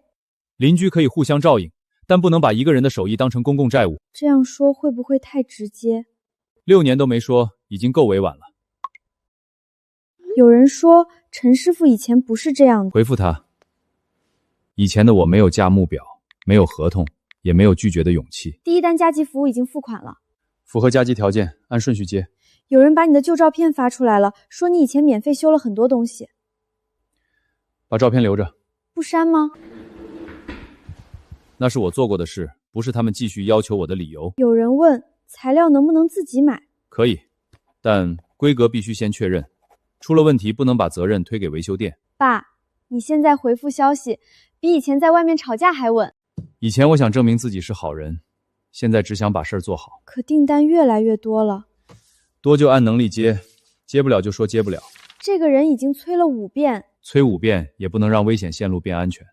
邻居可以互相照应，但不能把一个人的手艺当成公共债务。这样说会不会太直接？6年都没说，已经够委婉了。有人说陈师傅以前不是这样的。回复他，以前的我没有价目表，没有合同，也没有拒绝的勇气。第1单加急服务已经付款了，符合加急条件，按顺序接。有人把你的旧照片发出来了，说你以前免费修了很多东西。把照片留着。不删吗？那是我做过的事，不是他们继续要求我的理由。有人问，材料能不能自己买？可以，但规格必须先确认，出了问题不能把责任推给维修店。爸，你现在回复消息，比以前在外面吵架还稳。以前我想证明自己是好人，现在只想把事儿做好。可订单越来越多了。多就按能力接，接不了就说接不了。这个人已经催了5遍，催5遍也不能让危险线路变安全。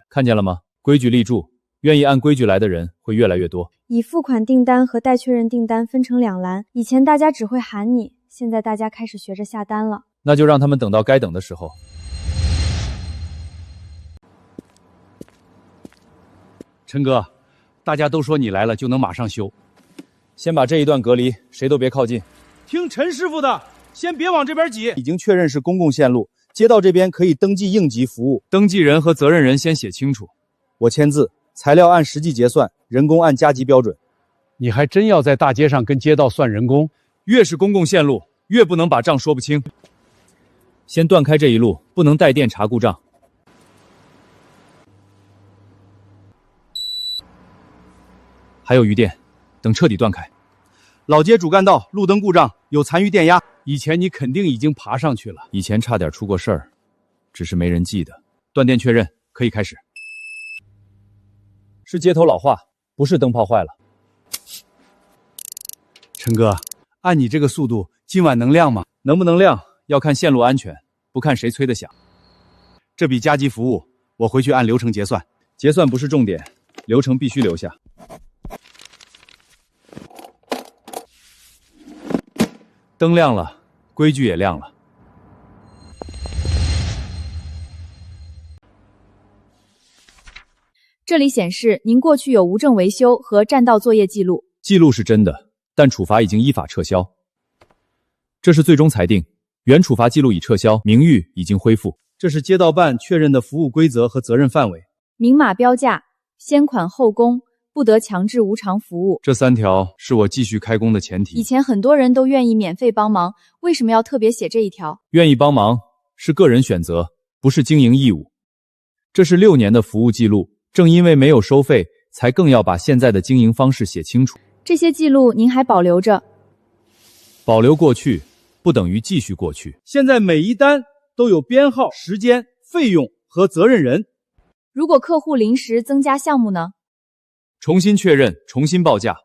看见了吗？规矩立住，愿意按规矩来的人会越来越多。以付款订单和待确认订单分成2栏，以前大家只会喊你，现在大家开始学着下单了。那就让他们等到该等的时候。陈哥，大家都说你来了就能马上修。先把这一段隔离，谁都别靠近。听陈师傅的，先别往这边挤。已经确认是公共线路，街道这边可以登记应急服务。登记人和责任人先写清楚，我签字，材料按实际结算，人工按加级标准。你还真要在大街上跟街道算人工？越是公共线路，越不能把账说不清。先断开这一路，不能带电查故障。还有余电，等彻底断开。老街主干道路灯故障，有残余电压。以前你肯定已经爬上去了。以前差点出过事儿，只是没人记得。断电确认，可以开始。是接头老化，不是灯泡坏了。陈哥，按你这个速度，今晚能亮吗？能不能亮，要看线路安全，不看谁催得响。这笔加急服务，我回去按流程结算。结算不是重点，流程必须留下。灯亮了，规矩也亮了。这里显示您过去有无证维修和占道作业记录。记录是真的，但处罚已经依法撤销。这是最终裁定，原处罚记录已撤销，名誉已经恢复。这是街道办确认的服务规则和责任范围。明码标价，先款后工，不得强制无偿服务。这3条是我继续开工的前提。以前很多人都愿意免费帮忙，为什么要特别写这一条？愿意帮忙是个人选择，不是经营义务。这是6年的服务记录，正因为没有收费，才更要把现在的经营方式写清楚。这些记录您还保留着？保留过去，不等于继续过去。现在每一单都有编号、时间、费用和责任人。如果客户临时增加项目呢？重新确认，重新报价。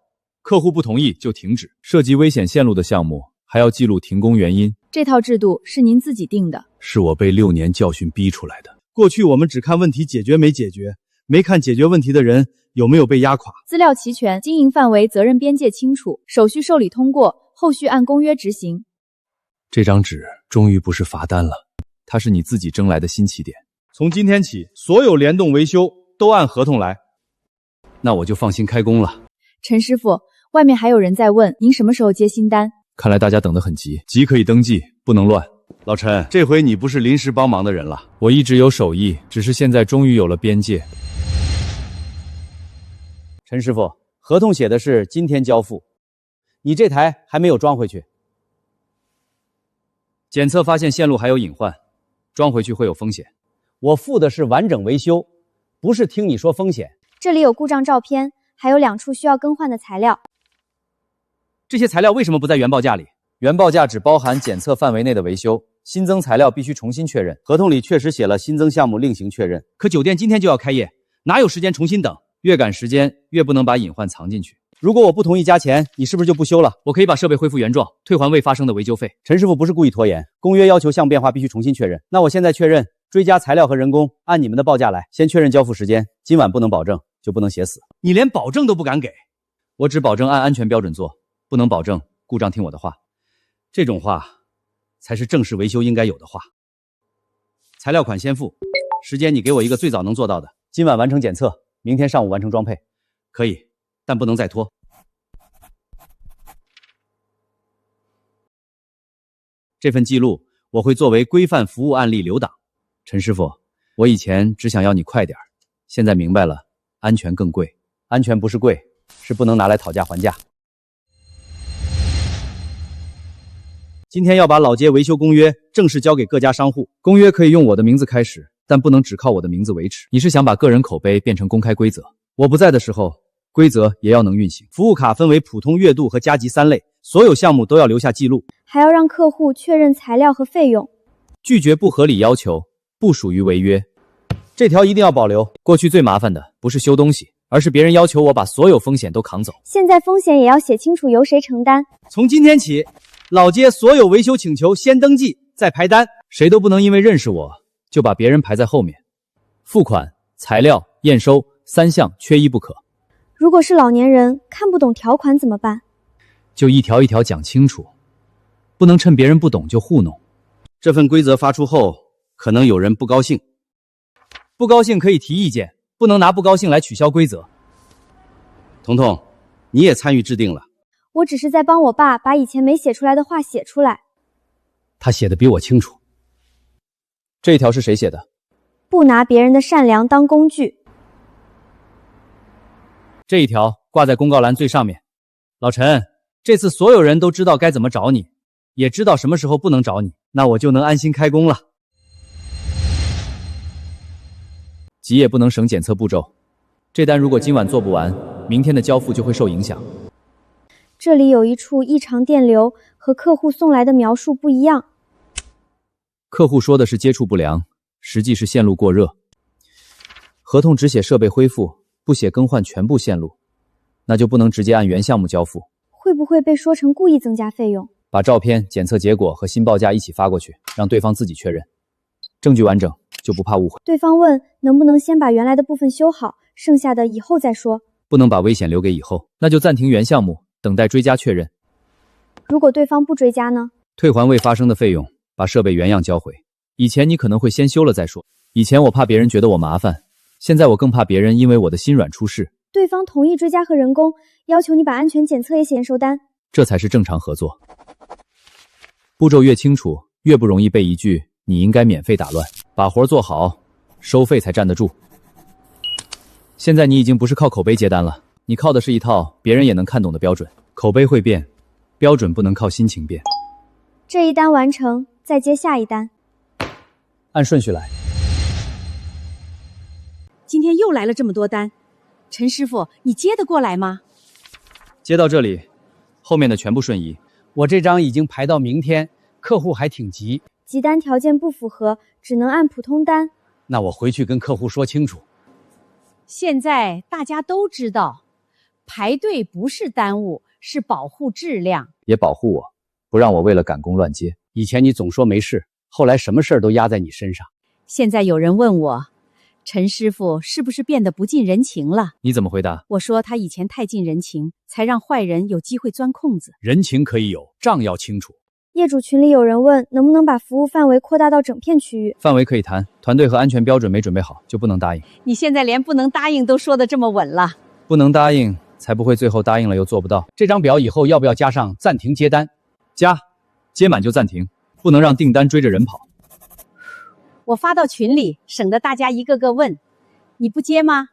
客户不同意就停止。涉及危险线路的项目，还要记录停工原因。这套制度是您自己定的？是我被6年教训逼出来的。过去我们只看问题解决没解决，没看解决问题的人有没有被压垮。资料齐全，经营范围、责任边界清楚，手续受理通过，后续按公约执行。这张纸终于不是罚单了，它是你自己争来的新起点。从今天起，所有联动维修都按合同来。那我就放心开工了。陈师傅，外面还有人在问您什么时候接新单？看来大家等得很急，急可以登记，不能乱。老陈，这回你不是临时帮忙的人了。我一直有手艺，只是现在终于有了边界。陈师傅，合同写的是今天交付，你这台还没有装回去。检测发现线路还有隐患，装回去会有风险。我付的是完整维修，不是听你说风险。这里有故障照片，还有2处需要更换的材料。这些材料为什么不在原报价里？原报价只包含检测范围内的维修，新增材料必须重新确认。合同里确实写了新增项目另行确认，可酒店今天就要开业，哪有时间重新等？越赶时间，越不能把隐患藏进去。如果我不同意加钱，你是不是就不修了？我可以把设备恢复原状，退还未发生的维修费。陈师傅不是故意拖延，公约要求项目变化必须重新确认。那我现在确认，追加材料和人工，按你们的报价来。先确认交付时间，今晚不能保证，就不能写死。你连保证都不敢给。我只保证按安全标准做，不能保证故障听我的话。这种话才是正式维修应该有的话。材料款先付，时间你给我一个最早能做到的。今晚完成检测，明天上午完成装配。可以，但不能再拖。这份记录我会作为规范服务案例留档。陈师傅，我以前只想要你快点，现在明白了，安全更贵。安全不是贵，是不能拿来讨价还价。今天要把老街维修公约正式交给各家商户。公约可以用我的名字开始，但不能只靠我的名字维持。你是想把个人口碑变成公开规则？我不在的时候，规则也要能运行。服务卡分为普通、月度和加急3类，所有项目都要留下记录，还要让客户确认材料和费用。拒绝不合理要求不属于违约，这条一定要保留。过去最麻烦的不是修东西，而是别人要求我把所有风险都扛走。现在风险也要写清楚由谁承担。从今天起，老街所有维修请求先登记再排单，谁都不能因为认识我就把别人排在后面。付款、材料、验收3项缺一不可。如果是老年人看不懂条款怎么办？就一条一条讲清楚，不能趁别人不懂就糊弄。这份规则发出后，可能有人不高兴，不高兴可以提意见，不能拿不高兴来取消规则。彤彤，你也参与制定了。我只是在帮我爸把以前没写出来的话写出来。他写的比我清楚。这一条是谁写的？不拿别人的善良当工具。这一条挂在公告栏最上面。老陈，这次所有人都知道该怎么找你，也知道什么时候不能找你，那我就能安心开工了。急也不能省检测步骤，这单如果今晚做不完，明天的交付就会受影响。这里有一处异常电流，和客户送来的描述不一样。客户说的是接触不良，实际是线路过热。合同只写设备恢复，不写更换全部线路，那就不能直接按原项目交付。会不会被说成故意增加费用？把照片、检测结果和新报价一起发过去，让对方自己确认，证据完整就不怕误会。对方问能不能先把原来的部分修好，剩下的以后再说。不能把危险留给以后，那就暂停原项目，等待追加确认。如果对方不追加呢？退还未发生的费用，把设备原样交回。以前你可能会先修了再说，以前我怕别人觉得我麻烦，现在我更怕别人因为我的心软出事。对方同意追加和人工，要求你把安全检测也写验收单，这才是正常合作。步骤越清楚，越不容易被一句你应该免费打乱。把活做好，收费才站得住。现在你已经不是靠口碑接单了，你靠的是一套别人也能看懂的标准。口碑会变，标准不能靠心情变。这一单完成，再接下一单。按顺序来。今天又来了这么多单，陈师傅，你接得过来吗？接到这里，后面的全部瞬移。我这张已经排到明天，客户还挺急。急单条件不符合，只能按普通单。那我回去跟客户说清楚。现在大家都知道，排队不是耽误，是保护质量，也保护我，不让我为了赶工乱接。以前你总说没事，后来什么事儿都压在你身上。现在有人问我，陈师傅是不是变得不近人情了？你怎么回答？我说他以前太近人情，才让坏人有机会钻空子。人情可以有，账要清楚。业主群里有人问，能不能把服务范围扩大到整片区域？范围可以谈，团队和安全标准没准备好，就不能答应。你现在连不能答应都说得这么稳了，不能答应，才不会最后答应了又做不到。这张表以后要不要加上暂停接单？加，接满就暂停，不能让订单追着人跑。我发到群里，省得大家一个个问。你不接吗？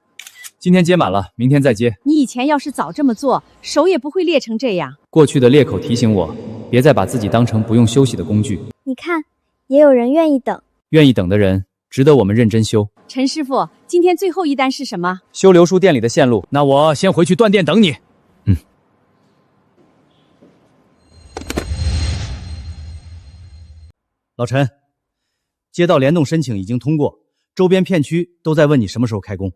今天接满了，明天再接。你以前要是早这么做，手也不会裂成这样。过去的裂口提醒我，别再把自己当成不用休息的工具。你看，也有人愿意等。愿意等的人，值得我们认真修。陈师傅，今天最后一单是什么？修刘叔店里的线路。那我先回去断电等你。老陈，街道联动申请已经通过，周边片区都在问你什么时候开工。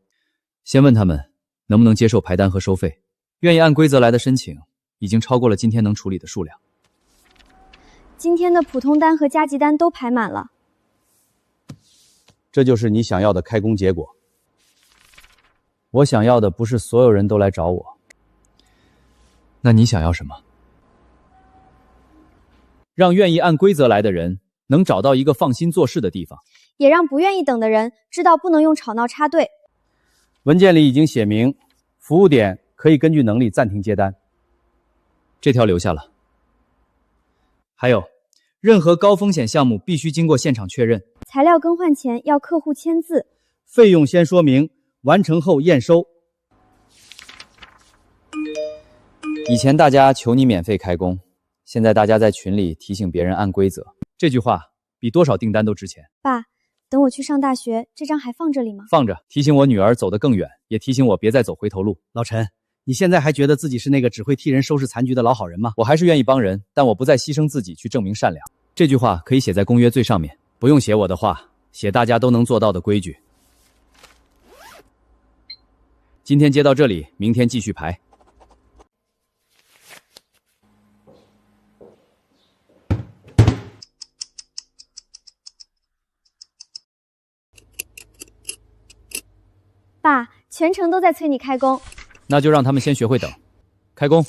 先问他们能不能接受排单和收费，愿意按规则来的申请已经超过了今天能处理的数量。今天的普通单和加急单都排满了。这就是你想要的开工结果。我想要的不是所有人都来找我。那你想要什么？让愿意按规则来的人能找到一个放心做事的地方，也让不愿意等的人知道不能用吵闹插队。文件里已经写明，服务点可以根据能力暂停接单。这条留下了。还有，任何高风险项目必须经过现场确认，材料更换前要客户签字，费用先说明，完成后验收。以前大家求你免费开工，现在大家在群里提醒别人按规则，这句话比多少订单都值钱。爸，等我去上大学，这张还放这里吗？放着，提醒我女儿走得更远，也提醒我别再走回头路。老陈，你现在还觉得自己是那个只会替人收拾残局的老好人吗？我还是愿意帮人，但我不再牺牲自己去证明善良。这句话可以写在公约最上面，不用写我的话，写大家都能做到的规矩。今天接到这里，明天继续排。爸，全程都在催你开工。那就让他们先学会等。开工。